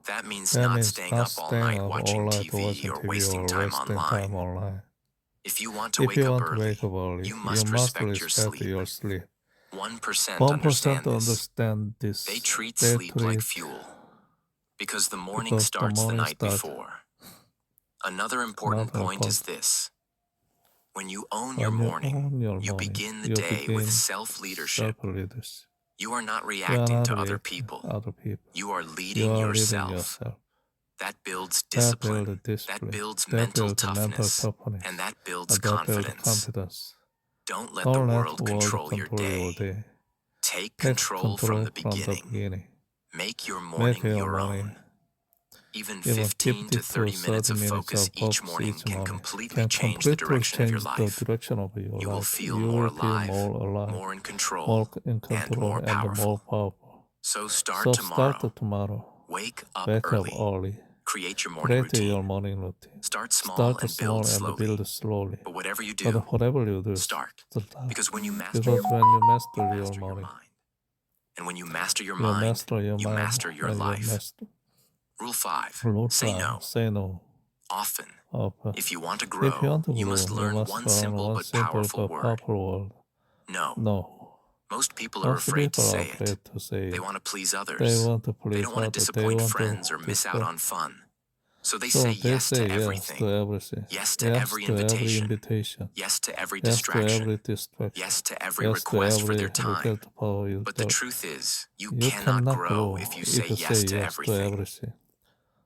That means not staying up all night watching TV or wasting time online. If you want to wake up early, you must respect your sleep. 1% understand this. They treat sleep like fuel, because the morning starts the night before. Another important point is this. When you own your morning, you begin the day with self-leadership. You are not reacting to other people. You are leading yourself. That builds discipline, that builds mental toughness, and that builds confidence. Don't let the world control your day. Take control from the beginning. Make your morning your own. Even 15 to 30 minutes of focus each morning can completely change the direction of your life. You will feel more alive, more in control, and more powerful. So start tomorrow. Wake up early. Create your morning routine. Start small and build slowly. But whatever you do, start. Because when you master your mind. And when you master your mind, you master your life. Rule 5. Say no. Often. If you want to grow, you must learn one simple but powerful word. No. Most people are afraid to say it. They want to please others. They don't want to disappoint friends or miss out on fun. So they say yes to everything. Yes to every invitation. Yes to every distraction. Yes to every request for their time. But the truth is, you cannot grow if you say yes to everything.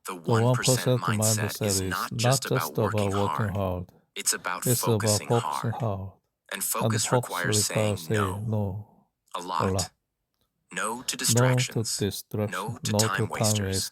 The 1% mindset is not just about working hard. It's about focusing hard. And focus requires saying no. A lot. No to distractions. No to time wasters.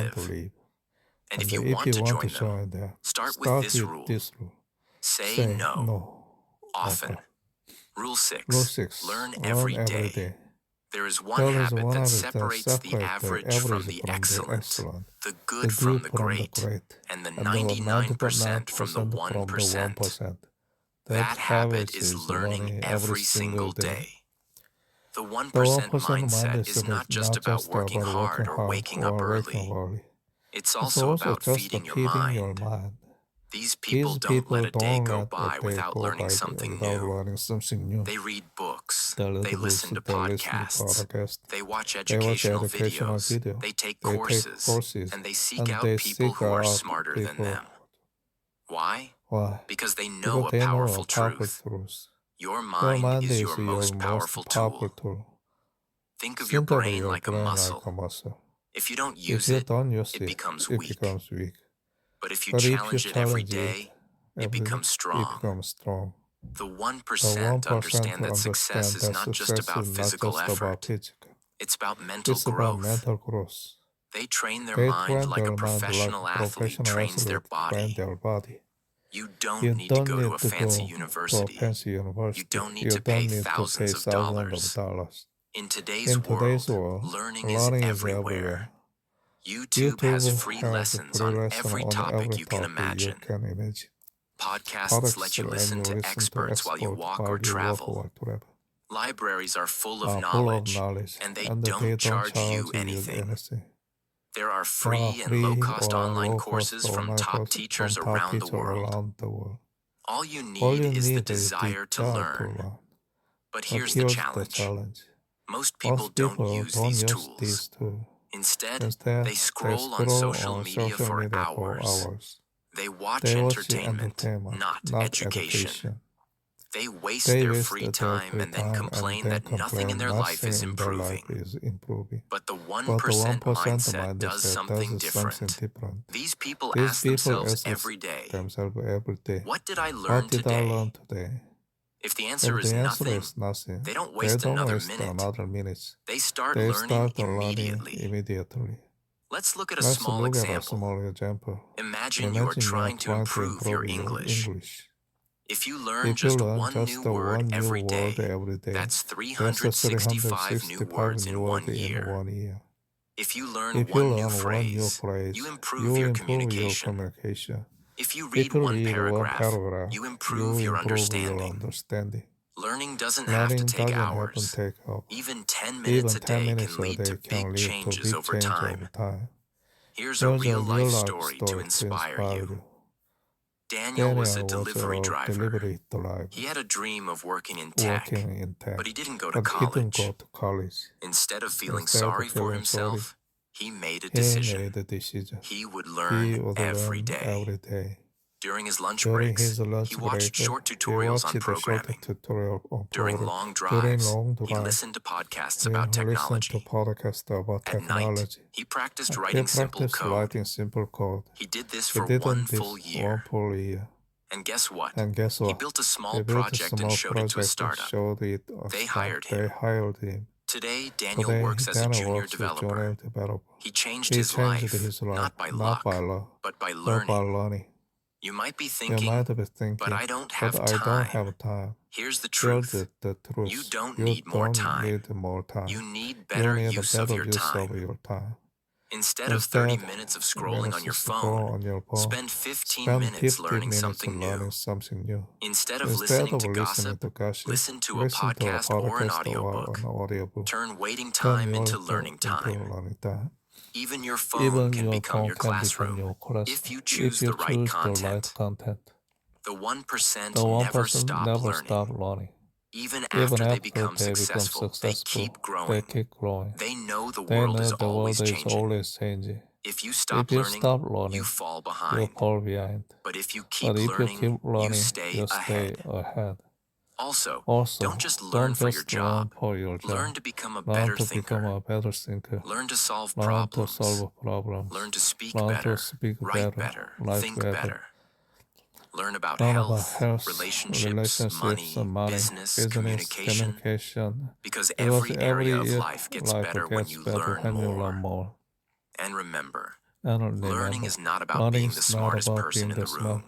live. live. And if And you if want you to want join to them, join them, start with start this with rule. this rule. Say no. no. Often. often. Rule Rule 6. 6. Learn every day. There is one There is habit one that habit separates the average from the excellent, the good from the great, and the 99% from the 1%. That habit is learning every single day. The 1% mindset is not just about working hard or waking up early. It's also about feeding your mind. These people don't let a day go by without learning something new. They read books. They listen to podcasts. They watch educational videos. They take courses. And they seek out people who are smarter than them. Why? Because they know a powerful truth. Your mind is your most powerful tool. Think of your brain like a muscle. If you don't use it, it becomes weak. But if you challenge it every day, it becomes strong. The 1% understand that success is not just about physical effort. It's about mental growth. They train their mind like a professional athlete trains their body. You don't need to go to a fancy university. You don't need to pay thousands of dollars. In today's world, learning is everywhere. YouTube has free lessons on every topic you can imagine. Podcasts let you listen to experts while you walk or travel. Libraries are full of knowledge, and they don't charge you anything. There are free and low-cost online courses from top teachers around the world. All you need is the desire to learn. But here's the challenge. Most people don't use these tools. Instead, they scroll on social media for hours. They watch entertainment, not education. They waste their free time and then complain that nothing in their life is improving. But the 1% mindset does something different. These people ask themselves every day, what did I learn today? If the answer is nothing, they don't waste another minute. They start learning immediately. Let's look at a small example. Imagine you are trying to improve your English. If you learn just one new word every day, that's 365 new words in 1 year. If you learn one new phrase, you improve your communication. If you read one paragraph, you improve your understanding. Learning doesn't have to take hours. Even 10 minutes a day can lead to big changes over time. Here's a real-life story to inspire you. Daniel was a delivery driver. He had a dream of working in tech, but he didn't go to college. Instead of feeling sorry for himself, he made a decision. He would learn every day. During his lunch breaks, he watched short tutorials on programming. During long drives, he listened to podcasts about technology. At night, he practiced writing simple code. He did this for 1 full year. And guess what? He built a small project and showed it to a startup. They hired him. Today, Daniel works as a junior developer. He changed his life, not by luck, but by learning. You might be thinking, but I don't have time. Here's the truth. You don't need more time. You need better use of your time. Instead of 30 minutes of scrolling on your phone, spend 15 minutes learning something new. Instead of listening to gossip, listen to a podcast or an audiobook. Turn waiting time into learning time. Even your phone can become your classroom if you choose the right content. The 1% never stop learning. Even after they become successful, they keep growing. They know the world is always changing. If you stop learning, you fall behind. But if you keep learning, you stay ahead. Also, don't just learn for your job. Learn to become a better thinker. Learn to solve problems. Learn to speak better, write better, think better. Learn about health, relationships, money, business, communication. Because every area of life gets better when you learn more. And remember, learning is not about being the smartest person in the room.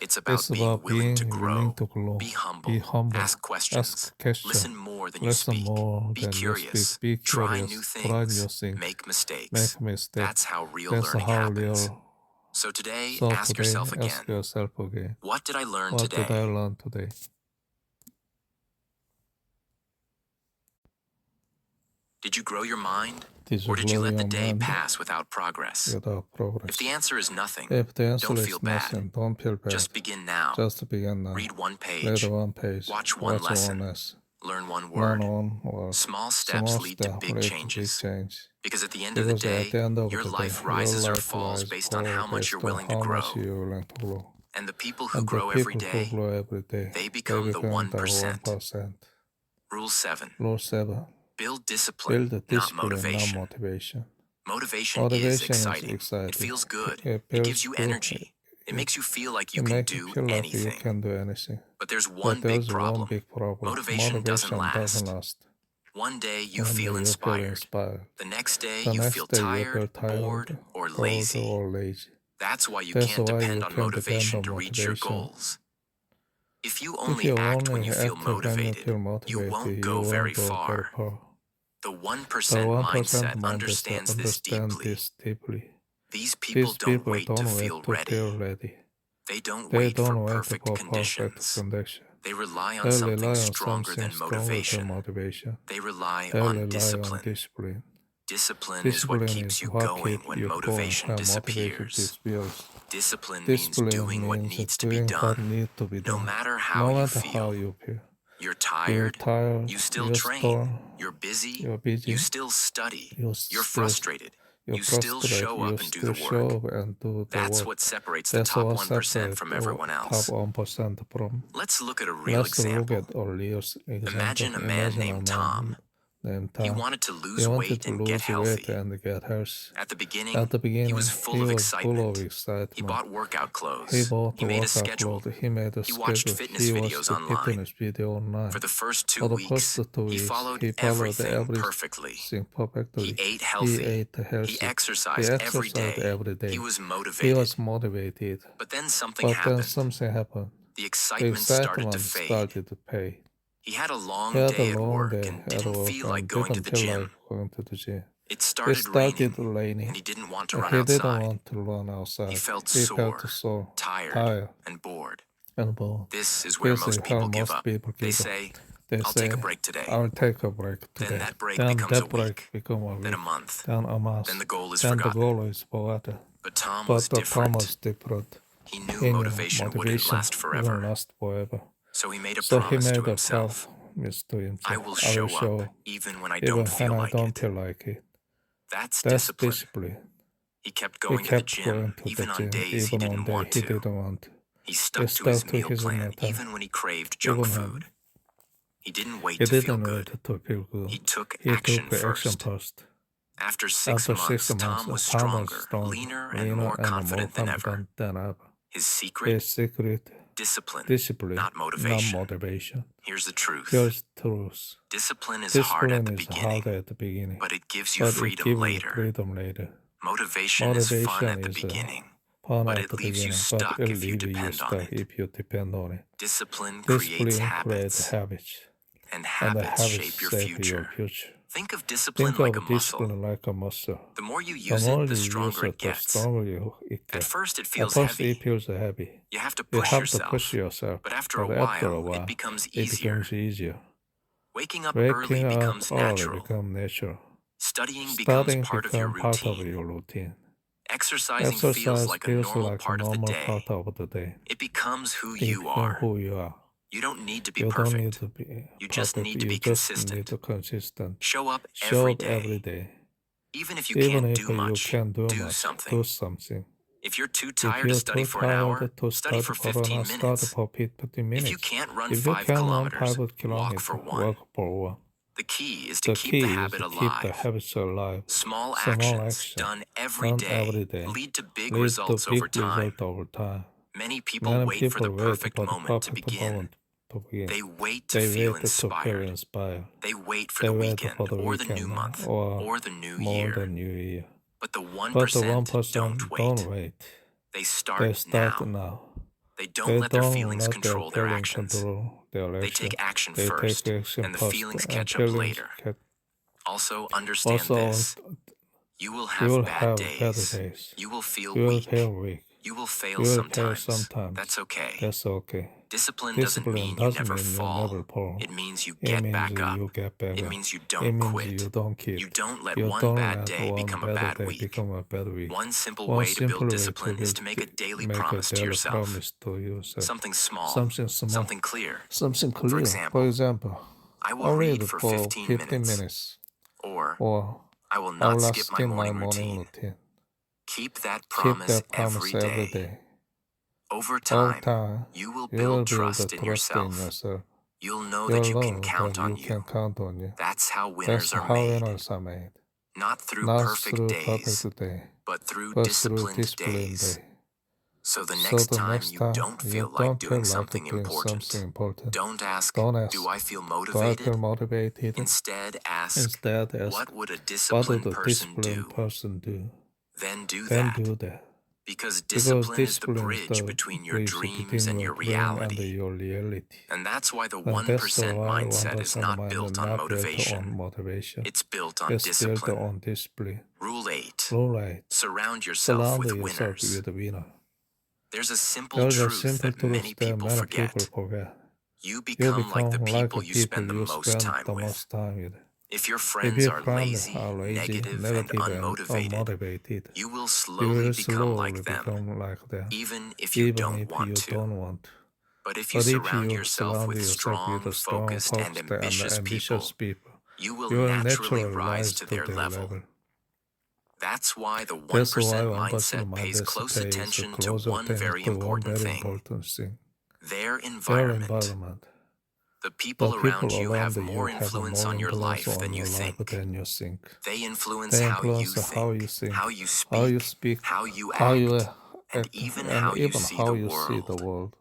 It's about being about willing to being grow. willing to grow. Be humble. Be humble. Ask questions. Ask questions. Listen more than you Listen speak. more Be than you curious. speak. Be Try curious. new Try new things. things. Make mistakes. Make mistakes. That's how real That's learning how happens. real. So today, So ask today, yourself ask again, yourself again. what did I learn What today? did I learn today? Did you grow your mind? Did you Or did you grow let the your day mind pass without progress? without progress? If the answer is nothing, If the answer don't is feel bad. nothing, don't feel bad. Just begin now. Just begin now. Read one Read page. one page. Watch one lesson. Learn one word. Learn one word. Small steps lead to big changes. Because at the end of the day, your life rises or falls based on how much you're willing to grow. And the people who grow every day, they become the 1%. Rule 7. Rule 7. Build discipline, not motivation. Motivation is exciting. It feels good. It gives you energy. It makes you feel like you can do anything. But there's one big problem. Motivation doesn't last. One day you feel inspired. The next day you feel tired, bored, or lazy. That's why you can't depend on motivation to reach your goals. If you only act when you feel motivated, you won't go very far. The 1% mindset understands this deeply. These people don't wait to feel ready. They don't wait for perfect conditions. They rely on something stronger than motivation. They rely on discipline. Discipline is what keeps you going when motivation disappears. Discipline means doing what needs to be done, no matter how you feel. You're tired, you still train. You're busy, you still study. You're frustrated, you still show up and do the work. That's what separates the top 1% from everyone else. Let's look at a real example. Imagine a man named Tom. He wanted to lose weight and get healthy. At the beginning, he was full of excitement. He bought workout clothes. He made a schedule. He watched fitness videos online. For the first 2 weeks, he followed everything perfectly. He ate healthy. He exercised every day. He was motivated. But then something happened. The excitement started to fade. He had a long day at work and didn't feel like going to the gym. It started raining, and he didn't want to run outside. He felt sore, tired, and bored. This is where most people give up. They say, I'll take a break today. Then that break becomes a week, then a month, then the goal is forgotten. But Tom was different. He knew motivation wouldn't last forever. So he made a promise to himself. I will show up even when I don't feel like it. That's discipline. He kept going to the gym even on days he didn't want to. He stuck to his meal plan even when he craved junk food. He didn't wait to feel good. He took action first. After 6 months, Tom was stronger, leaner, and more confident than ever. His secret? Discipline, not motivation. Here's the truth. Discipline is hard at the beginning, but it gives you freedom later. Motivation is fun at the beginning, but it leaves you stuck if you depend on it. Discipline creates habits, and habits shape your future. Think of discipline like a muscle. The more you use it, the stronger it gets. At first it feels heavy. You have to push yourself. But after a while, it becomes easier. Waking up early becomes natural. Studying becomes part of your routine. Exercising feels like a normal part of the day. It becomes who you are. You don't need to be perfect. You just need to be consistent. Show up every day. Even if you can't do much, do something. If you're too tired to study for an hour, study for 15 minutes. If you can't run 5 kilometers, walk for 1. The key is to keep the habit alive. Small actions done every day lead to big results over time. Many people wait for the perfect moment to begin. They wait to feel inspired. They wait for the weekend or the new month or the new year. But the 1% don't wait. They start now. They They don't let their don't feelings let their control their feelings actions. control their They action. take action They first, take action and the first, feelings and catch up feelings later. Also, understand also this. You will you have will bad have bad days. days. You will feel You will weak. feel weak. You will fail You will fail sometimes. sometimes. That's okay. That's okay. Discipline doesn't mean you never fall. fall. It means you It get means back up. you get back It up. means you It don't means quit. you don't quit. You don't let You one don't bad let day one become a bad bad day week. become a bad week. One simple One way to simple build way discipline to is to make a daily make promise a to daily yourself. promise to yourself. Something small. Something small. Something clear. Something clear. For For example, I will I'll read read for for 15 minutes. minutes. Or Or I will I not will skip my morning routine. Keep that Keep promise that promise every day. Over Over time, time, you will you will build build trust the in trust in yourself. yourself. You'll know You'll that you can know count that on you you. can count on you. That's how That's winners are how made. winners are made. Not through Not perfect through days, perfect day, but through but through disciplined disciplined days. day. So the So next the time next you time don't you feel like don't doing feel like something doing important, something important, don't ask, don't ask, do I feel do I motivated? feel motivated? Instead, ask, Instead, ask, what would a what would disciplined a person disciplined do? person do? Then do Then that. do that. Because Because discipline is the discipline is bridge the between your bridge dreams between and your your dream and reality. your reality. And that's why the And that's 1% why mindset is 1% not mind built is on not built motivation. on motivation. It's built on It's built discipline. on discipline. Rule 8. Rule 8. Surround yourself Surround with yourself winners. with a winner. There's a simple There's a truth simple that truth many that people many people forget. forget. You You become like the become like people the you people spend the you most spend time the with. most time with. If your If friends your are friends lazy, are lazy, negative, and negative, and unmotivated, unmotivated, you will you slowly will become slowly like them, become like them, even if you even don't if want you to. don't want to. But if you But if surround you yourself surround with yourself strong, with strong, focused, and focused, and ambitious ambitious people, people, you will you will naturally naturally rise rise to to their their level. level. That's why the That's 1% why 1% mindset pays mindset close pays attention to close one attention very to one important very thing: important thing: their their environment. environment. The The people around people you around have you more have influence more on your influence life on than you your life think. than you think. They influence They how you influence how you think, think, how you how you speak, speak, how you how you act, and act, even and how you even see how the you see the world. world.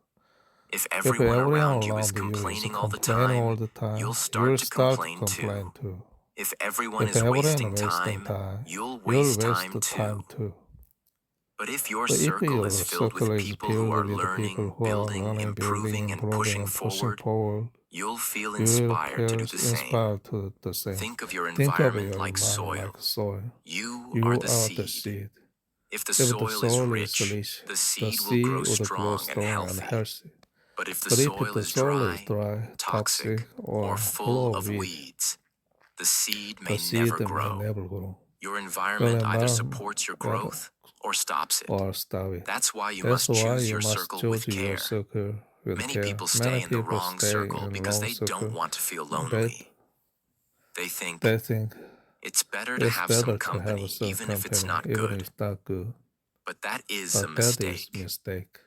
If If everyone everyone around you is around you is complaining all the complaining all time, the time, you'll you start will to start to complain complain too. too. If everyone If is everyone wasting wasting time, time, you'll you'll waste waste time the time too. too. But if your But if circle your is filled circle with is people who filled are with the people learning, who are building, learning, building, improving, and improving, pushing and pushing forward, forward, you'll feel you will inspired to do feel the same. inspired to do the same. Think of your Think of environment your like environment soil. like soil. You You are the are the seed. seed. If the If the soil is soil is rich, rich, the the seed will seed grow will grow strong and strong and healthy. healthy. But if the But if soil the is soil is dry, dry, toxic, toxic, or or full of weed, weeds, the seed the may seed never may grow. never grow. Your Your environment either environment supports your growth or stops it. or stop it. That's why you That's must why choose you your must circle choose with your care. circle with Many care. people Many stay in the people wrong stay circle in because wrong they circle. don't want to feel But lonely. They think they think it's better to it's have better some to have company some even if it's company, not even good. if it's not good. But that is a But that is mistake. mistake.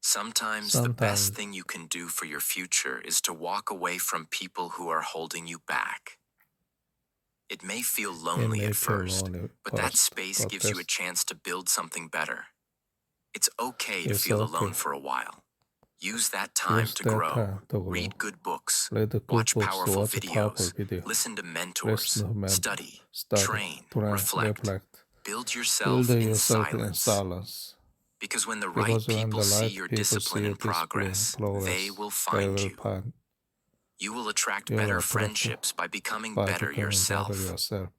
Sometimes the Sometimes best thing you can do for your future is to walk away from people who are holding you back. It may feel it lonely may at feel first, lonely but that first, space but gives you a chance to build something better. It's okay to it's feel okay. alone for a while. Use that time Use to that grow. time to grow. Read good books. Read the good Watch books, powerful watch a powerful videos. video. Listen to mentors. Listen to men, Study. study, Train. train, Reflect. reflect. Build yourself Build in yourself in silence. silence. Because when the Because right when people the see right your people discipline see and your discipline, progress, they will they find will you. find You will attract you will better attract friendships by becoming by better becoming yourself. better yourself.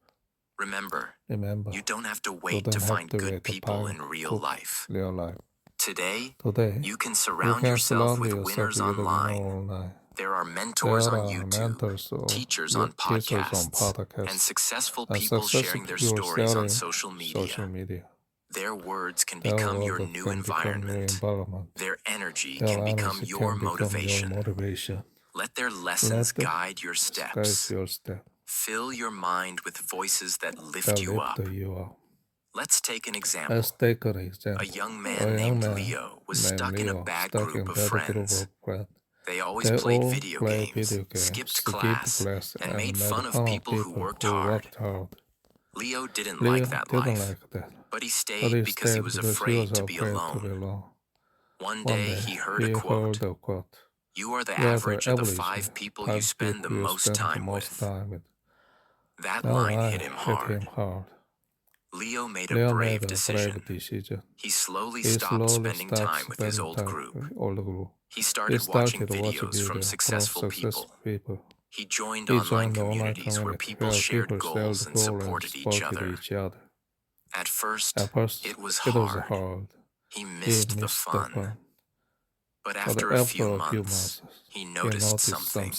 Remember, Remember, you don't have to you wait to don't have find to good wait to people find in real good life. real life. Today, Today, you can you surround can yourself surround with yourself winners with a winner online. online. There are There mentors on are YouTube, mentors or teachers on teachers on podcasts, podcasts, and successful and people successful sharing their people stories on sharing social social media. media. Their words can Their become your world new can become your environment. environment. Their energy Their can become energy your can become your motivation. motivation. Let their lessons Let them guide your guide steps. your step. Fill your mind with voices that lift That you up. lift you up. Let's take an Let's example. take an example. A young A man young named man Leo was named stuck in a Leo bad stuck group in of bad group friends. of friends. They always They played all video played games, video games, skipped skipped class, class, and and made made fun of fun of people who people worked who hard. worked hard. Leo didn't Leo like that didn't life, like that, but he but stayed he because he stayed was because he afraid was to be afraid to be alone. alone. One One day day he heard he a quote: heard a quote. "You are the You are the average of the average 5 people you five spend the people you most spend the time most with." time with. That That line line hit him hit hard. him hard. Leo made a Leo brave made a decision. brave decision. He slowly He stopped slowly spending stopped time with his old spending time group. with old group. He He started watching started watching videos from videos successful people. He joined He online joined the online communities where community people where shared people goals shared and goals and supported each supported other. each other. At first, At first, it was it was hard. hard. He He missed the missed the fun. fun. But But after a few months, he noticed something.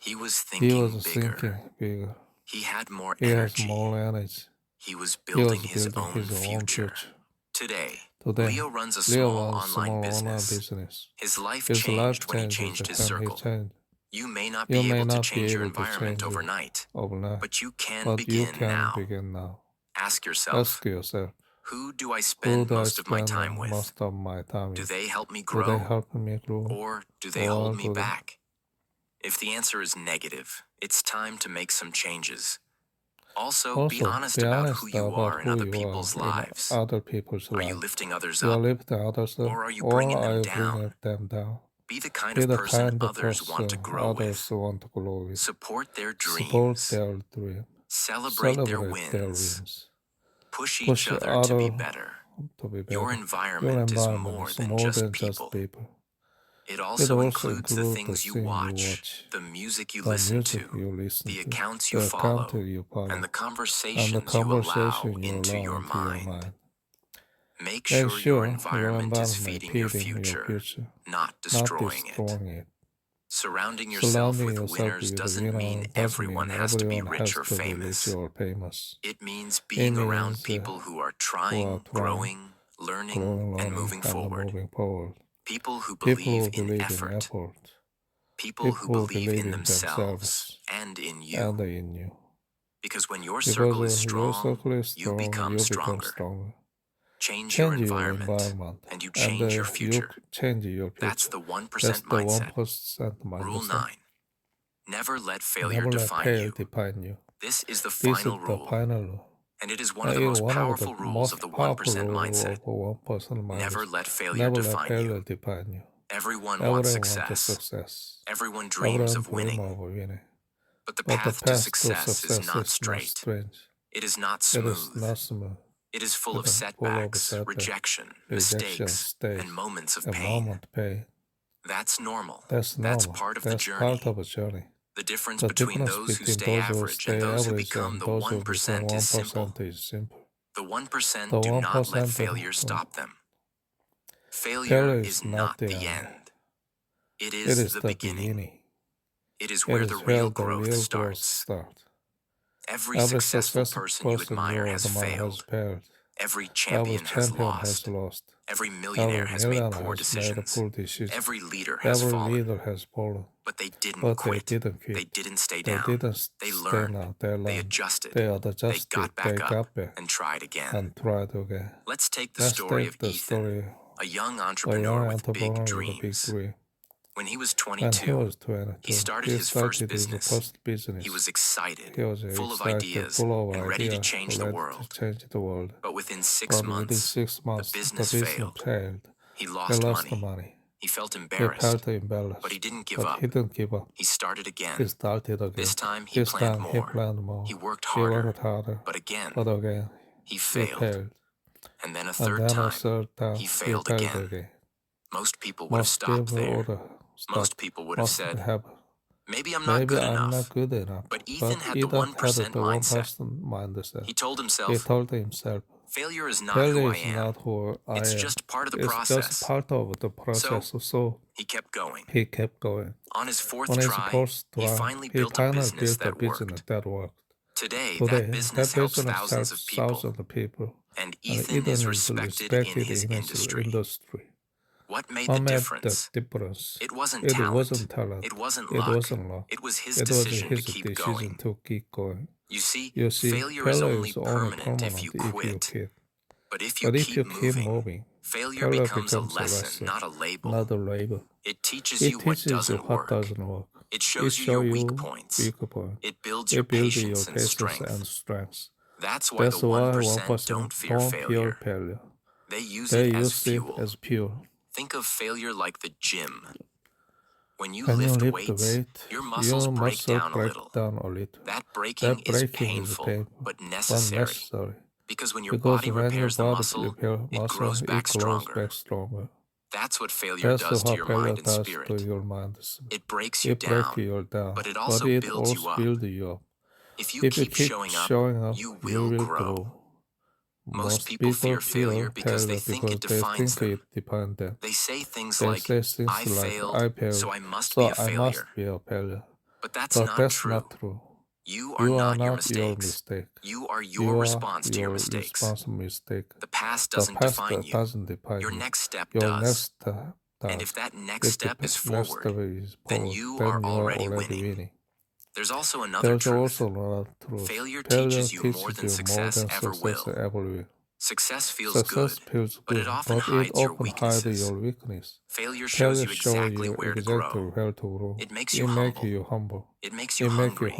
He was He thinking was bigger. thinking bigger. He had more He has energy. more energy. He was He building was his building own his own future. future. Today, Today, Leo runs a Leo small runs a online small business. online business. His life His life changed when he changed changed his when he circle. changed. You may not You be may able to not be change your able to environment change it overnight, overnight, but you can but you begin can now. begin now. Ask yourself, Ask yourself, who do I who spend do I most of my spend time with? most of my time Do with? they help me Do they grow, help me grow, or do they or hold me do they- back? If the answer is negative, it's time to make some changes. Also, be honest about who you are in other people's lives. Other people's Are you lives. lifting others You are up, lifting others up, or are you bringing them down? bringing them down? Be the kind Be of the person kind of others want to person grow others with. want to grow with. Support their Support dreams. their dreams. Celebrate their wins. Push each other to be better. Your environment is more than just people. It also includes the things you watch, the music you listen to, the accounts you follow, and the conversations you allow into your mind. Make sure your environment is feeding your future, not destroying it. Surrounding yourself with winners doesn't mean everyone has to be rich or famous. It means being around people who are trying, growing, learning, and moving forward. People who believe in effort. People who believe in themselves and in you. Because when your circle is strong, you become stronger. Change your environment, and you change your future. That's the 1% mindset. Rule 9. Never let failure define you. This is the final rule. And it is one of the most powerful rules of the 1% mindset. Never let failure define you. Everyone wants success. Everyone dreams of winning. But the path to success is not straight. It is not smooth. It is full of setbacks, rejection, mistakes, and moments of pain. That's normal. That's part of the journey. The difference between those who stay average and those who become the 1% is simple. The 1% do not let failure stop them. Failure is not the end. It is the beginning. It is where the real growth starts. Every successful person you admire has failed. Every champion has lost. Every millionaire has made poor decisions. Every leader has fallen. But they didn't quit. They didn't stay down. They learned. They adjusted. They got back up and tried again. Let's take the story of Ethan, a young entrepreneur with big dreams. When he was 22, he started his first business. He was excited, full of ideas, and ready to change the world. But within 6 months, the business failed. He lost money. He felt embarrassed, but he didn't give up. He started again. This time he planned more. He worked harder, but again, he failed. And then a third time, he failed again. Most people would have stopped there. Most people would have said, maybe I'm not good enough. But Ethan had the 1% mindset. He told himself, failure is not who I am. It's just part of the process. So he kept going. On his fourth try, he finally built a business that worked. Today, that business helps thousands of people. And Ethan is respected in his industry. What made the difference? It wasn't talent. It wasn't luck. It was his decision to keep going. You see, failure is only permanent if you quit. But if you keep moving, failure becomes a lesson, not a label. It teaches you what doesn't work. It shows you your weak points. It builds your patience and strength. That's why the 1% don't fear failure. They use it as fuel. Think of failure like the gym. When you lift weights, your muscles break down a little. That breaking is painful, but necessary. Because when your Because body when your repairs the body muscle, repair it muscle, grows it back grows stronger. back stronger. That's what failure That's does to what your failure mind and does to spirit. your mind. It breaks you It breaks down, you down, but it but also it builds you also up. builds you up. If you If you keep keep showing up, you you will grow. grow. Most people fear failure because they think it defines them. it defines them. They say things They like, say things I failed, I failed, so I must so be a I must failure. be a failure. But that's But not that's true. not true. You are not your mistakes. mistake. You are your response to your mistakes. Mistake. The past The doesn't past define you. doesn't define Your you. next step Your does. next step does. And if that next step is forward, then you then are you already winning. There's also another truth. Failure teaches you more than success ever will. Success feels good, but it often hides your weaknesses. Failure shows you exactly where to grow. It makes you humble. It makes you hungry.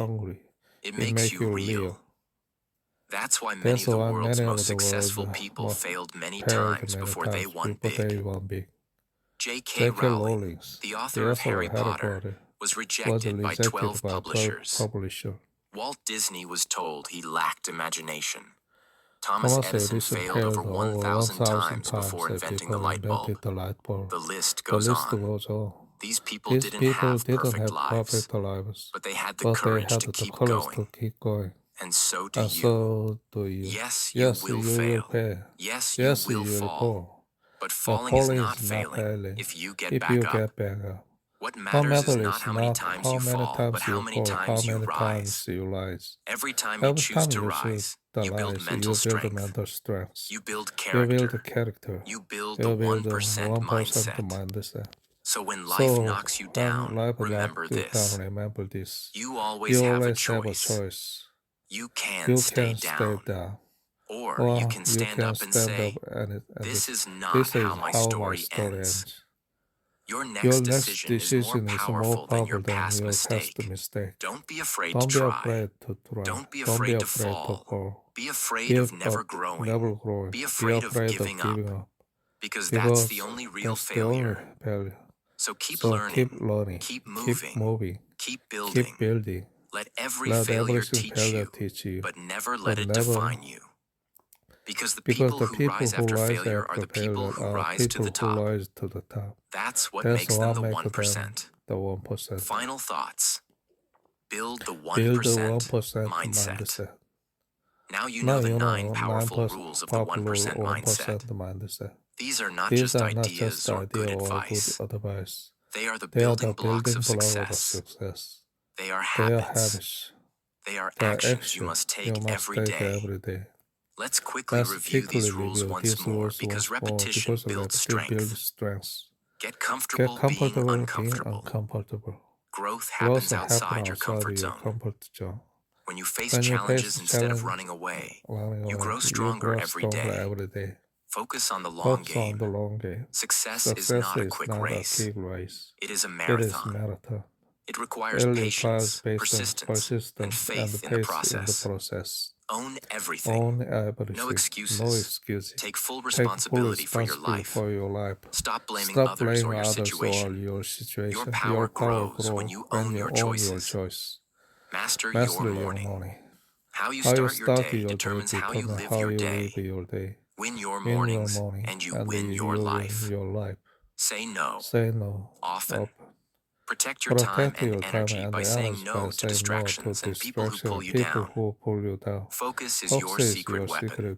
It makes you real. That's why many of the world's most successful people failed many times before they won big. J.K. Rowling, the author of Harry Potter, was rejected by 12 publishers. Walt Disney was told he lacked imagination. Thomas Edison failed over 1,000 times before inventing the light bulb. The list goes on. These people didn't have perfect lives, but they had the courage to keep going. And so do you. Yes, you will fail. Yes, you will fall. But falling is not failing if you get back up. What matters is not how many times you fall, but how many times you rise. Every time you choose to rise, you build mental strength. You build character. You build the 1% mindset. So when life knocks you down, remember this. You always have a choice. You can stay down. Or you can stand up and say, this is not how my story ends. Your next decision is more powerful than your past mistake. Don't be afraid to try. Don't be afraid to fall. Be afraid of never growing. Be afraid of giving up. Because that's the only real failure. So keep learning. Keep moving. Keep building. Let every failure teach you, but never let it define you. Because the people who rise after failure are the people who rise to the top. That's what makes them the 1%. Final thoughts. Build the 1% mindset. Now you know the 9 powerful rules of the 1% mindset. These are not just ideas or good advice. They are the building blocks of success. They are habits. They are actions you must take every day. Let's quickly review these rules once more because repetition builds strength. Get comfortable being uncomfortable. Growth happens outside your comfort zone. When you face challenges instead of running away, you grow stronger every day. Focus on the long game. Success is not a quick race. It is a marathon. It requires patience, persistence, and faith in the process. Own everything. No excuses. Take full responsibility for your life. Stop blaming others or your situation. Your power grows when you own your choices. Master your morning. How you start your day determines how you live your day. Win your mornings and you win your life. Say no often. Protect your time and energy by saying no to distractions and people who pull you down. Focus is your secret weapon.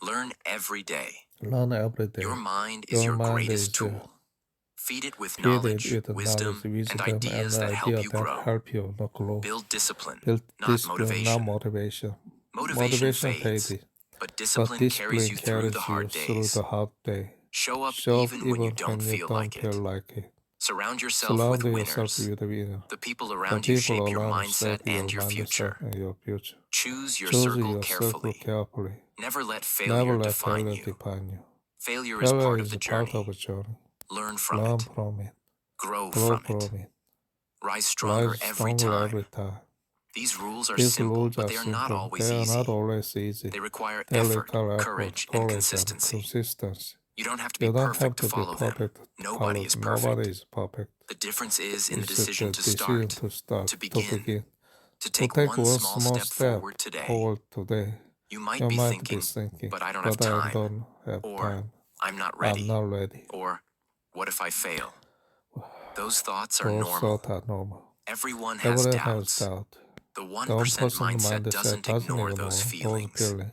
Learn every day. Your mind is your greatest tool. Feed it with knowledge, wisdom, and ideas that help you grow. Build discipline, not motivation. Motivation fades, but discipline carries you through the hard days. Show up even when you don't feel like it. Surround yourself with winners. The people around you shape your mindset and your future. Choose your circle carefully. Never let failure define you. Failure is part of the journey. Learn from it. Grow from it. Rise stronger every time. These rules are simple, but they are not always easy. They require effort, courage, and consistency. You don't have to be perfect to follow them. Nobody is perfect. The difference is in the decision to start, to begin, to take one small step forward today. You might You be might thinking, be thinking, but I don't but have I time. don't have Or, time. I'm not I'm ready. not ready. Or, what if I fail? Those thoughts are Those normal. thoughts are normal. Everyone has Everyone has doubts. doubt. The The 1% 1% mindset mindset doesn't doesn't ignore ignore those those feelings. feelings.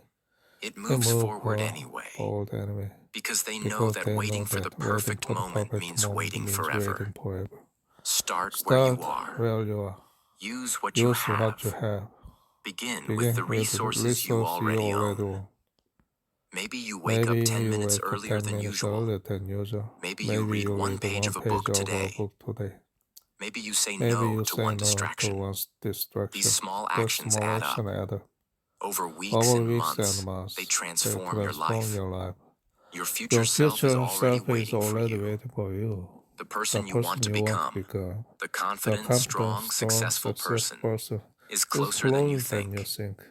It They moves move forward anyway. forward anyway. Because they know Because that they waiting know for the that waiting perfect for the moment perfect means moment waiting means forever. waiting forever. Start where you Start are. where you are. Use what you Use what you have. have. Begin with Begin the with the resources you resources you already already own. own. Maybe you wake up Maybe 10 you minutes wake up earlier 10 than minutes usual. earlier than usual. Maybe you read you one read page one of a page book of a today. book today. Maybe you say Maybe no you to say one no to distraction. one distraction. These small Those actions small add actions up. add up. Over weeks Over and weeks months, and months, they they transform your transform life. your life. Your future Your self is future already self is waiting for already you. waiting for you. The The person you want to person you want to become, become, the the confident, strong, successful person, is is closer than you closer than you think. think.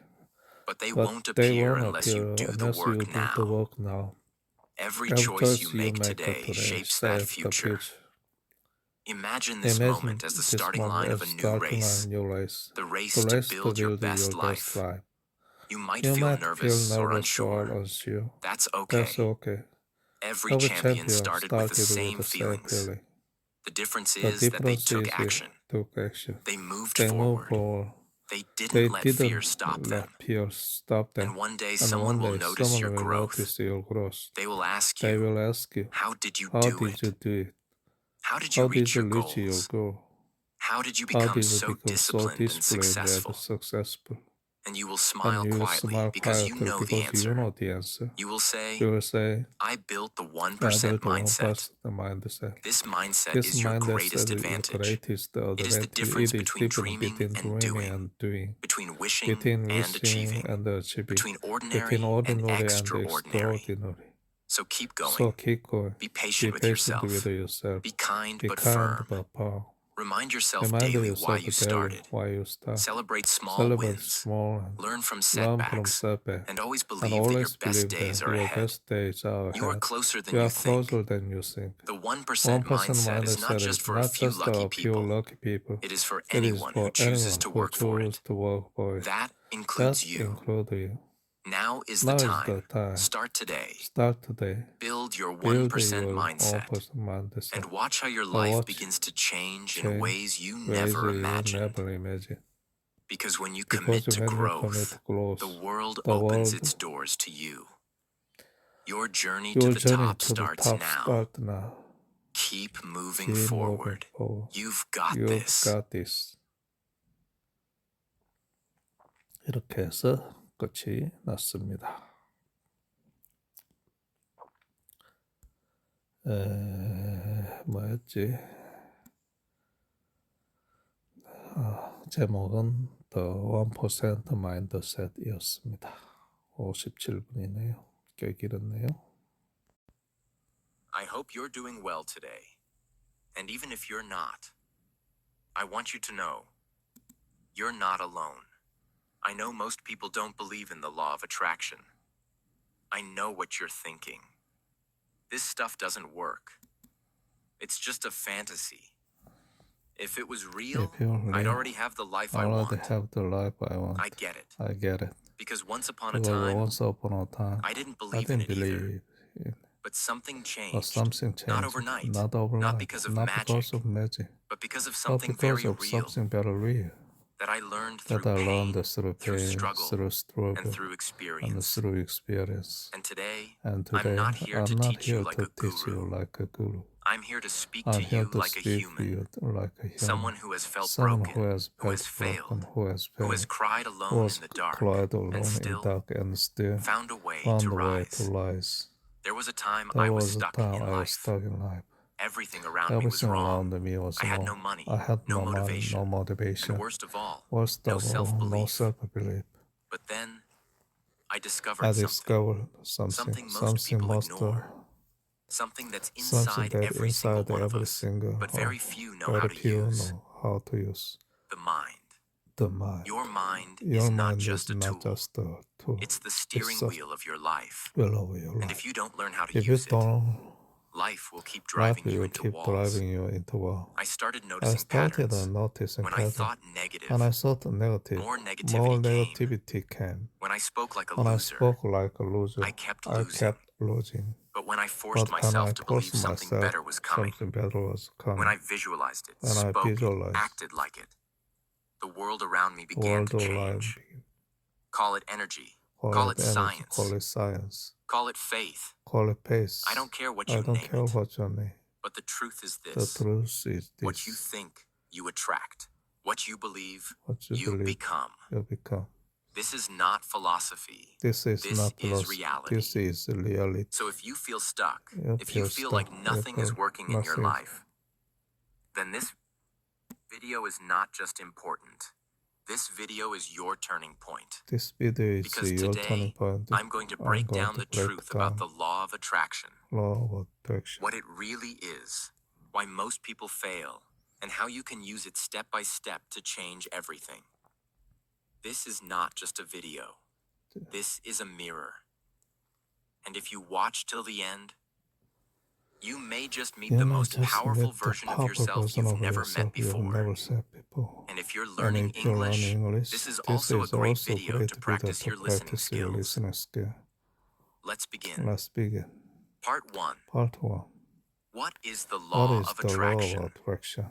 But they But won't they appear won't unless you appear do the unless you work do the now. work now. Every Every choice you choice you make make today today shapes that shapes the future. future. Imagine this Imagine moment as the this starting moment line of as a new starting race, line, new race. the race The to race to build your build best your best life. life. You might You feel might feel nervous or nervous or unsure. unsure. That's That's okay. okay. Every Every champion champion started with the started with same the same feelings. feeling. The difference The is that they difference took is they action. took action. They moved They moved forward. forward. They They didn't let fear didn't stop let them. fear stop them. And one day And someone one will day notice your someone will growth. notice your growth. They will ask They you, will ask you, how did you how do did you it? do it? How did you How reach did you your reach your goals? goal? How did you How become did you so become so disciplined and disciplined and successful? successful? And you will And smile you will quietly smile because you quietly know the because you answer. know the answer. You will say, You will say, I built the 1% I built a mindset. 1% mindset. This mindset This is your mindset greatest is advantage. greatest It is the advantage. difference It is between different dreaming between and dreaming doing, and doing, between wishing between and wishing achieving, and achieving, between between ordinary and ordinary and extraordinary. extraordinary. So keep So going. keep going. Be Be patient with patient yourself. with yourself. Be kind Be but kind firm. but firm. Remind yourself Remind daily why yourself you daily started. why you start. Celebrate small Celebrate wins. small and Learn from learn from setbacks. setbacks. And always And believe that your always best believe days that are your ahead. best days are You are ahead. closer than You you are think. closer than you think. 1% 1% mindset is not mindset just is for a not few just lucky a few people. lucky people. It is for It is anyone who for chooses anyone to who work for chooses it. to work for it. That includes That you. includes you. Now is Now the is the time. time. Start today. Start today. Build your Build 1% your mindset. 1% mindset. And watch how your And life watch begins to change in change ways you ways never you imagined. never imagined. Because when you Because commit to when you growth, commit to growth, the world the opens world, its doors to you. Your journey your to the journey top to the starts top now. start now. Keep moving Keep moving forward. forward. You've got You've this. got this. 이렇게 해서 끝이 났습니다. 뭐였지? 제목은 The 1% Mindset이었습니다. 57분이네요. 꽤 길었네요. I hope you're doing well today. And even if you're not, I want you to know, you're not alone. I know most people don't believe in the law of attraction. I know what you're thinking. This stuff doesn't work. It's just a fantasy. If it was real, I'd already have the life I want. have the life I want. I get it. I get it. Because once upon a Because time, once upon a time, I didn't I believe in didn't it either. believe in But something changed. But something changed. Not overnight. Not overnight. Not because of Not magic. because of magic. But because of But something because very of real something very real. that I learned through That I pain, learned through through pain, struggle, through struggle, and through and experience. through experience. And today, And today, I'm not here to teach you like a teach you guru. like a guru. I'm here to speak I'm to here you to like a speak to human. you like a human. Someone who has felt Someone broken, who has who has felt broken, failed, who has who failed, has cried who alone has in the dark, cried alone and in still dark and still found a way found to a way rise. to rise. There was a time There I was was a stuck time in I was life. stuck in life. Everything around me was Everything wrong. around me was I had wrong. no money, I had no no money, motivation, no motivation. and worst of all, Worst no of all, no self-belief. self-belief. But then I discovered I something. discovered something. Something most Something people most ignore. Something that's something inside that every single inside one of every us, single but very few know very how to few use. know how to use. The mind. The mind. Your mind Your is not mind just is a not tool. just a tool. It's the steering a wheel of your life. wheel of your And life. if you don't learn how to If you use it, don't life will keep life driving you will into keep walls. driving you into wall. I started I noticing started patterns. noticing When I patterns. thought negative, When I thought negative, more more negativity came. negativity came. When I spoke like a When I loser, spoke like a loser, I kept I losing. kept losing. But when I But forced when I myself to believe forced something myself better was coming, something better was coming, when I visualized it, when I spoke it, visualized, acted like it, the world around me the began world to around change. me. Call it energy. Call Call it it energy, science. call it science, Call it faith. call it pace. I don't care what I you don't name care it. what your name. But the truth is The this. truth is What you this. think, you attract. What you believe, What you you believe, become. you become. This is not philosophy. This is This not is philosophy. reality. This is reality. So if you feel stuck, You if you feel like stuck, nothing is working in your nothing. life, then this video is not just important. This video is your turning point. This video is Because your today, turning point. I'm going to break down the truth about the law of attraction, law of attraction. what it really is, why most people fail, and how you can use it step by step to change everything. This is not just a video. This is a mirror. And if you watch till the end, you may just meet the most powerful version of yourself you've never met before. And if you're learning English, this is also a great video to practice your listening skills. Let's begin. Let's begin. Part 1. Part 1. What is the What law is of the law attraction? of attraction?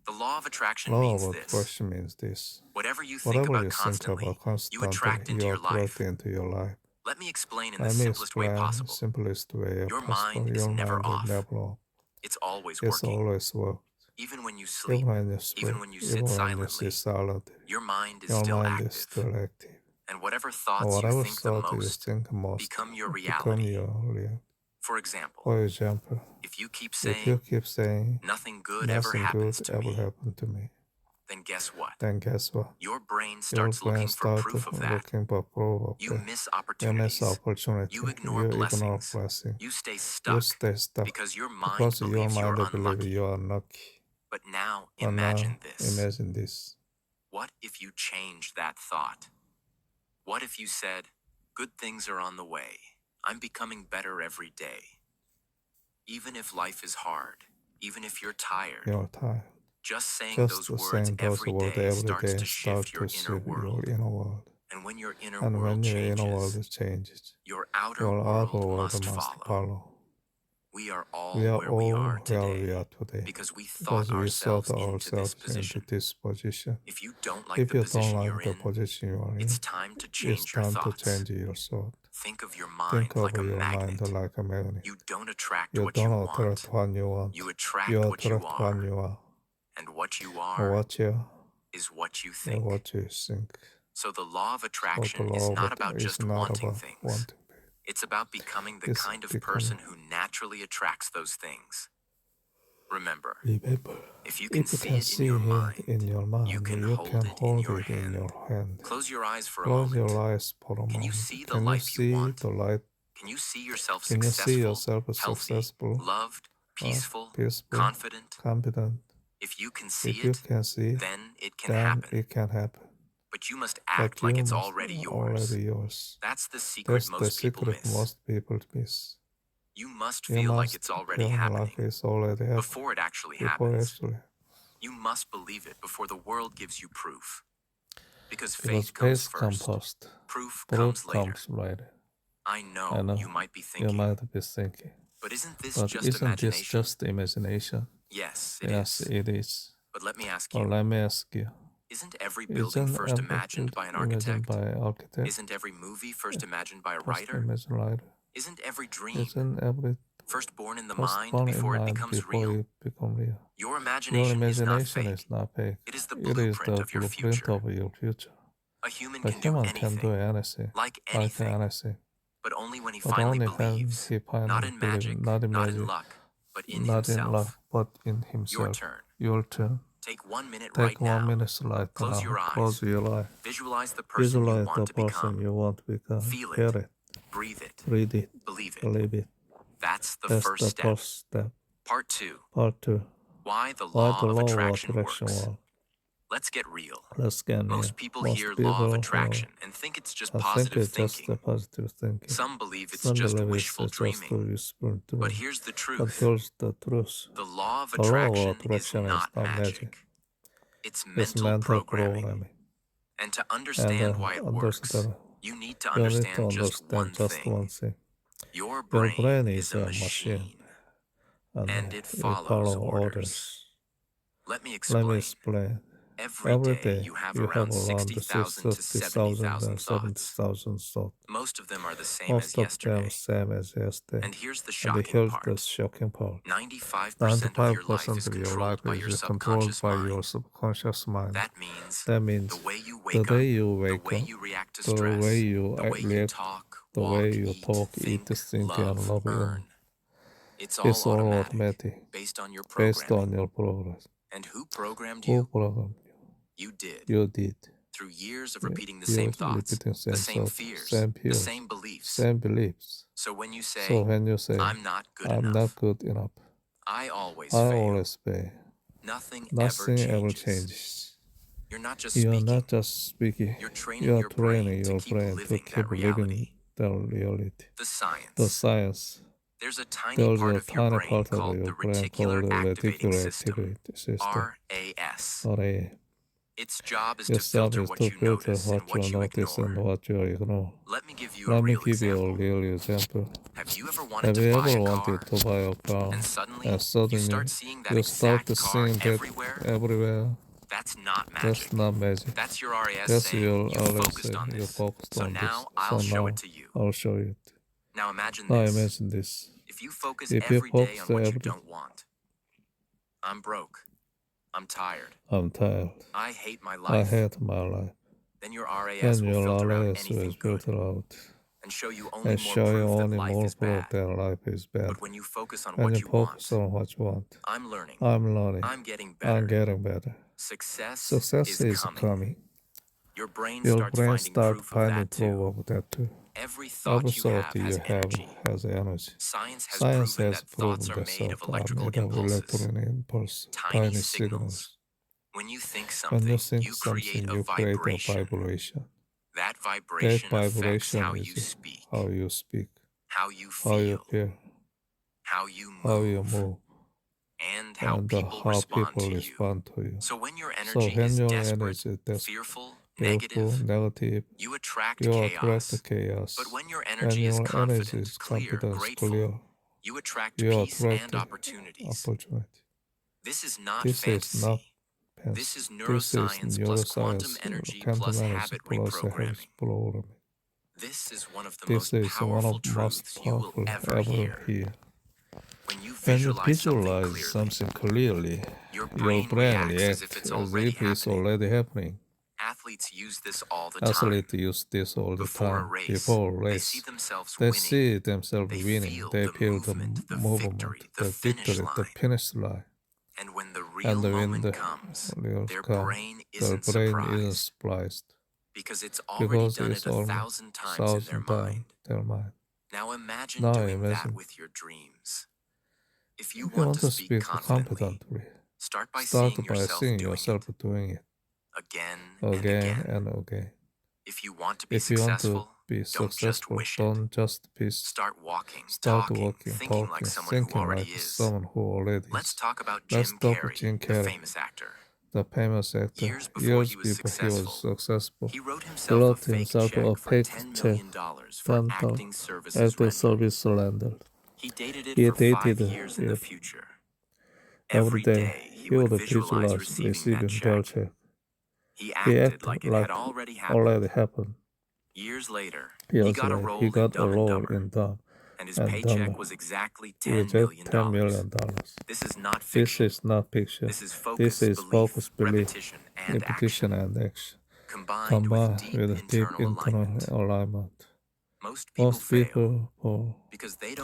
The law of attraction Law means of this. attraction means this. Whatever you think Whatever about you think constantly, about constantly, you attract into your life. into your life. Let me explain in the Let me simplest way explain possible. simplest way Your possible. mind is Your never mind off. is never off. It's always It's working. always work. Even when you sleep, Even when you sleep, even when you even sit when you sit silently, silently, your mind is your still mind active. is still active. And whatever And thoughts whatever you think the thought you most think most become your become reality. your reality. For example, For example, if you keep if you saying, keep saying nothing good ever nothing happens good to ever me, happened to me, then guess what? then guess what? Your brain Your starts brain looking for starts proof of that. looking for proof of You that. miss You miss opportunities. opportunity. You ignore You blessings. ignore blessing. You stay You stuck stay stuck because your mind because your believes you're mind believes unlucky. you are lucky. But now But imagine now, this. imagine this. What if you changed that thought? What if you said, good things are on the way. I'm becoming better every day. Even if life is hard, even if you're tired, You're tired. just saying Just those to words saying those every words day every starts day to start shift your to inner shift your world. inner world. And when your inner And world when your inner changes, world changes, your outer your outer world world must must follow. follow. We are all We are where we all are where today we are today because we thought because we ourselves thought into this ourselves position. into this position. If you don't like If the you don't position like you're the in, position you are in, it's time to it's change your time to thoughts. change your thought. Think of your Think mind of like a your magnet. mind like a magnet. You don't attract You what you don't want. attract what you want. You attract You what you attract what are. you are. And what you And are what you are is what you is think. what you think. So the law of So the attraction law is of not it about is just not wanting about things. wanting. It's about becoming the It's kind of becoming. person who naturally attracts those things. Remember, Remember, if you can if you see can it see in your it mind, in your mind, you can you hold can it in hold your it in hand. your hand. Close your eyes for a Close moment. your eyes for a Can you moment. see the Can you life you see want? the light? Can you see yourself Can you see successful, yourself healthy, successful, loved, peaceful, peaceful, confident? confident? If you can see If you it, can see it, then it can then happen. it can happen. But you must But act you like it's must already yours. already yours. That's the secret That's the most people secret miss. most people miss. You must You feel like must it's already feel happening like it's already happening before it actually before happens. actually. You must believe it before the world gives you proof. Because Because faith comes faith comes first. first. Proof Proof comes later. comes later. I I know know you might be you thinking, might be thinking, but isn't this but just isn't this imagination? just imagination? Yes, it Yes, is. it is. But let me ask Or you, let me ask you, isn't every building isn't first every imagined by an imagined architect? by an architect? Isn't every movie first imagined by a First writer? imagine later. Isn't every dream Isn't every first born in the first mind born in before it mind becomes before real? it become real? Your Your imagination is not imagination fake. is not fake. It is the It is blueprint the of your blueprint future. of your future. A human A can do human can do anything, anything, like like anything, anything, but only when he but finally only when believes. he Not finally in believes, magic, not in not in magic, luck, but in not in luck, himself. but in Your himself. turn. Your turn. Take 1 minute Take right 1 now. minute right Close now. your eyes. Close your eyes. Visualize the person you Visualize want the to person become. you want to become. Feel it. Feel it. Breathe it. Read it. Believe it. Believe it. That's the That's first the step. first step. Part 2. Part 2. Why the Why law the of law of attraction attraction works. works. Let's get real. Let's get Most people hear law of attraction and think it's just I think positive it's just thinking. a positive thinking. Some believe it's Some just believe wishful it's just dreaming. wishful dreaming. But here's the But truth. here's the truth. The law of The law of attraction is attraction not magic. It's It's mental programming. And to understand why it works, you need to understand just one thing. Your brain is a machine, and it follows orders. Let me explain. Every day you have around 60,000 to 70,000 thoughts. Most of them are the same as yesterday. And here's the shocking part. 95% of your life is controlled by your subconscious mind. That means the way you wake up, the way you react to stress, the way you talk, walk, eat, think, love, earn. It's all automatic, based on your programming. And who programmed you? You did. Through years of repeating the same thoughts, the same fears, the same beliefs. So when you say, I'm not good enough, I always fail. Nothing ever changes. You're not just speaking. You're training your brain to keep living that reality. The science. There's a tiny part of your brain called the reticular activating system, RAS. Its job is to filter what you notice and what you ignore. Let me give you a real example. Have you ever wanted to buy a car, and suddenly you start seeing that exact car everywhere? That's not magic. That's your RAS saying, you focused on this. So now I'll show it to you. Now imagine this. If you focus every day on what you don't want. I'm broke. I'm tired. I hate my life. Then your RAS will filter out anything good and show you only more proof that life is bad. But when you focus on what you want, I'm learning. I'm getting better. Success is coming. Your brain starts finding proof of that too. Every thought you have has energy. Science has proven that thoughts are made of electrical impulses, tiny signals. When you think something, you create a vibration. That vibration affects how you speak, how you feel, how you move, and how people respond to you. So when your energy is desperate, fearful, negative, you attract chaos. But when your energy is confident, clear, grateful, you attract peace and opportunities. This is not fantasy. This is neuroscience plus quantum energy plus habit reprogramming. This is one of the most powerful truths you will ever hear. When you visualize something clearly, your brain reacts as if it's already happening. Athletes use this all the time. Before a race, they see themselves winning. They feel the movement, the victory, the finish line. And when the real moment comes, their brain isn't surprised. Because it's already done it 1,000 times in their mind. Now imagine doing that with your dreams. If you want to speak confidently, start by seeing yourself doing it. Again and again. If you want to be successful, don't just wish it. Start walking, talking, thinking like someone who already is. Let's talk about Jim Carrey, the famous actor. Years before he was successful, he wrote himself a fake check for $10 million for acting services rendered. He dated it for 5 years in the future. Every day he would visualize receiving that check. He acted like it had already happened. Years later, he got a role in Dumb and Dumber, and his paycheck was exactly $10 million. This is not fiction. This is focus, belief, repetition, and action, combined with deep internal alignment. Most people fail because they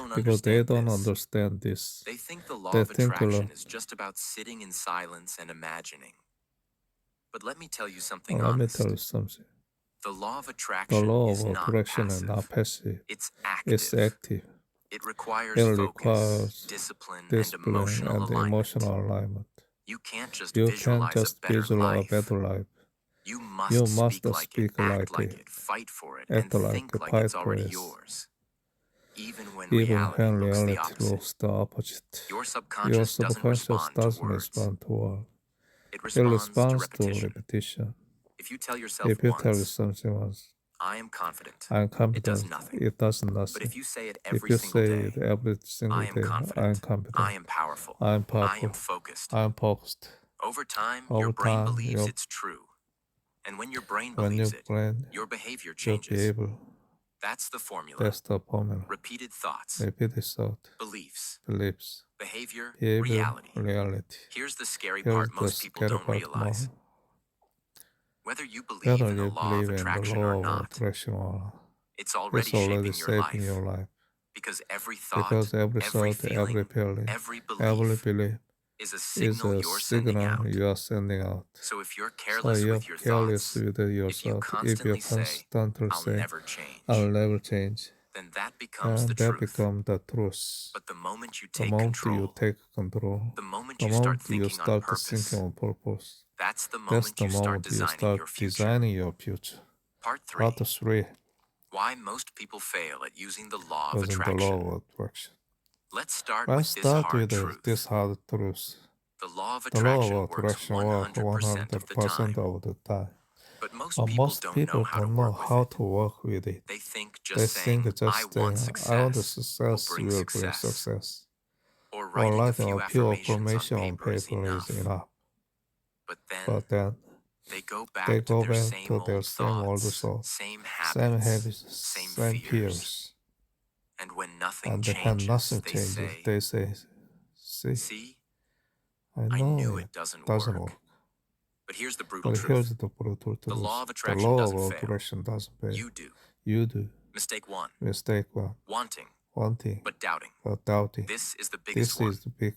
don't understand this. They think the law of attraction is just about sitting in silence and imagining. But let me tell you something honest. The law of attraction is not passive. It's active. It requires focus, discipline, and emotional alignment. You can't just You visualize can't just a better visualize a life. better life. You You must must speak like it, speak act like like it, it, fight for it, act and like think it, like fight it's for already it, yours. Even when even reality when looks the reality opposite. looks the opposite. Your Your subconscious doesn't subconscious respond to doesn't words. respond to words. It It responds to responds to repetition. repetition. If you tell yourself If you tell once, yourself once, I am confident, I'm it does confident, nothing. it does But nothing. if you say it If every you single say day, it every single I am day, I'm confident, confident, I am powerful, I'm I powerful, am focused. I'm focused. Over time, Over your brain time, believes it's true. And when your brain when believes your it, brain, your behavior you'll be changes. able. That's the formula. That's the formula. Repeated thoughts, Repeated thought, beliefs, beliefs, behavior, behavior, reality. reality. Here's the scary Here's part the most people scary don't part realize. more. Whether you believe Whether in the you law of believe in the attraction or law of not, attraction or not, it's already it's already shaping your shaping life. your life. Because every thought, Because every every thought, every feeling, feeling, every every belief belief is a is signal a you're sending signal out. you are sending out. So if you're So careless you're with your careless thoughts, with if you yourself, if you constantly say, constantly I'll say, never change, I'll never change, then that becomes the and that truth. becomes the truth. But the moment you The take moment you control, take control, the moment the you start moment you thinking on start purpose, thinking on purpose, that's the that's moment the you start moment you designing start your future. designing your future. Part 3. Part 3, Why most people fail at using the law of using the attraction. law of attraction. Let's start Let's with this start hard with truth. this hard truth. The law of The law attraction of works attraction works 100% of the time. 100% of the time. But most But people most don't people know how to don't know work with how it. to work with it. They think They just saying, think I want I want the success, success will will bring bring success. success. Or Or writing a writing few a few affirmations on affirmation on paper is paper is enough. enough. But then They they go back go to their back same to their old same old thoughts, thoughts, same same habits, habits, same same fears. fears. And when nothing And when changes, nothing they changes, say, they say, see, I I know knew it it doesn't doesn't work. work. But here's the brutal But truth. here's the brutal The truth. law of The attraction law doesn't of fail. attraction doesn't fail. You do. You do. Mistake 1. Mistake 1. Wanting, Wanting, but doubting. but doubting. This is the biggest one. This is the big.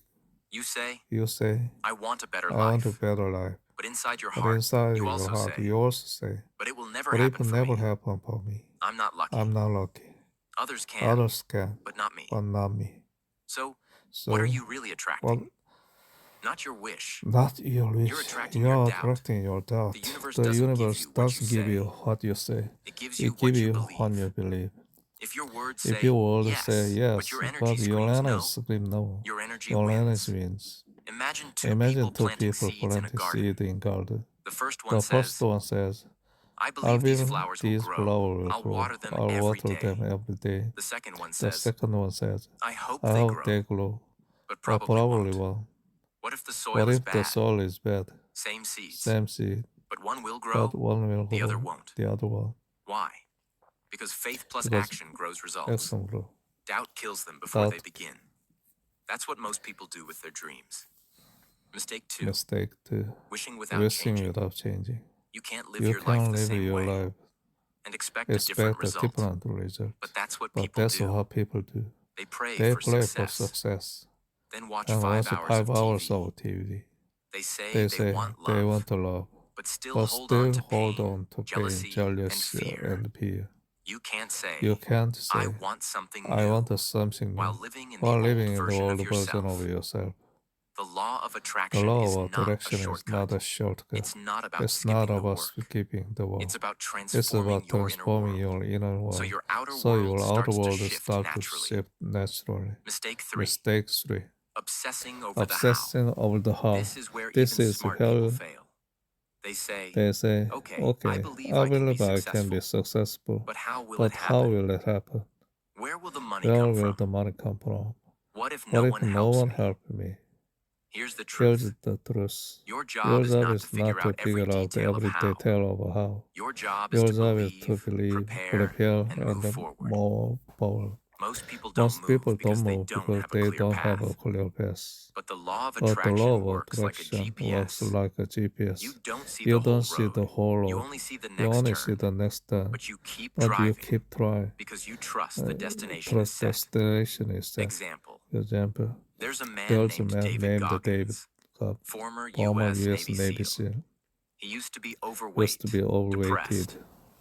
You say, You say, I want a better I want a life. better life. But inside your But heart, inside you your also heart, say, you also say, but it will never but it happen will for never me. happen for me. I'm not lucky. I'm not lucky. Others can, Others can, but not me. but not me. So, So, what are you really attracting? well, Not your wish. not your wish. You're attracting You're your doubt. attracting your doubt. The universe The doesn't give you universe what you doesn't give say. you what you say. It gives It you gives what you you believe. what you believe. If your words If say your words yes, say yes, but your energy but your screams energy no, screams no, your energy your wins. energy wins. Imagine two Imagine people two planting people seeds in a planting garden. seed in garden. The first The one first says, one says, I I believe these will flowers will these grow. flowers will I'll grow. water them I'll every water day. them every day. The second one The says, second one says, I hope I they hope grow, they grow, but but probably probably won't. won't. What if the soil What is if the bad? soil is bad? Same seeds, Same seed, but one will grow, but one will the other grow, won't. the other one. Why? Because faith plus Because action grows results. action grow. Doubt kills them before they Doubt. begin. That's what most people do with their dreams. Mistake 2. Mistake 2. Wishing without Wishing changing. without changing. You can't live You your life can the live same your way life, and expect a different expect a result. different result. But that's what But people that's do. what people do. They pray They for play success, for success then watch and 5 watch hours 5 of hours TV. of TV. They say They they say want they love, want to love, but still but hold on still to hold pain, on to pain, jealousy, and jealousy, fear. and fear. You can't say, You can't I say, want something I new, want something while new, living in while the living old in the version old of version yourself. of yourself. The law of The attraction law is of not a attraction is shortcut. not a shortcut. It's not about It's not skipping the about work. skipping the work. It's about It's transforming about your inner transforming world. your inner world. So your outer So world your outer starts to world shift starts to naturally. shift naturally. Mistake 3. Mistake 3. Obsessing over Obsessing the how. over the how. This is where This even is smart how people fail. They say, they say, okay, okay, I believe I I can be believe I can be successful, successful, but how will but it how happen? will it happen? Where will the money Where come will from? the money come from? What if What no if one no helps one me? helps me? Here's the Here's truth. the truth. Your Your job is job not to is figure not to out every figure out detail of every how. detail of how. Your job is Your to job is to believe, believe, prepare, and and move forward. more forward. Most people Most don't people move because don't they move don't because have a they clear don't have a path. clear path. But the law of But the attraction law of works like a attraction works GPS. like a GPS. You don't see You the whole don't see the road. whole You road. only see the You next only see turn. the next turn. But you keep But you driving keep trying. because you trust the destination is Trust set. destination is set. Example. Example. There's a man There's a named man David named David Goggins, Cobb, former former U.S. U.S. Navy Navy SEAL. SEAL. He used to be Used overweight, to be overweighted, depressed,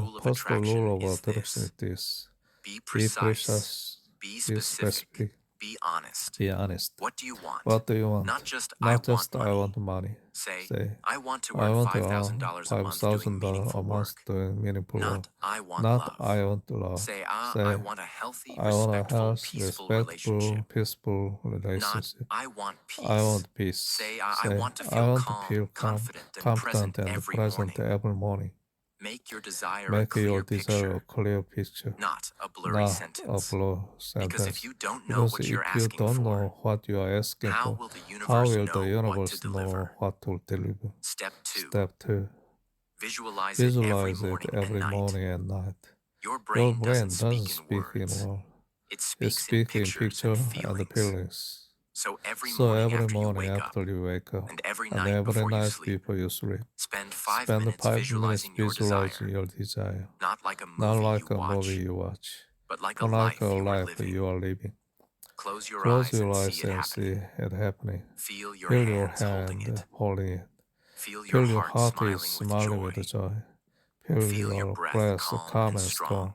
rule of first rule attraction of is attraction this: is this. be Be precise. precise. Be Be specific. specific. Be honest. Be honest. What do you want? What do you want? Not just Not I just want I money. want money. Say, I want to I earn want to $5,000 earn a month doing $5,000 a meaningful month work. doing meaningful work. Not I want Not love. I want to love. Say, Say, I want a healthy, I want a respectful, healthy, peaceful respectful, relationship. peaceful Not relationship. I want peace. I want peace. Say, I want to feel I want calm, to feel calm, confident, and confident present and every present morning. every morning. Make your desire a Make clear your desire a picture, clear picture, not a blurry not a sentence. blurry Because if sentence. you don't know Because what if you're you asking don't for, know what you are asking how for, will the how universe will know the what to universe know deliver? what to deliver? Step 2. Step 2. Visualize it every Visualize morning it every and night. morning and night. Your Your brain brain doesn't doesn't speak in speak in words. words. It It speaks in speaks in pictures picture and and feelings. feelings. So every So morning every after you morning wake up, after you wake up, and every and night every before you night sleep, before you sleep, spend 5 spend minutes 5 minutes visualizing your visualizing desire, your desire. not like a Not movie like you a watch, movie you watch, but like a but like life a you are life living. you are living. Close your Close eyes your and eyes see it and see happening. it happening. Feel your Feel your hands holding hand it. holding it. Feel your Feel your heart heart is smiling with joy. Feel Feel your your breath breath calm and strong. strong.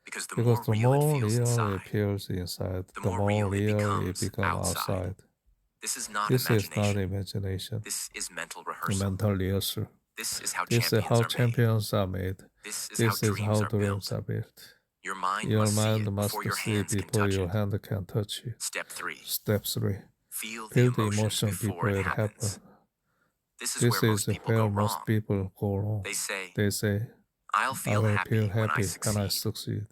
Because the Because more the real it more feels real it inside, feels inside, the the more more real it real it becomes becomes outside. outside. This is not This is not imagination. imagination. This is mental rehearsal. Mental rehearsal. This is how This is how champions are made. champions are made. This is This is how how dreams dreams are are built. built. Your mind Your must see mind it must before your see hands can before touch your it. hand can touch it. Step 3. Step 3. Feel the Feel the emotions emotion before it happens. This is This where is most people where go most wrong. people go wrong. They say, They say, I'll I feel will happy feel when I happy when I succeed. succeed.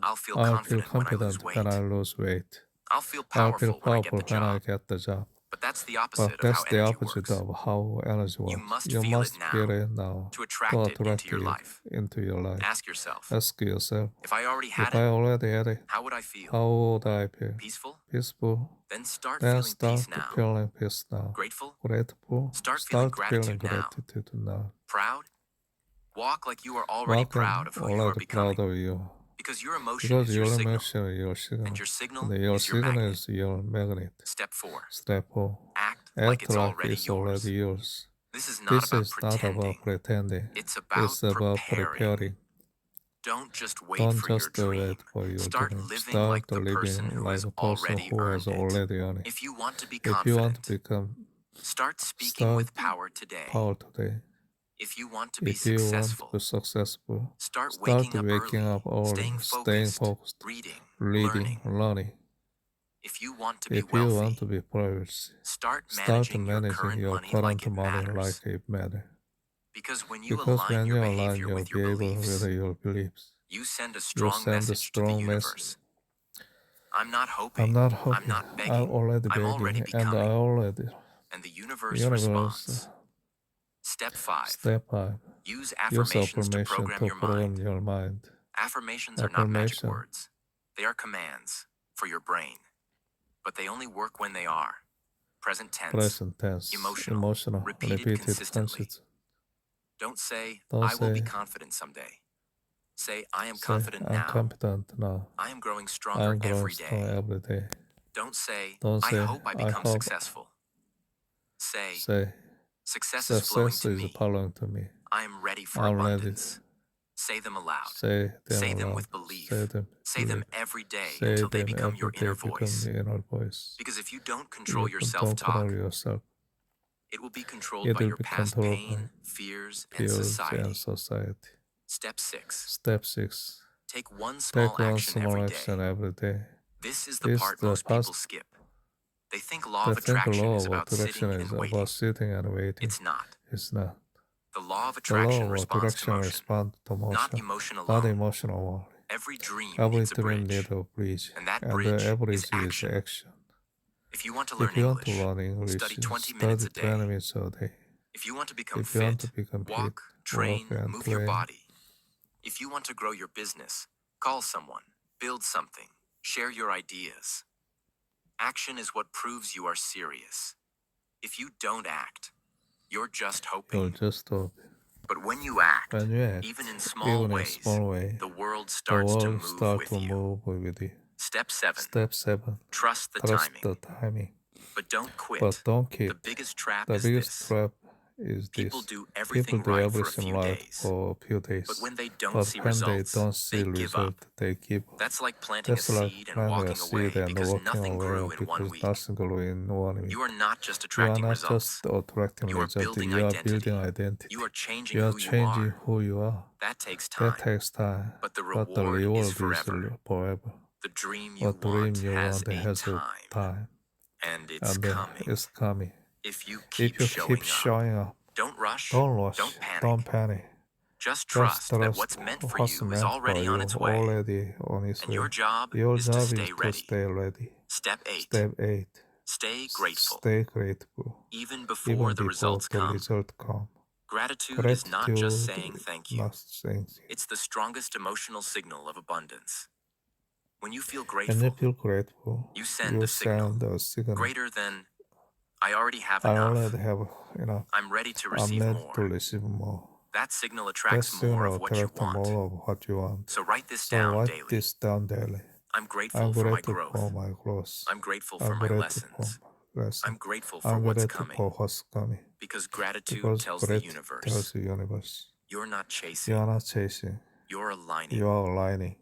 I'll feel I'll feel confident when I lose confident when I weight. lose weight. I'll feel I'll feel powerful when I get powerful the when I job. get the job. But that's the But opposite of how that's the energy opposite works. of how energy You works. must You feel must it now feel it now to attract it into your it life. into your life. Ask yourself, Ask yourself, if I already had if I it, already had it, how would I feel? how would I feel? Peaceful? Peaceful. Then start Then feeling start peace now. feeling peace now. Grateful? Grateful. Start feeling feeling gratitude now. gratitude now. Proud? Walk like you are already proud of who you are becoming. Proud of you. Because your emotion Because is your your signal, emotion is your signal. and your signal And your is your signal magnet. is your magnet. Step 4. Step 4. Act like it's already it's yours. already yours. This is not This about is not pretending. about pretending. It's about preparing. Don't just wait Don't for your just dream. wait for your Start dream. living Start like the person living who like has a person already who earned has it. already earned it. If you want to be If you want to confident, become start speaking with power today. today. If you want to be If you want successful, to be successful, start waking up early, early, staying focused, reading, reading, learning. If you want to be If you want wealthy, to be wealthy, start start managing your current money like it matters. matters. Because when you Because align when your you align behavior your with your behavior beliefs, with your beliefs, you send a you strong send a message to the strong universe. I'm not I'm hoping. not I'm hoping. not I'm begging. already I'm already begging, and I becoming. already. And the The universe universe. responds. Step 5. Step 5. Use Use affirmations to affirmation program to your mind. program your mind. Affirmations are not magic Affirmation. words. They are commands for your brain. But they only work when they are present tense, Present tense. emotional, repeated consistently. Don't say, Don't I will be say, confident someday. Say, I am say, confident I'm now. confident now. I am growing stronger I'm growing every strong day. every day. Don't say, Don't I say, hope I become successful. Say, Say, success is flowing success to is me. following to me. I am ready for I'm ready. abundance. Say them aloud. Say them aloud. with belief. Say them Every day Say until they them become your every day inner become voice. the inner voice. Because if you don't control your Don't self-talk, control yourself. it will be controlled It by will your be past controlled pain, by fears, and Fears society. and society. Step 6. Step 6. Take one small Take one action small every action day. every day. This is the part most people skip. They think law of They think attraction law is of about attraction sitting is and about waiting. sitting and waiting. It's not. It's not. The law of The attraction law of responds to attraction motion, responds to motion, not emotion not alone. emotional one. Every dream Every needs a dream bridge. needs a bridge, And that the bridge bridge is action. action. If you want to learn If you want to English, learn English, study 20 minutes a 20 day. minutes a day. If you want to become If you want fit, to become walk, fit, train, walk and move your train. body. If you want to grow your business, call someone, build something, share your ideas. Action is what proves you are serious. If you don't act, you're just hoping. You'll just hope. But when you act, When you act, even in small ways, the world starts to move with you. move with you. Step 7. Step 7. Trust the Trust timing. the timing. But don't quit. But don't quit. The biggest trap The is biggest this. trap is People this. do People everything do right for a everything few right days. for a few days. But when they don't But see when they results, don't see they give result, up. they give up. That's like planting a That's like seed and planting a walking away seed and because walking nothing grew away in 1 because week. nothing grew in 1 week. You are not just You are attracting not results. just attracting You are results. building You are identity. building identity. You are changing You are who you changing are. who you are. That takes That time. takes time. But the But the reward reward is is forever. forever. The dream you What dream want you has want a has a time. time. And it's And coming. it's coming. If you If keep you showing keep up, showing up, don't rush, don't rush, don't panic. don't panic. Just Just trust that trust what's meant for what's you is meant for already on you its way. already on its And way. your job Your is to job stay is to ready. stay ready. Step 8. Step 8. Stay grateful. Stay grateful. Even before Even the before results the come. result come. Gratitude is not just Gratitude, saying thank you. not saying. It's the strongest emotional signal of abundance. When you feel When you grateful, feel grateful, you send a signal signal. greater than, I already have I enough. already have enough. I'm ready to I'm receive ready more. to receive more. That signal That attracts more signal of what you attracts want. more of what you want. So write this So down write daily. this down daily. I'm grateful I'm for my grateful growth. for my growth. I'm grateful for I'm my grateful for lessons. my lessons. I'm grateful for I'm what's grateful coming. for what's coming. Because gratitude Because tells the gratitude universe, tells the universe. you're not You chasing, are not chasing. you're aligning. You are aligning.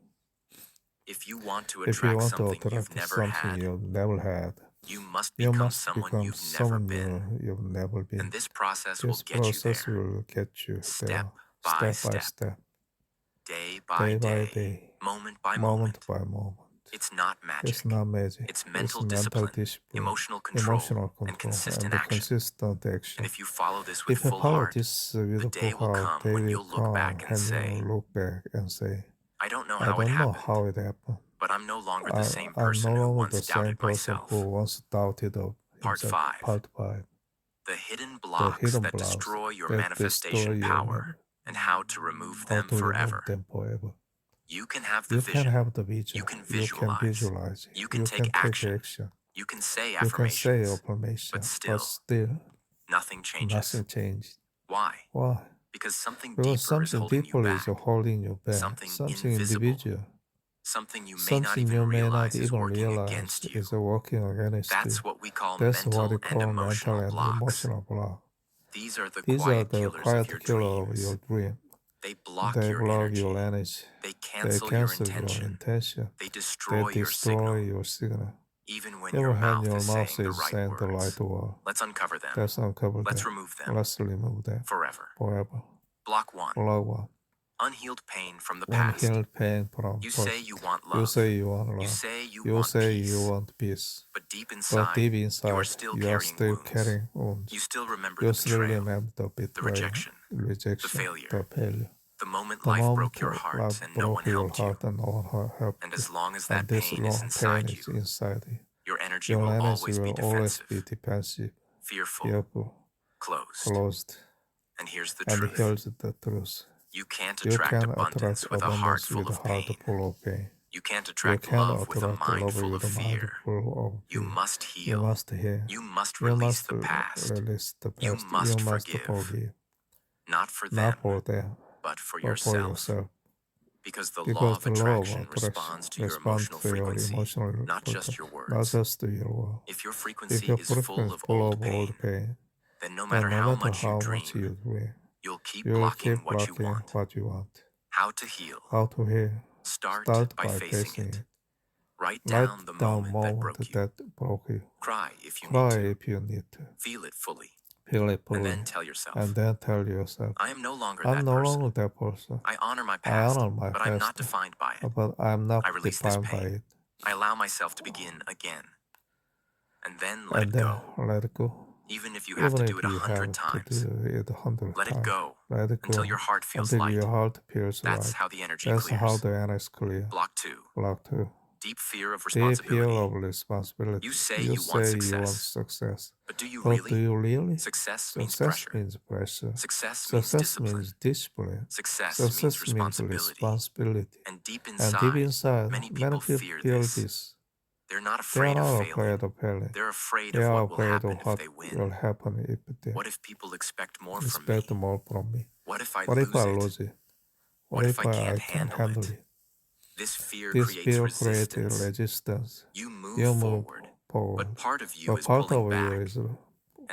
If you want to If you attract want to something you've attract never something had, you've never had, you must you become must someone become you've never someone been. you've never been. And this process will This get you process there, will get you step there, by step by step, step, day day by by day, day, moment by moment moment. by moment. It's not magic. It's not magic. It's mental mental discipline, emotional control, and consistent action. consistent action. And if you follow this with If you full follow heart, this the with a day full will heart, come they when will you'll look come back and and say, you'll look back and say, I don't know I how it don't know happened, how it happened. but I'm no longer the same I'm person no who longer once the same doubted person myself. who once doubted of Part himself. 5. Part 5. The hidden The blocks hidden that blocks destroy your that manifestation destroy your power and how to remove how them to remove forever. them forever. You can have the You can vision. have the vision. You can You can visualize. visualize. You can take action. You can say You can say affirmations. affirmation. But still, nothing changes. nothing changed. Why? Why? Because something Because deeper is something holding you deeper back. is holding you back. Something Something invisible. individual. Something you may not Something even you may not realize is even working realize against you. is working against you. That's what we call That's what mental we and call mental emotional and blocks. emotional block. These are the These are quiet the killers of quiet your killer of dreams. your dream. They block They your block energy. your energy. They They cancel cancel your intention. They They destroy your destroy signal, your signal. even when Even your when mouth your is mouth saying the is right saying the words. right word. Let's uncover them. Let's uncover Let's them. remove them Let's remove them forever. forever. Block 1. Block 1. Unhealed pain from the past. Unhealed pain from You past. say you want You love. say you want love. You say you You want say peace. you want peace. But deep But inside, deep you inside, are still you are carrying still wounds. carrying wounds. You still remember You the still betrayal, remember the the betrayal, rejection, rejection, the failure. the failure. the moment The life moment broke your heart life and no one broke your helped you. heart and no one helped And you. as long as And that this pain is long inside pain is you, inside you. your energy Your will energy always be will always defensive, be defensive, fearful, fearful, closed. closed. And here's the And truth. here's the truth. You can't You attract can abundance attract with a heart abundance full with a of heart pain. full of pain. You can't You attract can love with a attract mind love full with of a mind fear. full of You fear. must You heal. must heal. You must You release must the past. release the You past. must You must forgive. forgive. Not for Not them, for them, but for but for yourself. yourself. Because the law Because of the law of attraction attraction responds to your responds emotional to your frequency, emotional not just your not words. just to your word. If your If frequency your is full frequency of is full old of pain, old pain, then no then matter no how matter much you how much dream, you dream, you'll keep you will blocking keep what you blocking want. what you want. How to heal. How to heal? Start by by facing it. Write Write down the down moment that broke you. that broke you. Cry if you need Cry to. if you need to. Feel it fully. Feel it And fully. then tell yourself, And then tell yourself, I am no longer I'm that no person. longer that person. I honor my I past, honor my but I'm not past, defined by it. but I'm not I release this defined by pain. it. I allow myself to begin again. And then let And it go. let it go. Even if you have to do it 100 times. it 100 Let it times. go Let it go until your heart feels until light. your heart feels That's light. how the energy That's clears. how the energy is clear. Block 2. Block 2. Deep fear of Deep fear responsibility. of responsibility. You say You you want say you want success. success. But do you But do really? you really? Success means Success pressure. means pressure. Success means Success discipline. means discipline. Success means Success means responsibility. responsibility. And deep And deep inside, inside, many people fear this. They're not They are afraid of not failing. afraid of failing. They're afraid They of are what will afraid happen of if what they will win. happen if they What if people expect more from expect me? more from me? What if I What if I lose lose it? it? What if I I can't can't handle it? it? This fear This creates fear creates resistance. resistance. You move You move forward, forward. but part of you But is part pulling of you back. is And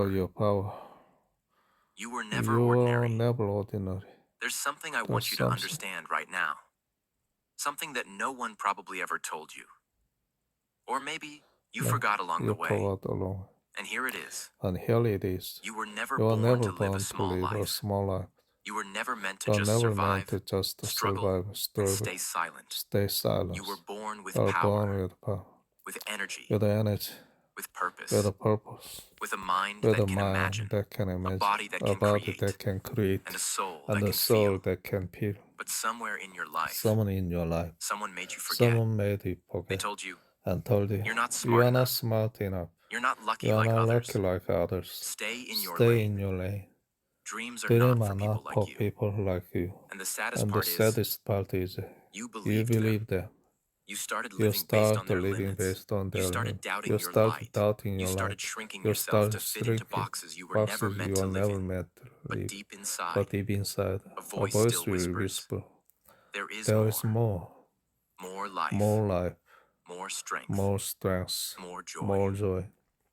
your power. You were never You ordinary. are never ordinary. There's something I There's want you to something. understand right now. Something that no one probably ever told you. Or maybe you No, forgot along you the way. forgot along. And here it is. And here it is. You were never You are born never to live a born to small live a life. small life. You were never meant to You are just never survive, meant to just struggle, survive, and struggle, stay silent. stay silent. You were born with You are power, born with power, with energy, with energy, with purpose, with a purpose, with a mind with that a can mind imagine, that can a imagine, body that a can body create, that can create, and a soul and that a can soul feel. that can feel. But somewhere in your life, Someone in your life, someone made you forget. someone made you They forget told you, and told you, you're not you smart are not enough. smart enough. You're not lucky You are like not others. lucky like others. Stay in your Stay lane. in your lane. Dreams are Dreams not for are people not like for you. people like you. And the saddest And the part is, saddest part is, you you believed them. believe them. You started You living based on start their living limits. based on You their started limits. doubting You your started light. doubting You your started life. shrinking You yourself to started fit into shrinking boxes you were never boxes meant you to were live never in. meant to But live. deep inside, But deep inside, a a voice voice still will whispers, whisper, there is there is more. more, More life. more life, More strength. more strength, More joy. more joy,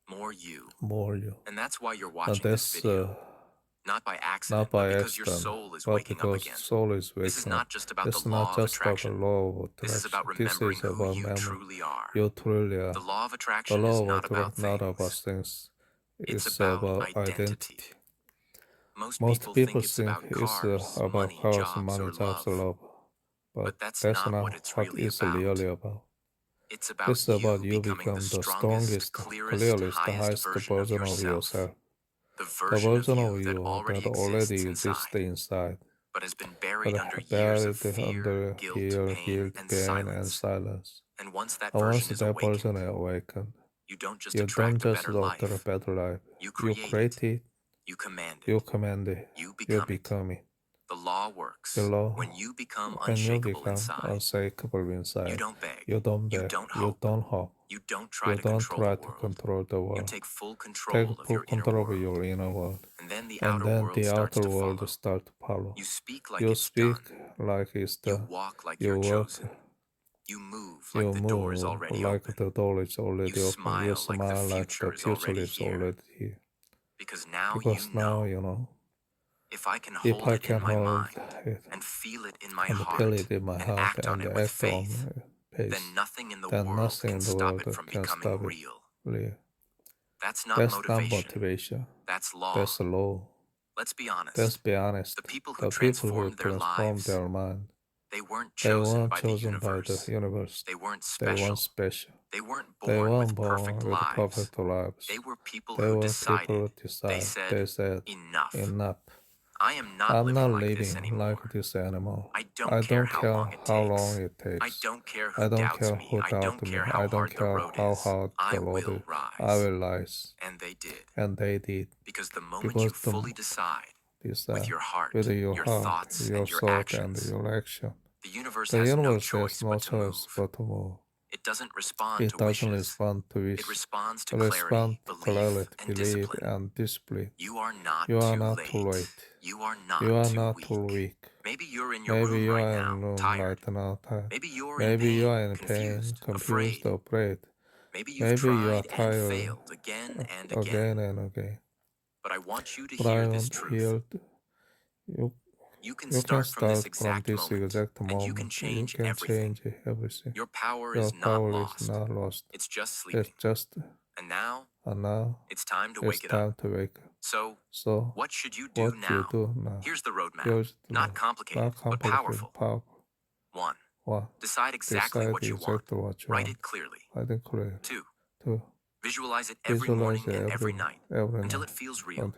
More you. more you. And that's why you're And watching this that's video. Not by accident, not by but because your accident, soul is but waking up because again. soul is This is waking not up. just about It's the not law of just about the attraction. law of This is about attraction. This remembering is who about you memory. truly are. You truly are. The law of The attraction law is of not about attraction not about things. things. It's It's about about identity. identity. Most Most people people think it's think about it's cars, about money, cars, jobs, money, or jobs, love. love. But But that's that's not not what it's what really it's about. really about. It's about It's about you you becoming the become the strongest, strongest, clearest, clearest, highest highest version of version of yourself. yourself. The The version of version of you that you already that already exists exists inside, inside, but has been but buried under years of buried fear, under guilt, fear, pain, guilt, and pain, and silence. silence. And once that And once version is that person awakened, is awakened, you don't just you don't attract a just better adopt a life. better life. You You create create it. it, You command you it. command it, You you become it. become it. The law works The law, when you become when you unshakable become inside. unshakable You inside, don't beg. you don't You beg, don't you hope. don't hope, You don't try you to don't control try the to world. control the You world. take full Take control of full your inner control of world. your inner world. And then the And outer then world the starts outer to world follow. starts to follow. You speak like You it's speak done. like it's You done. walk like You you're walk, chosen. You move you like the door is move already like open. the door is already You open. You smile like the smile like future the is future already is here. already here. Because now Because now you you know, if I can if hold I it in can my hold mind it and feel it in my and feel heart it in my and heart act on and it with act faith, on pace, then nothing in the then world nothing can in the stop world it from can becoming stop it. real. Real. That's not That's not motivation. motivation. That's law. That's a law. Let's be honest. Let's be honest. The people who The people who transformed their transform lives, their mind, they weren't they chosen weren't by the chosen by the universe. universe. They weren't They special. weren't special. They weren't They born weren't with born perfect with lives. perfect lives. They were people They who were decided. people who They decided. said, enough. Enough. I am not I'm living not like living this anymore. like this anymore. I don't care how long it how takes. long it I takes. don't care I who don't doubts care me. who I doubts don't me. care I how don't hard the care road how is. hard I the road will is. I rise. will rise. And they did. And they did. Because the moment Because you fully decide with your heart, with your heart, thoughts, your and your thought, actions, and your action, the universe the has no universe choice has no but to move. choice but to move. It doesn't respond It to doesn't wishes. respond to wish. It responds to It responds clarity, to belief, clarity, and belief, discipline. and discipline. You are not You are too not late. too late. You are not You are too not weak. too weak. Maybe you're in your Maybe room you right are now, in room tired. right now, tired. Maybe you're Maybe you are in in pain, pain, confused, confused, or afraid. Maybe you've Maybe you are tried and tired failed again and again again. and again. But I want you to But I hear this want truth. hear you. You can You can start from this start from exact this moment, exact and you can moment. You change can everything. change everything. Your power Your is not power is lost. not lost. It's just It's sleeping. just, And now, and now it's time to it's wake it up. time to wake up. So, What should you do what now? you do now? Here's the roadmap. Here's the Not complicated, not but complicated, powerful. powerful. 1. One, Decide exactly decide what you want. exactly what you Write want. it clearly. Write it clearly. 2. 2. Visualize it every morning Visualize and every every night until it night. feels real.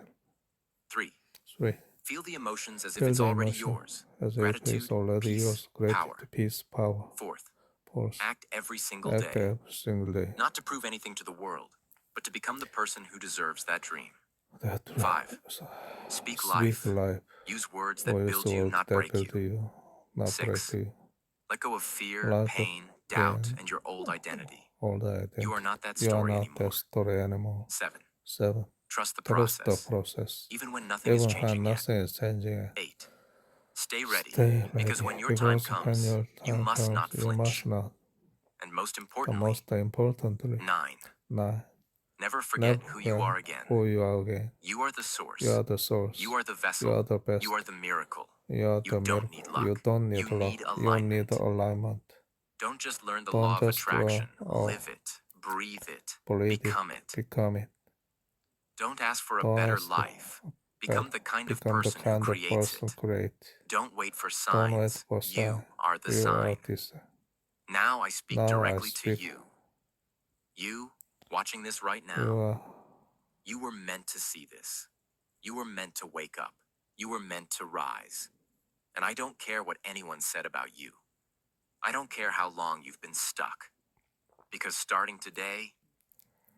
3. 3. Feel the emotions as if Feel it's the already emotion yours. as if Gratitude, it's already peace, yours. power. Gratitude, peace, power. 4th, Force. act every single Act day. every single day. Not to prove anything to the world, but to become the person who deserves that dream. That 5. Speak speak life. life. Use words that Use build you, words not that break build you. you, not 6. break you. Let go of fear, Lack of pain, doubt, pain, and your old identity. all the identity. You are not that You are story not anymore. that story anymore. 7. 7. Trust the Trust the process, process. even when nothing is Even when changing yet. nothing is changing. 8. Stay ready, Stay ready. because when your Because time when comes, your you time must comes, not you flinch. must not. And most And importantly, most importantly, 9. 9. Never forget Never who you are forget again. who you are again. You are the source. You are the source. You are the vessel. You are the best. You are the miracle. You are You the don't miracle. need luck. You don't need You luck. need You need alignment. alignment. Don't just learn the Don't law of just attraction. Live it, breathe it, believe become it. become it. Don't ask for a Don't better ask for life. Become the kind of become the person who kind of creates person it. create. Don't wait for Don't wait signs. for You sign. are the You are sign. this. Now I speak Now I directly to speak. you. You, watching this right You now, are you were meant to see this. You were meant to wake up. You were meant to rise. And I don't care what anyone said about you. I don't care how long you've been stuck. Because starting today,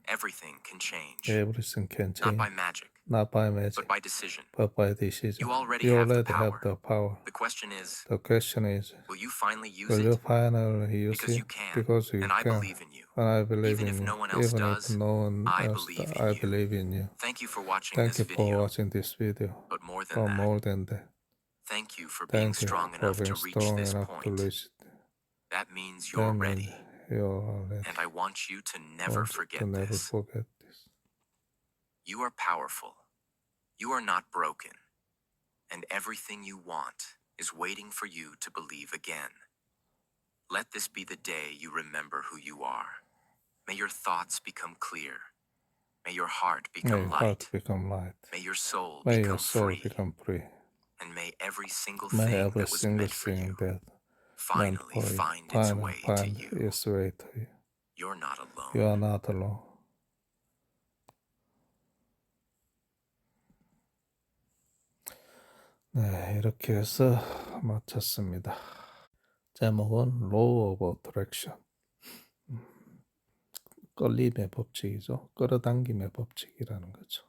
everything can change. everything can Not change. by magic, Not by magic, but by decision. but by decision. You already You have the already have power. the power. The question is, The question is, will you finally use will you it? finally use Because it? you can. Because you And I can. believe in you. And I believe Even in if you. no one else Even does, if no one I else believe does, in I you. believe in you. Thank you for watching Thank this you for video. watching this video. But more than But that, more than that, thank you for being thank you strong for enough being to reach strong this enough to point. reach. That means That you're means ready. you're ready. And I want you to never Want you forget to never this. forget this. You are powerful. You are not broken. And everything you want is waiting for you to believe again. Let this be the day you remember who you are. May your thoughts become clear. May your heart May become your light. heart become light. May your soul May become your soul free. become free. And may every single May thing every that was single meant for thing you that meant finally for you find its way to find you. its way to you. You're not alone. You are not alone. 네, 이렇게 해서 마쳤습니다. 제목은 Law of Attraction. 끌림의 법칙이죠. 끌어당김의 법칙이라는 거죠.